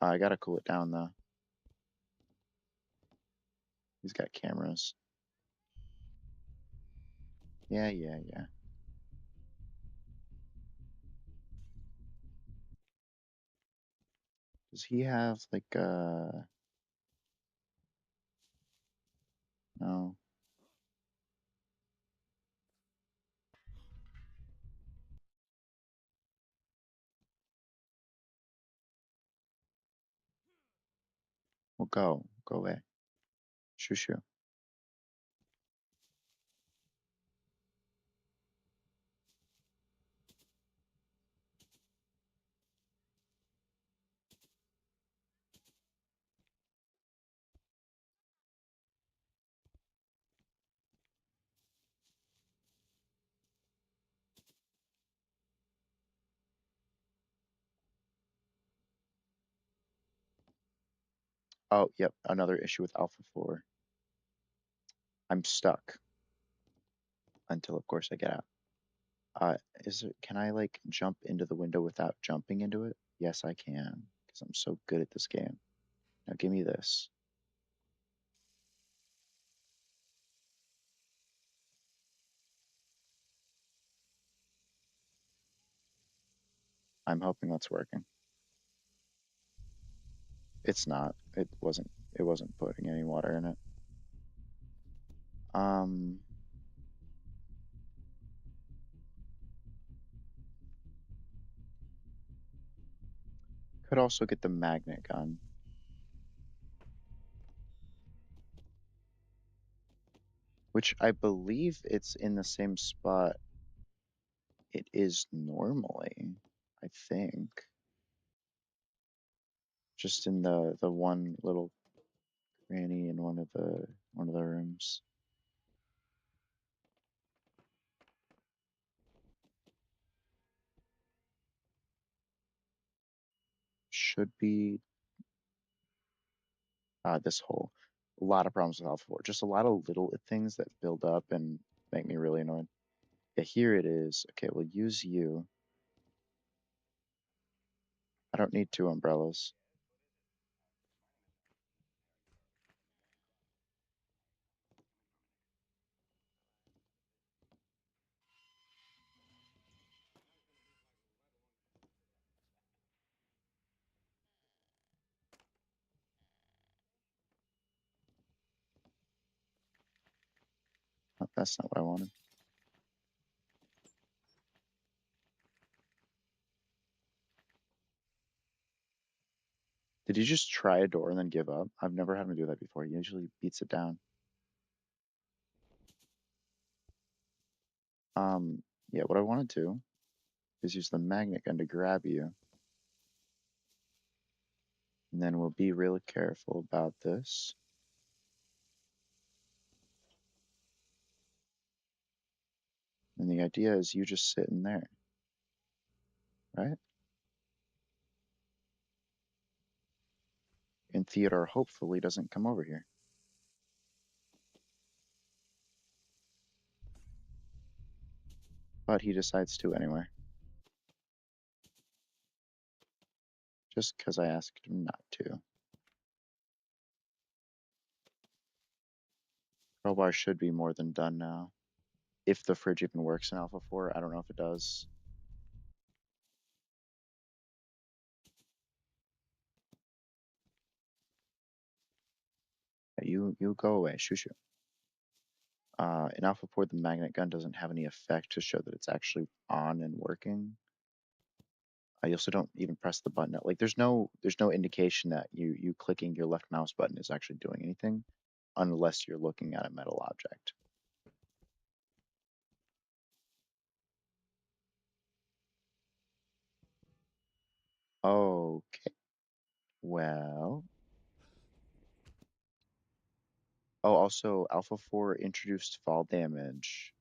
I gotta cool it down though. He's got cameras. Yeah, yeah, yeah. Does he have like no? Well, go away. Shoo shoo. Oh, yep. Another issue with Alpha 4. I'm stuck until, of course, I get out. Can I like jump into the window without jumping into it? Yes, I can, because I'm so good at this game. Now give me this. I'm hoping that's working. It's not. It wasn't putting any water in it. Um, could also get the magnet gun, which I believe it's in the same spot it is normally, I think. Just in the one little cranny in one of the rooms. Should be this hole. A lot of problems with Alpha 4. Just a lot of little things that build up and make me really annoyed. Yeah, here it is. Okay, we'll use you. I don't need two umbrellas. Oh, that's not what I wanted. Did you just try a door and then give up? I've never had him do that before. He usually beats it down. Yeah, what I want to do is use the magnet gun to grab you. And then we'll be really careful about this. And the idea is you just sit in there, right? And Theodore hopefully doesn't come over here. But he decides to anyway. Just because I asked him not to. Crowbar should be more than done now. If the fridge even works in Alpha 4, I don't know if it does. You go away. Shoo shoo. In Alpha 4, the magnet gun doesn't have any effect to show that it's actually on and working. I also don't even press the button. Like there's no indication that you clicking your left mouse button is actually doing anything unless you're looking at a metal object. Okay. Well. Oh, also Alpha 4 introduced fall damage.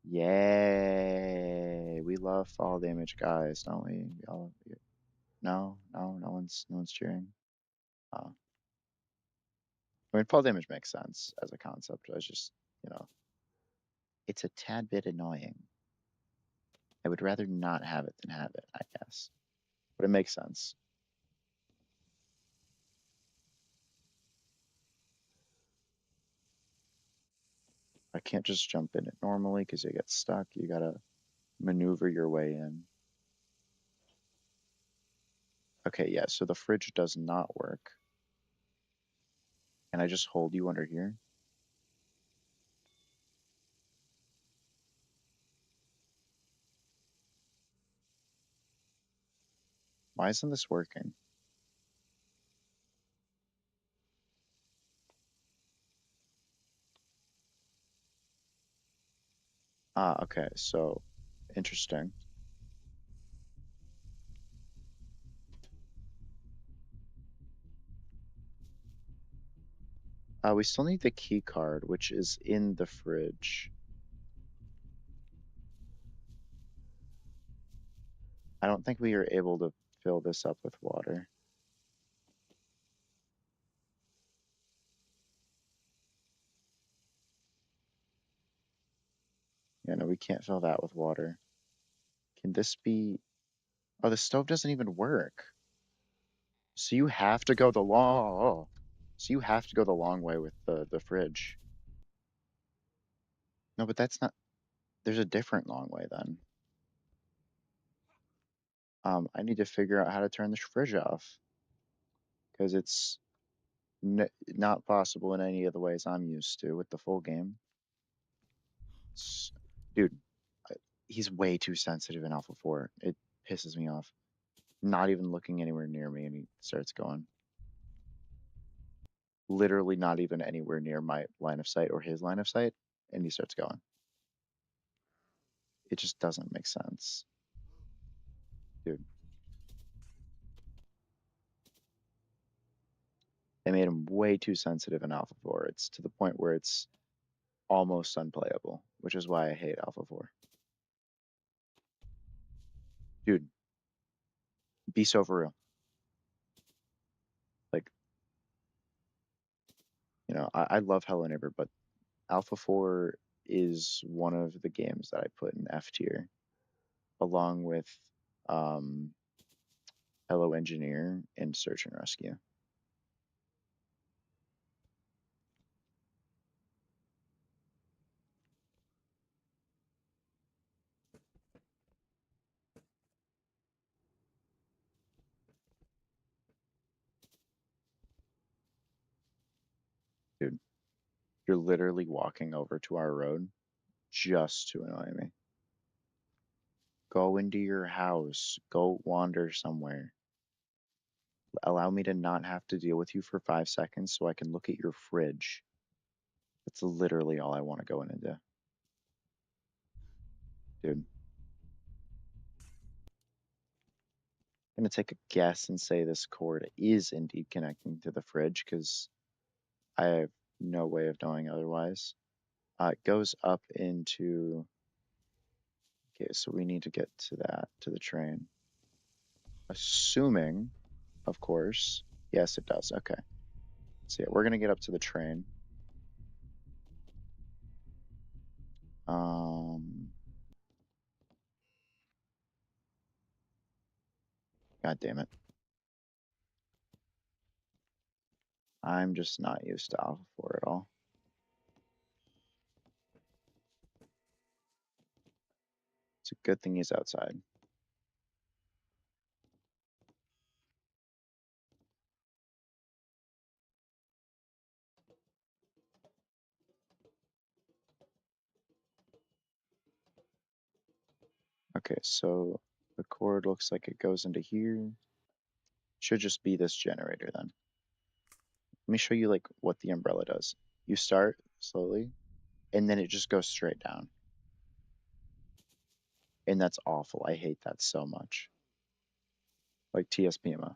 Yay! We love fall damage, guys, don't we? No, no one's cheering. Uh, I mean, fall damage makes sense as a concept. I was just, you know, it's a tad bit annoying. I would rather not have it than have it, I guess. But it makes sense. I can't just jump in it normally because you get stuck. You gotta maneuver your way in. Okay, yeah, so the fridge does not work. Can I just hold you under here? Why isn't this working? Ah, okay, so interesting. We still need the key card, which is in the fridge. I don't think we are able to fill this up with water. Yeah, no, we can't fill that with water. Can this be... Oh, the stove doesn't even work. So you have to go the long... So you have to go the long way with the fridge. No, but that's not... There's a different long way then. I need to figure out how to turn the fridge off. Because it's not possible in any of the ways I'm used to with the full game. Dude, he's way too sensitive in Alpha 4. It pisses me off. Not even looking anywhere near me and he starts going. Literally not even anywhere near my line of sight or his line of sight, and he starts going. It just doesn't make sense. Dude. They made him way too sensitive in Alpha 4. It's to the point where it's almost unplayable, which is why I hate Alpha 4. Dude, be so for real. Like, I love Hello Neighbor, but Alpha 4 is one of the games that I put in F tier, along with um, Hello Engineer and Search and Rescue. Dude, you're literally walking over to our road just to annoy me. Go into your house. Go wander somewhere. Allow me to not have to deal with you for 5 seconds so I can look at your fridge. That's literally all I want to go in and do. Dude. I'm going to take a guess and say this cord is indeed connecting to the fridge because I have no way of knowing otherwise. It goes up into... Okay, so we need to get to the train. Assuming, of course, yes, it does. Okay. So yeah, we're gonna get up to the train. Um, God damn it. I'm just not used to Alpha 4 at all. It's a good thing he's outside. Okay, so the cord looks like it goes into here. Should just be this generator then. Let me show you like what the umbrella does. You start slowly, and then it just goes straight down. And that's awful. I hate that so much. Like TSPMA.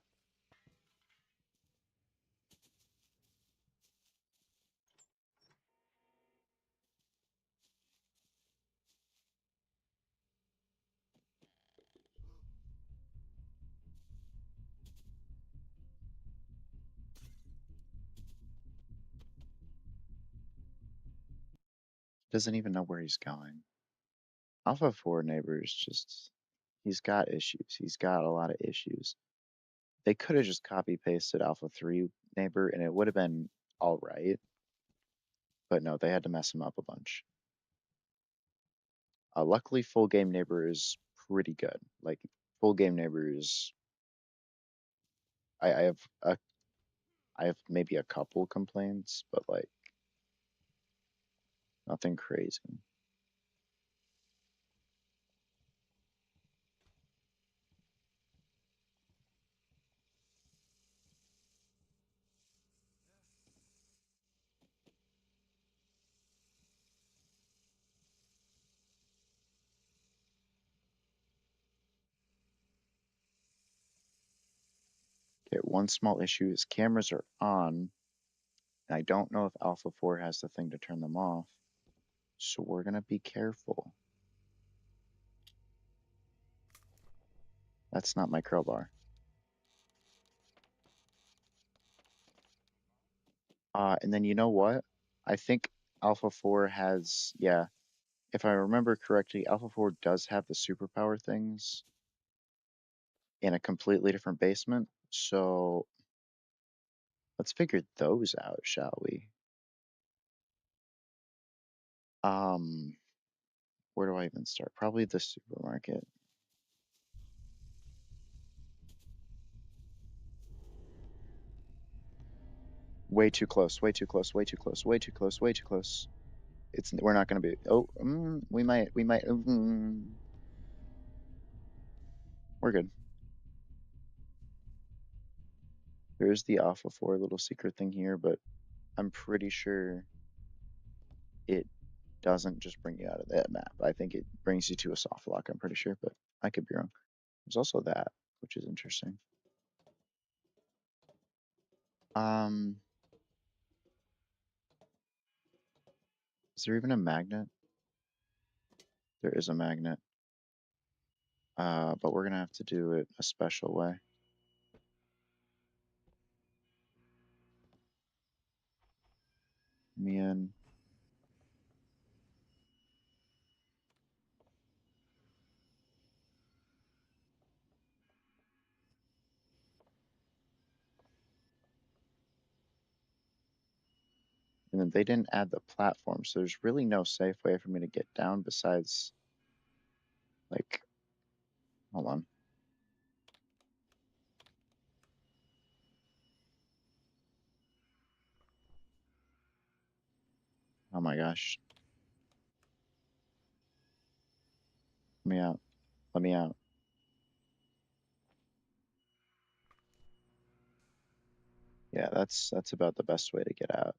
Doesn't even know where he's going. Alpha 4 Neighbor is just, he's got issues. He's got a lot of issues. They could have just copy pasted Alpha 3 Neighbor and it would have been all right. But no, they had to mess him up a bunch. Luckily, full game Neighbor is pretty good. Like, full game Neighbor is, I have I have maybe a couple complaints, but like nothing crazy. Okay, one small issue is cameras are on, and I don't know if Alpha 4 has the thing to turn them off, so we're gonna be careful. That's not my crowbar. And then you know what? I think Alpha 4 has, yeah, if I remember correctly, Alpha 4 does have the superpower things in a completely different basement, so let's figure those out, shall we? Um, where do I even start? Probably the supermarket. Way too close, way too close, way too close, way too close, way too close. We're not gonna be, oh, we might, we're good. There's the Alpha 4 little secret thing here, but I'm pretty sure it doesn't just bring you out of that map. I think it brings you to a soft lock, I'm pretty sure, but I could be wrong. There's also that, which is interesting. Um, is there even a magnet? There is a magnet. But we're gonna have to do it a special way. Me in. And then they didn't add the platform, so there's really no safe way for me to get down besides, like, hold on. Oh my gosh. Let me out. Let me out. Yeah, that's about the best way to get out.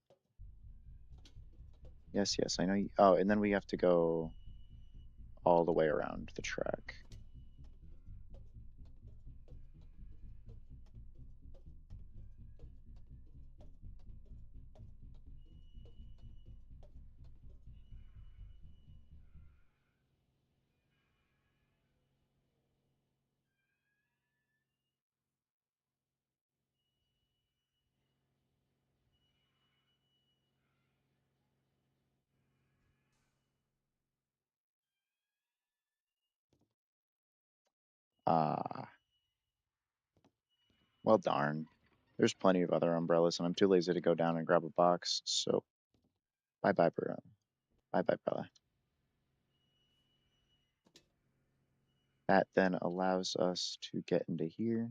Yes, yes, I know you. Oh, and then we have to go all the way around the track. Ah, well darn. There's plenty of other umbrellas, and I'm too lazy to go down and grab a box, so bye-bye, bro. Bye-bye, Bella. That then allows us to get into here.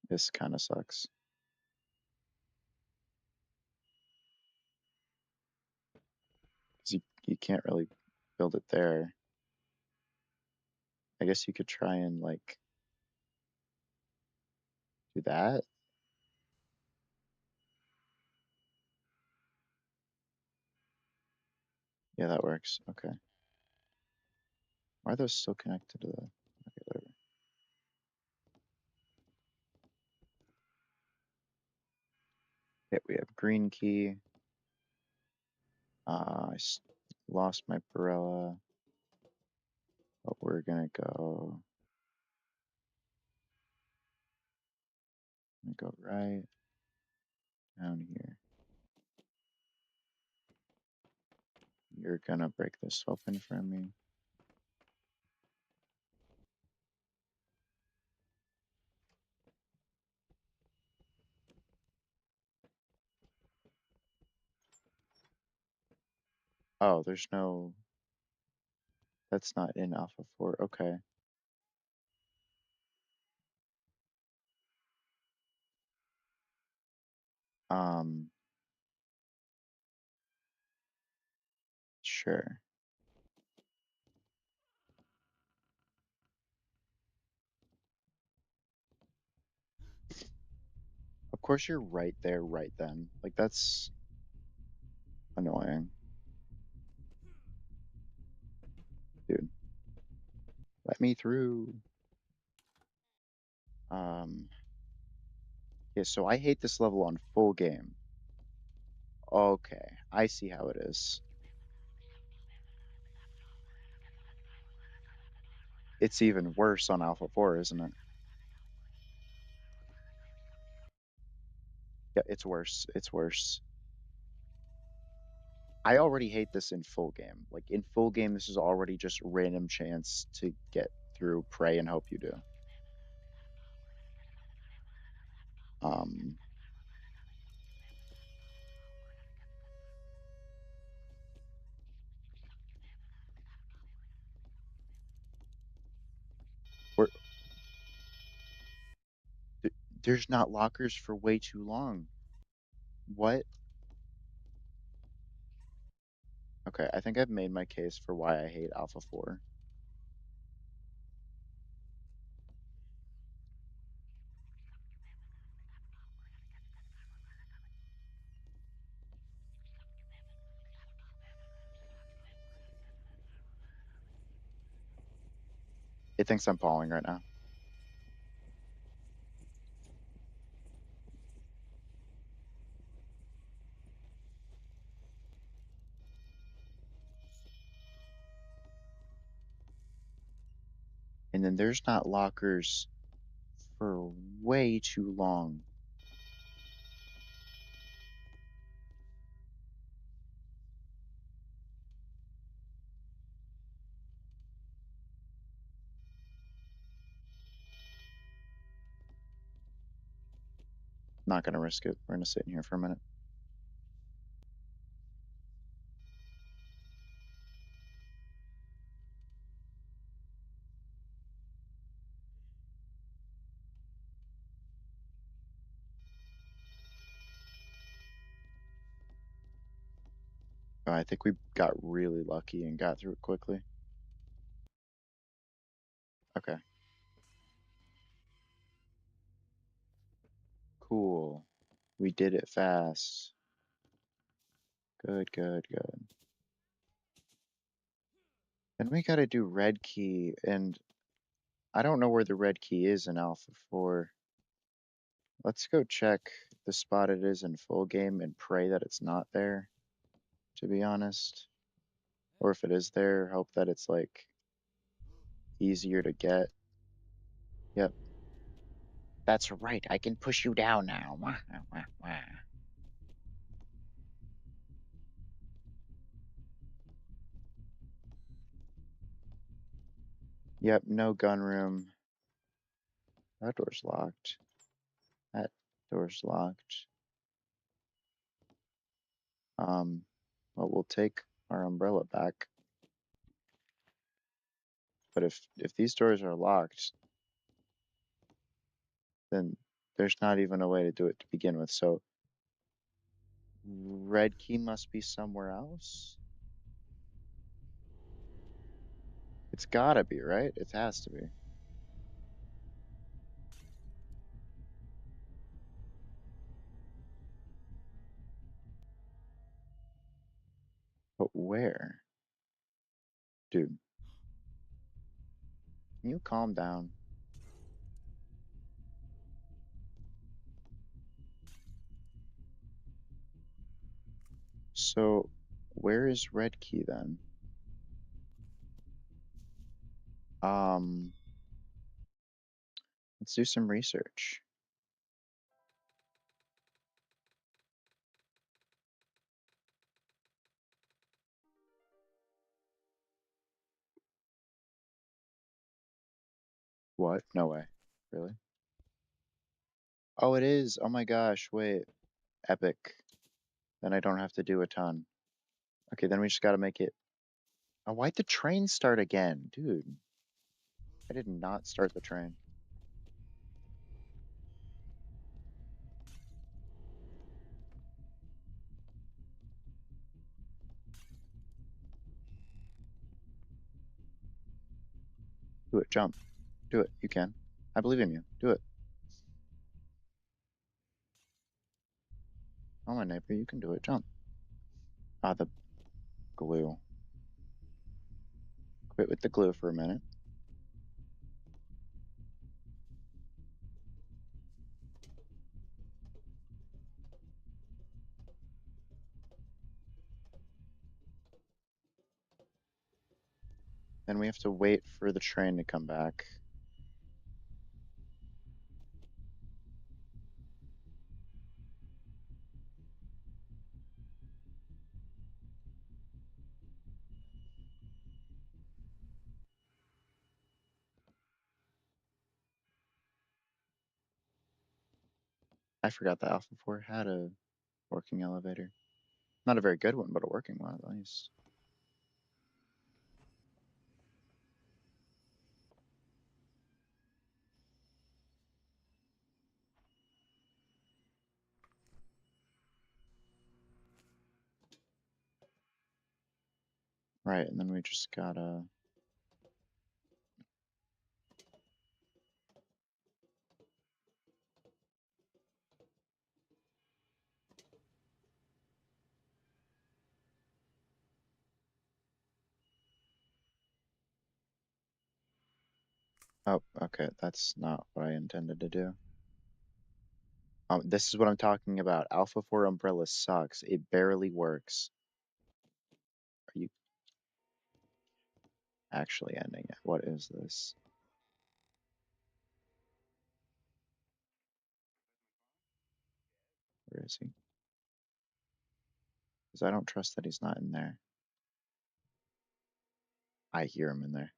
This kind of sucks. Because you can't really build it there. I guess you could try and, like, do that. Yeah, that works. Okay. Why are those still connected to the... Okay, whatever. Okay, we have green key. Lost my Barella, but we're gonna go right down here. You're gonna break this open for me. Oh, there's no... That's not in Alpha 4. Okay. Um, sure. Of course you're right there, right then. Like, that's annoying. Dude, let me through. Yeah, so I hate this level on full game. Okay, I see how it is. It's even worse on Alpha 4, isn't it? Yeah, it's worse. It's worse. I already hate this in full game. Like, in full game, this is already just random chance to get through, pray, and hope you do. Um, we're, there's not lockers for way too long. What? Okay, I think I've made my case for why I hate Alpha 4. It thinks I'm falling right now. And then there's not lockers for way too long. Not gonna risk it. We're gonna sit in here for a minute. I think we got really lucky and got through it quickly. Okay. Cool. We did it fast. Good, good, good. Then we gotta do red key, and I don't know where the red key is in Alpha 4. Let's go check the spot it is in full game and pray that it's not there, to be honest. Or if it is there, hope that it's, like, easier to get. Yep. That's right, I can push you down now. Wah, wah, wah. Yep, no gun room. That door's locked. That door's locked. Well, we'll take our umbrella back. But if these doors are locked, then there's not even a way to do it to begin with. So red key must be somewhere else. It's gotta be, right? It has to be. But where? Dude, can you calm down? So where is red key then? Um, let's do some research. What? No way. Really? Oh, it is. Oh my gosh, wait. Epic. Then I don't have to do a ton. Okay, then we just gotta make it. Oh, why'd the train start again? Dude, I did not start the train. Do it, jump. Do it, you can. I believe in you. Do it. Oh my neighbor, you can do it. Jump. Ah, the glue. Quit with the glue for a minute. Then we have to wait for the train to come back. I forgot the Alpha 4 had a working elevator. Not a very good one, but a working one at least. Right, and then we just gotta. Oh, okay, that's not what I intended to do. This is what I'm talking about. Alpha 4 Umbrella sucks. It barely works. Are you actually ending it? What is this? Where is he? Because I don't trust that he's not in there. I hear him in there.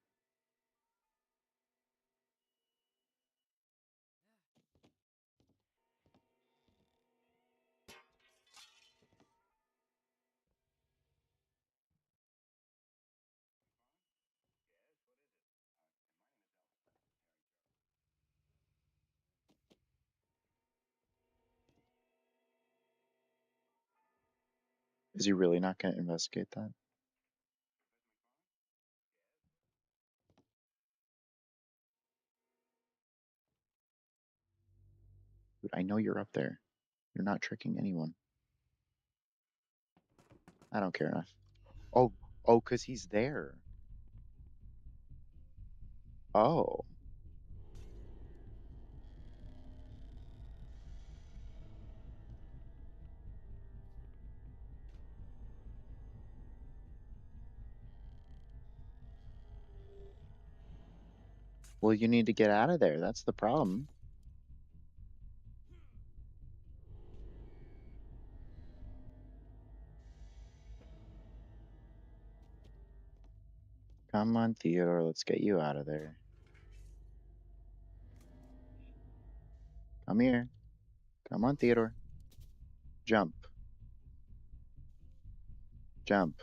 Is he really not going to investigate that? Dude, I know you're up there. You're not tricking anyone. I don't care enough. Oh, oh, because he's there. Oh, well, you need to get out of there. That's the problem. Come on, Theodore. Let's get you out of there. Come here. Come on, Theodore. Jump. Jump.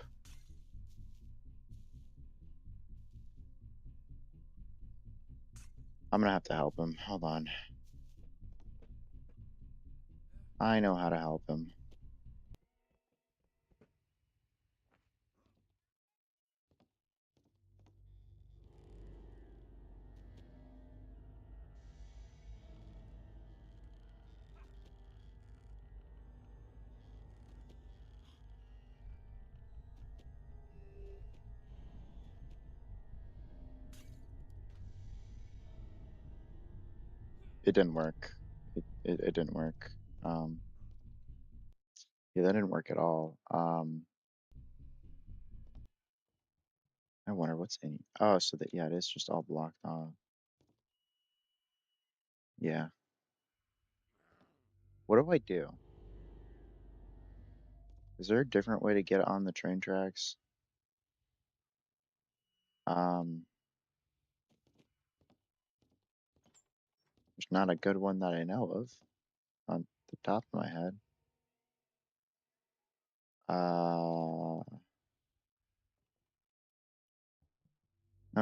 I'm gonna have to help him. Hold on. I know how to help him. It didn't work. It didn't work. Um, yeah, that didn't work at all. I wonder what's in. Oh, so that yeah, it is just all blocked off. Yeah. What do I do? Is there a different way to get on the train tracks? Um, there's not a good one that I know of on the top of my head. Uh,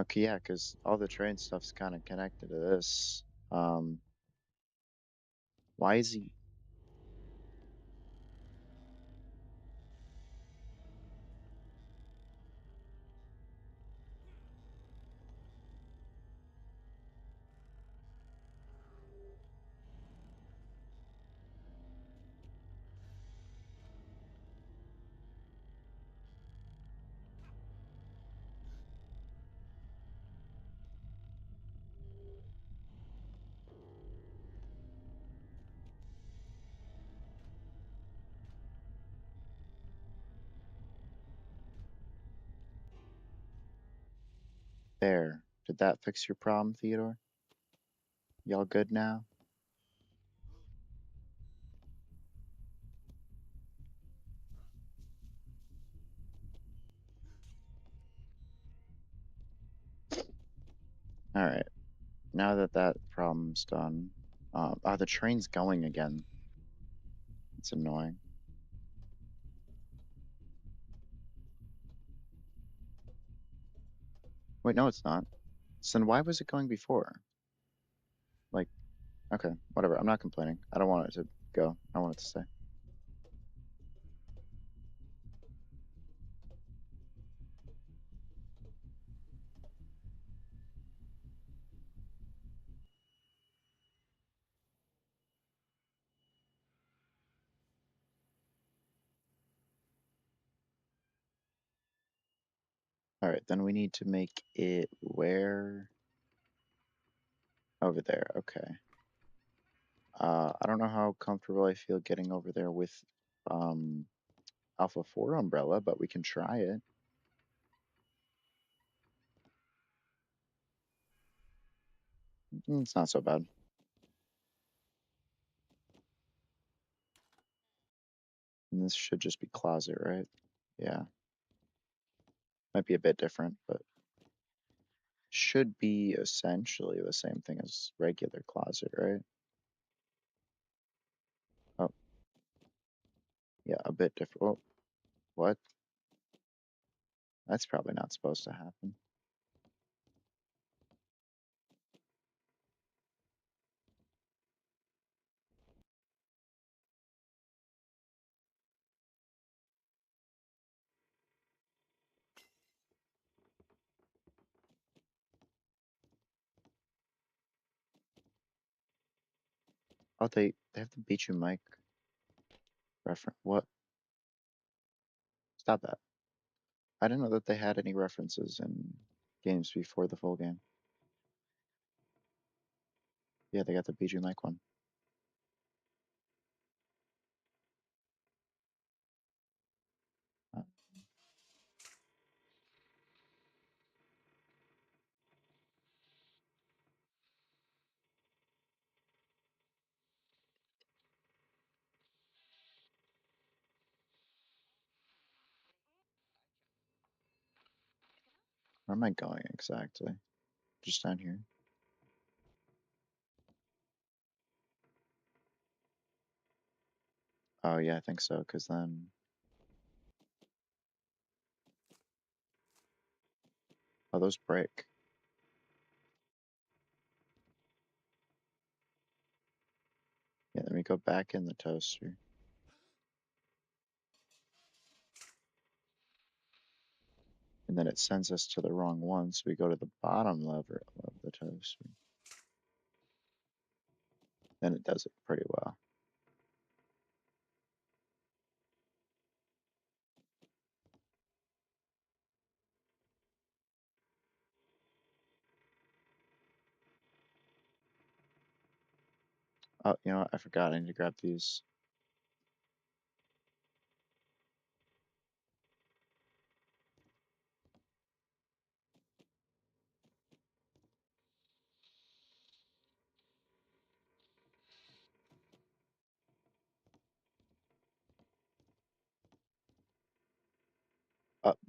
okay, yeah, because all the train stuff's kind of connected to this. Um, why is he there? Did that fix your problem, Theodore? Y'all good now? All right. Now that that problem's done, oh, the train's going again. It's annoying. Wait, no, it's not. So then why was it going before? Like, okay, whatever. I'm not complaining. I don't want it to go. I want it to stay. All right, then we need to make it where? Over there. Okay. I don't know how comfortable I feel getting over there with um Alpha 4 umbrella, but we can try it. It's not so bad. And this should just be closet, right? Yeah. Might be a bit different, but should be essentially the same thing as regular closet, right? Oh, yeah, a bit different. Oh, what? That's probably not supposed to happen. Oh, they have the Beach and Mike reference. What? Stop that. I didn't know that they had any references in games before the full game. Yeah, they got the Beach and Mike one. Uh, where am I going exactly? Just down here. Oh yeah, I think so. Cause then, oh, those break. Yeah, let me go back in the toaster. And then it sends us to the wrong one, so we go to the bottom lever of the toaster. Then it does it pretty well. Oh, you know what? I forgot. I need to grab these.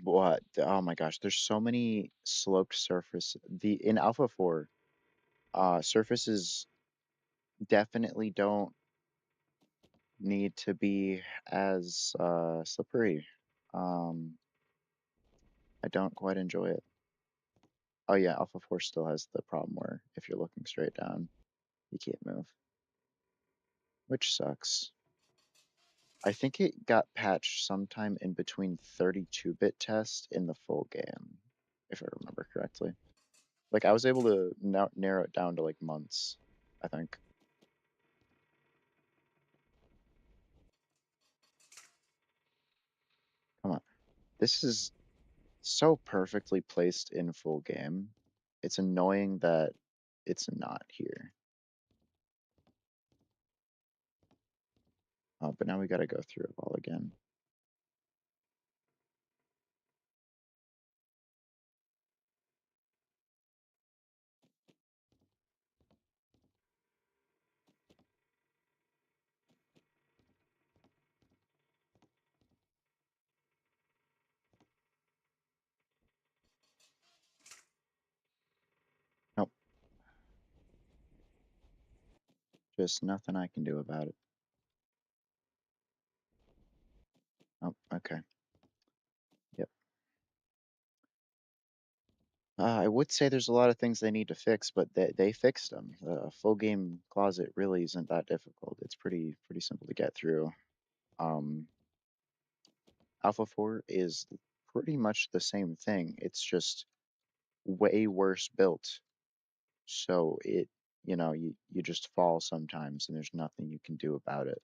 What? Oh my gosh, there's so many sloped surface. In Alpha 4, surfaces definitely don't need to be as slippery. Um, I don't quite enjoy it. Oh yeah, Alpha 4 still has the problem where if you're looking straight down, you can't move, which sucks. I think it got patched sometime in between 32-bit test in the full game, if I remember correctly. Like I was able to narrow it down to like months, I think. Come on. This is so perfectly placed in full game. It's annoying that it's not here. But now we gotta go through it all again. Nope, just nothing I can do about it. Oh, okay. Yep. I would say there's a lot of things they need to fix, but they fixed them. A full game closet really isn't that difficult. It's pretty simple to get through. Um, Alpha 4 is pretty much the same thing. It's just way worse built. So you just fall sometimes and there's nothing you can do about it.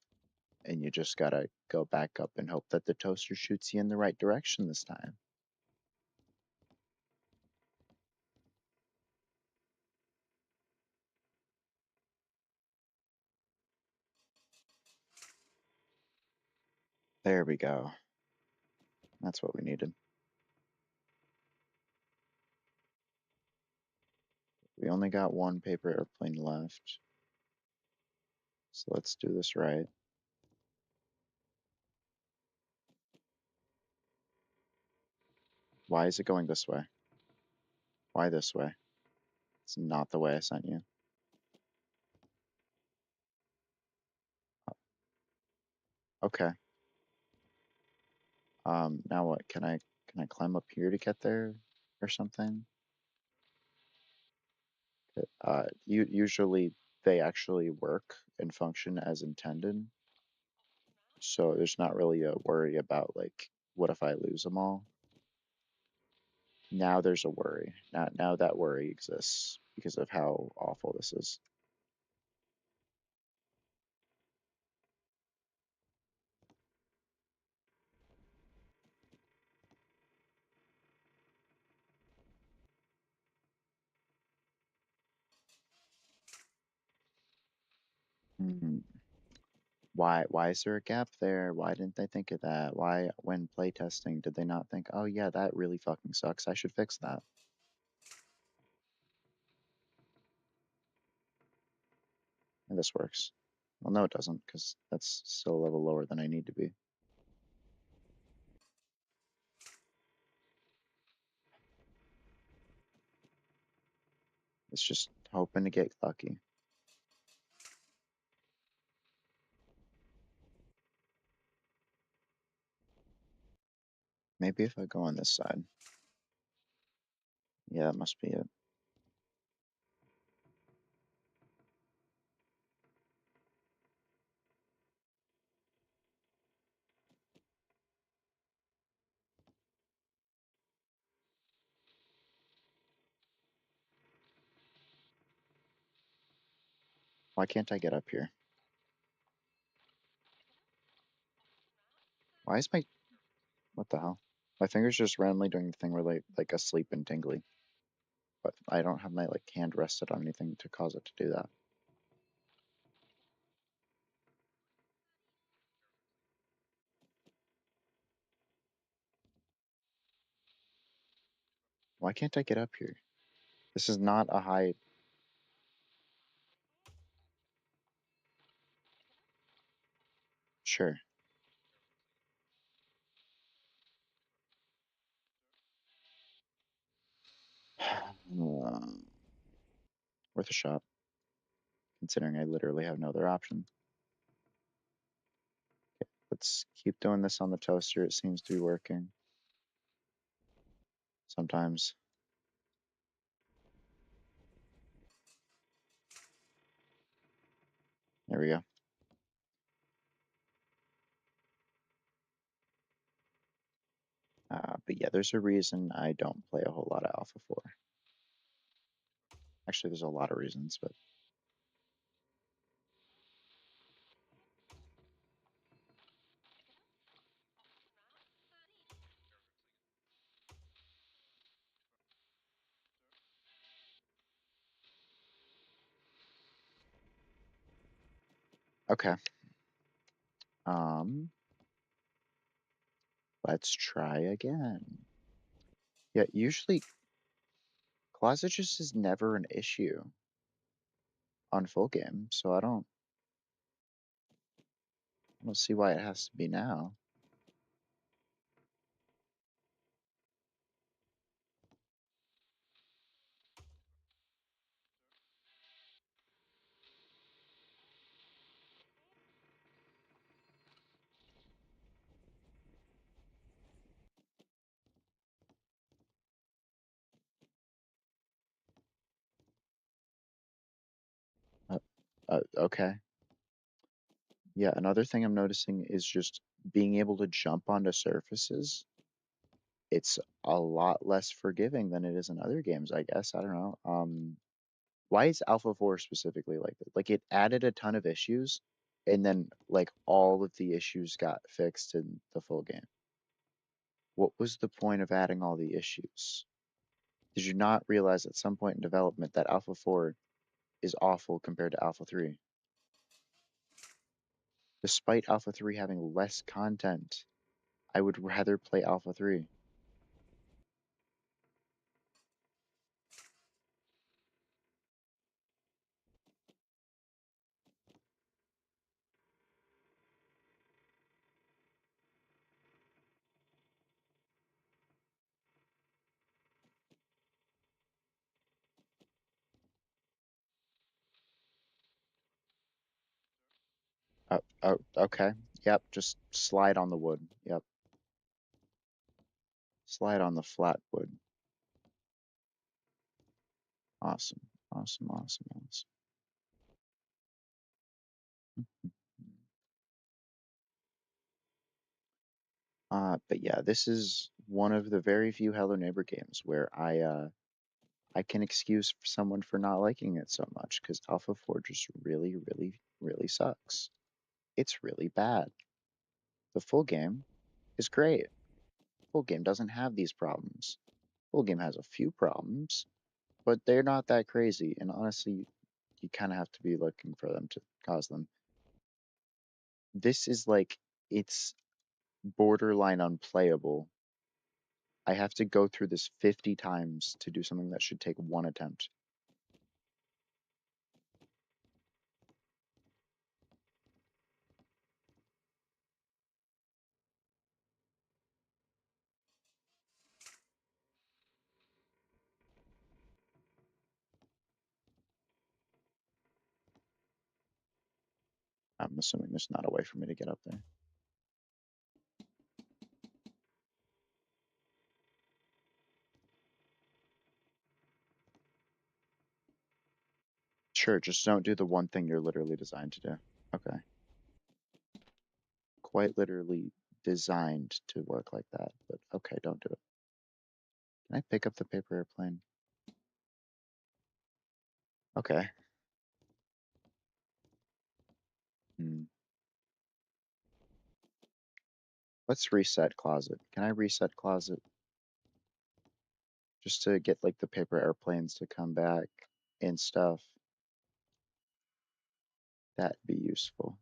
And you just gotta go back up and hope that the toaster shoots you in the right direction this time. There we go. That's what we needed. We only got one paper airplane left. So let's do this right. Why is it going this way? Why this way? It's not the way I sent you. Okay. Now what? Can I climb up here to get there or something? Usually they actually work and function as intended. So there's not really a worry about like, what if I lose them all? Now there's a worry. Now that worry exists because of how awful this is. Hmm. Why is there a gap there? Why didn't they think of that? Why, when playtesting, did they not think, oh yeah, that really fucking sucks. I should fix that. And this works. Well, no, it doesn't, because that's still a level lower than I need to be. It's just hoping to get lucky. Maybe if I go on this side. Yeah, that must be it. Why can't I get up here? Why is my... What the hell? My finger's just randomly doing the thing where like asleep and tingly. But I don't have my like hand rested on anything to cause it to do that. Why can't I get up here? This is not a high... Sure. Worth a shot, considering I literally have no other option. Let's keep doing this on the toaster. It seems to be working. Sometimes. There we go. But yeah, there's a reason I don't play a whole lot of Alpha 4. Actually, there's a lot of reasons, but okay. Um, let's try again. Yeah, usually closet just is never an issue on full game, so I don't see why it has to be now. Uh, okay. Yeah, another thing I'm noticing is just being able to jump onto surfaces. It's a lot less forgiving than it is in other games, I guess. I don't know. Why is Alpha 4 specifically like that? Like it added a ton of issues, and then like all of the issues got fixed in the full game. What was the point of adding all the issues? Did you not realize at some point in development that Alpha 4 is awful compared to Alpha 3? Despite Alpha 3 having less content, I would rather play Alpha 3. Oh, okay. Yep, just slide on the wood. Yep, slide on the flat wood. Awesome, awesome, awesome, awesome. But yeah, this is one of the very few Hello Neighbor games where I can excuse someone for not liking it so much because Alpha 4 just really, really, really sucks. It's really bad. The full game is great. Full game doesn't have these problems. Full game has a few problems, but they're not that crazy. And honestly, you kind of have to be looking for them to cause them. This is like it's borderline unplayable. I have to go through this 50 times to do something that should take one attempt. I'm assuming there's not a way for me to get up there. Sure, just don't do the one thing you're literally designed to do. Okay. Quite literally designed to work like that, but okay, don't do it. Can I pick up the paper airplane? Okay. Let's reset closet. Can I reset closet? Just to get like the paper airplanes to come back and stuff. That'd be useful.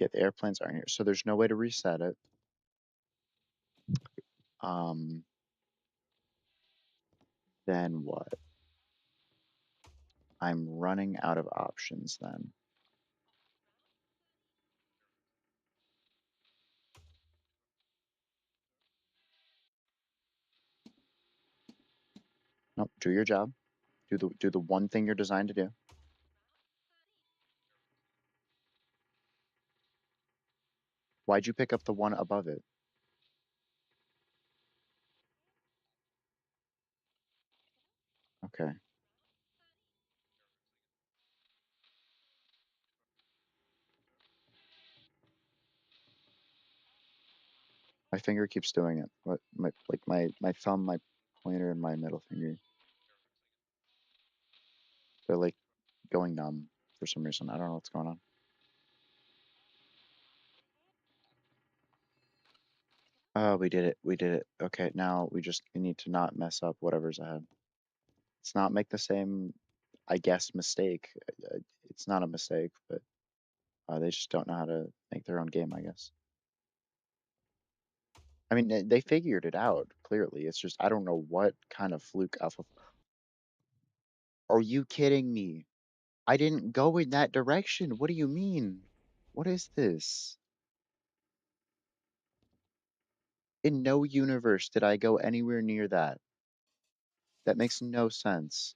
Yeah, the airplanes aren't here, so there's no way to reset it. Um, then what? I'm running out of options then. Nope, do your job. Do the one thing you're designed to do. Why'd you pick up the one above it? Okay. My finger keeps doing it. What my thumb, my pointer, and my middle finger. They're like going numb for some reason. I don't know what's going on. Oh, we did it. We did it. Okay, now we need to not mess up whatever's ahead. Let's not make the same, I guess, mistake. It's not a mistake, but they just don't know how to make their own game, I guess. I mean, they figured it out clearly. It's just I don't know what kind of fluke alpha. Are you kidding me? I didn't go in that direction. What do you mean? What is this? In no universe did I go anywhere near that. That makes no sense.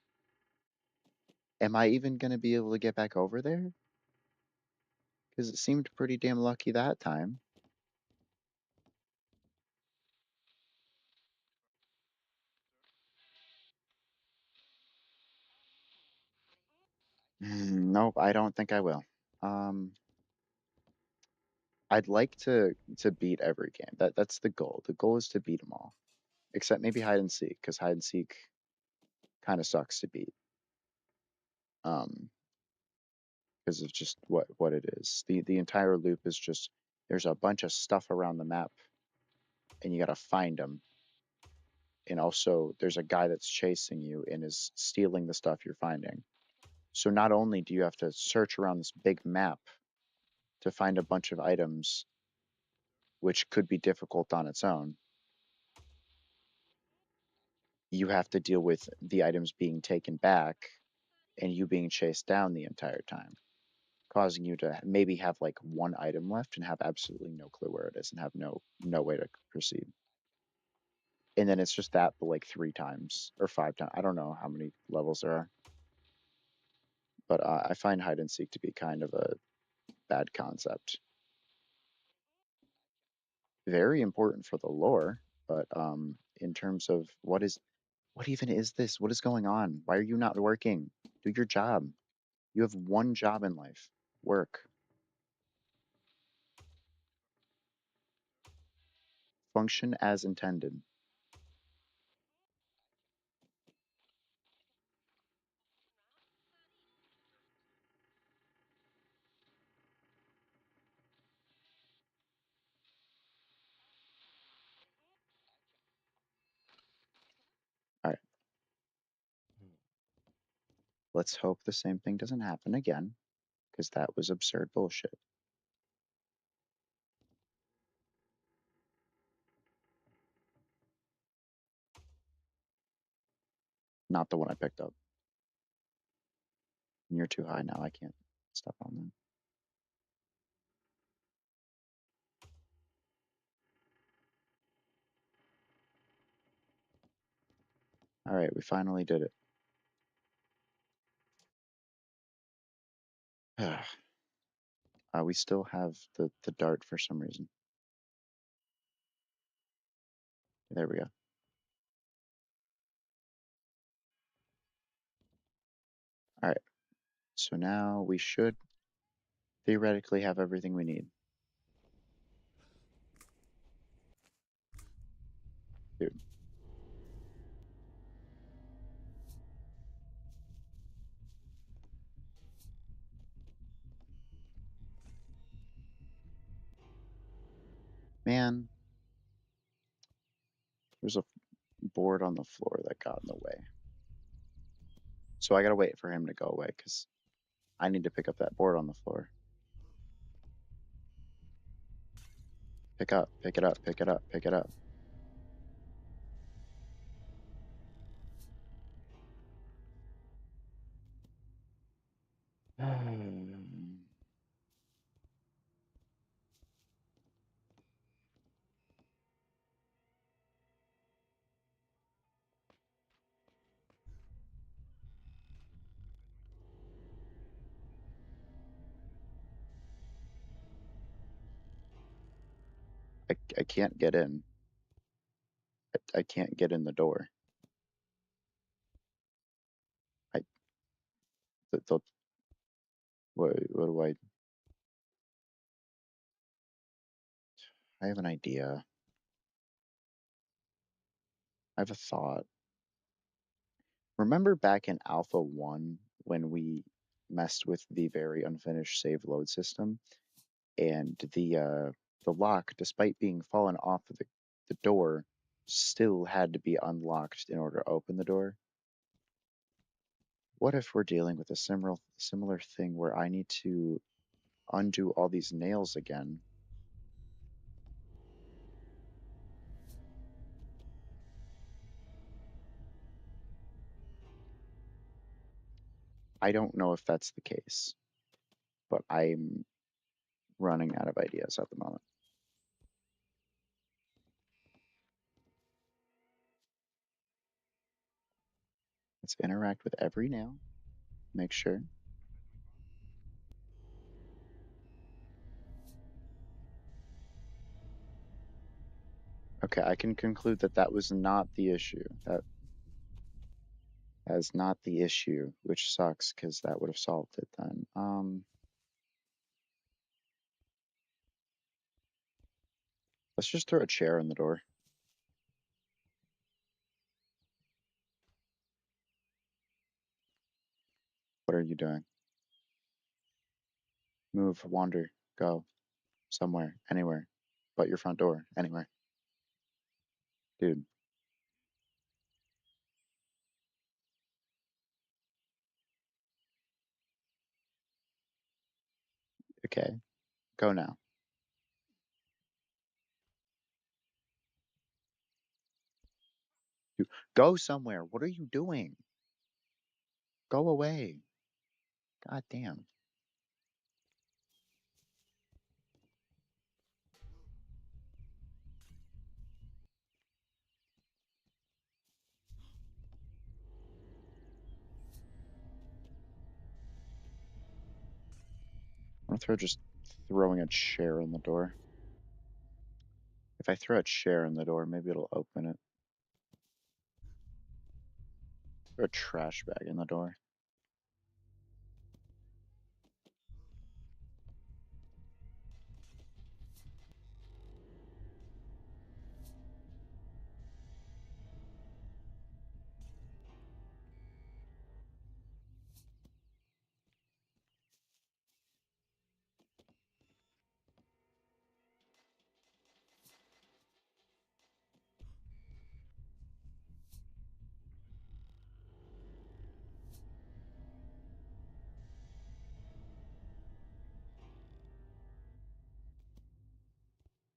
Am I even going to be able to get back over there? Because it seemed pretty damn lucky that time. Nope, I don't think I will. Um, I'd like to beat every game. That's the goal. The goal is to beat them all, except maybe hide and seek, because hide and seek kind of sucks to beat. Um, because of just what it is. The entire loop is just there's a bunch of stuff around the map, and you gotta find them. And also, there's a guy that's chasing you and is stealing the stuff you're finding. So not only do you have to search around this big map to find a bunch of items, which could be difficult on its own, you have to deal with the items being taken back and you being chased down the entire time, causing you to maybe have like one item left and have absolutely no clue where it is and have no way to proceed. And then it's just that, but like three times or five times. I don't know how many levels there are, but I find hide and seek to be kind of a bad concept. Very important for the lore, but in terms of what even is this? What is going on? Why are you not working? Do your job. You have one job in life. Work. Function as intended. All right. Let's hope the same thing doesn't happen again, because that was absurd bullshit. Not the one I picked up. You're too high now. I can't step on them. All right, we finally did it. We still have the dart for some reason. There we go. All right, so now we should theoretically have everything we need. Dude. Man, there's a board on the floor that got in the way. So I gotta wait for him to go away because I need to pick up that board on the floor. Pick up, pick it up, pick it up, pick it up. I can't get in. I can't get in the door. I the what do I have an idea. I have a thought. Remember back in Alpha 1 when we messed with the very unfinished save load system and the lock, despite being fallen off of the door, still had to be unlocked in order to open the door? What if we're dealing with a similar thing where I need to undo all these nails again? I don't know if that's the case, but I'm running out of ideas at the moment. Let's interact with every nail. Make sure. Okay, I can conclude that that was not the issue. That is not the issue, which sucks because that would have solved it then. Let's just throw a chair in the door. What are you doing? Move, wander, go, somewhere, anywhere, but your front door, anywhere. Dude, okay, go now. Dude, go somewhere. What are you doing? Go away. God damn. I'm gonna throw just throwing a chair in the door. If I throw a chair in the door, maybe it'll open it. Throw a trash bag in the door.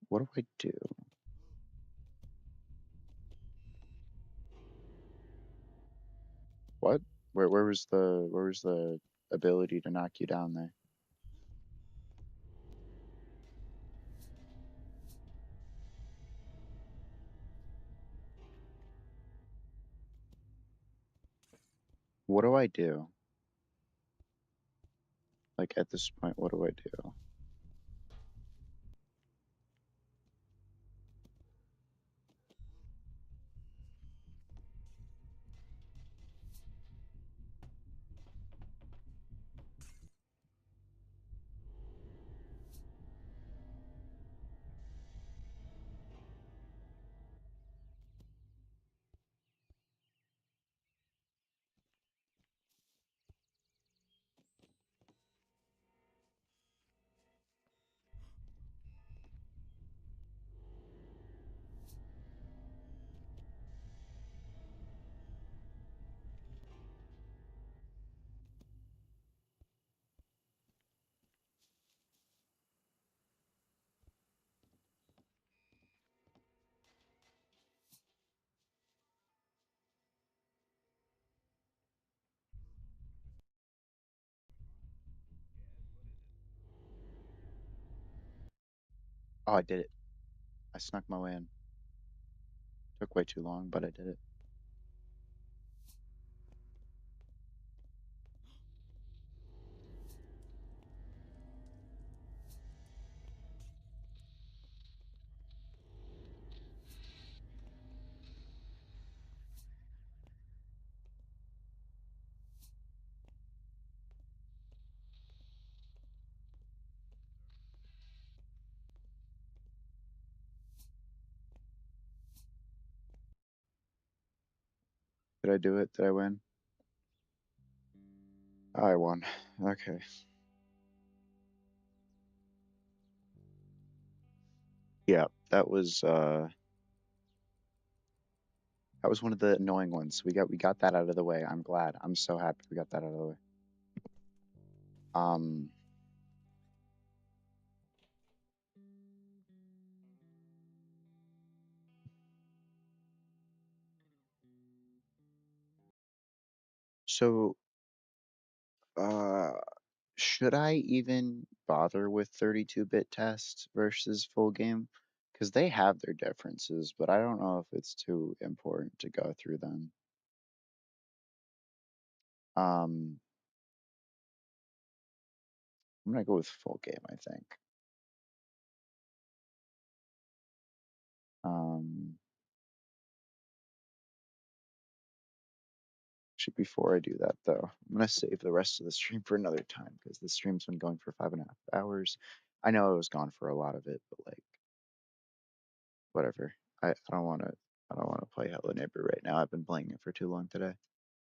What do I do? What? Where was the ability to knock you down there? What do I do? Like at this point, what do I do? Oh, I did it. I snuck my way in. Took way too long, but I did it. Did I do it? Did I win? I won. Okay. Yeah, that was one of the annoying ones. We got that out of the way. I'm glad. I'm so happy we got that out of the way. Um, so uh should I even bother with 32-bit tests versus full game? Because they have their differences, but I don't know if it's too important to go through them. Um, I'm gonna go with full game, I think. Um, Actually, before I do that though, I'm gonna save the rest of the stream for another time because the stream's been going for 5.5 hours. I know I was gone for a lot of it, but like whatever. I don't wanna play Hello Neighbor right now. I've been playing it for too long today.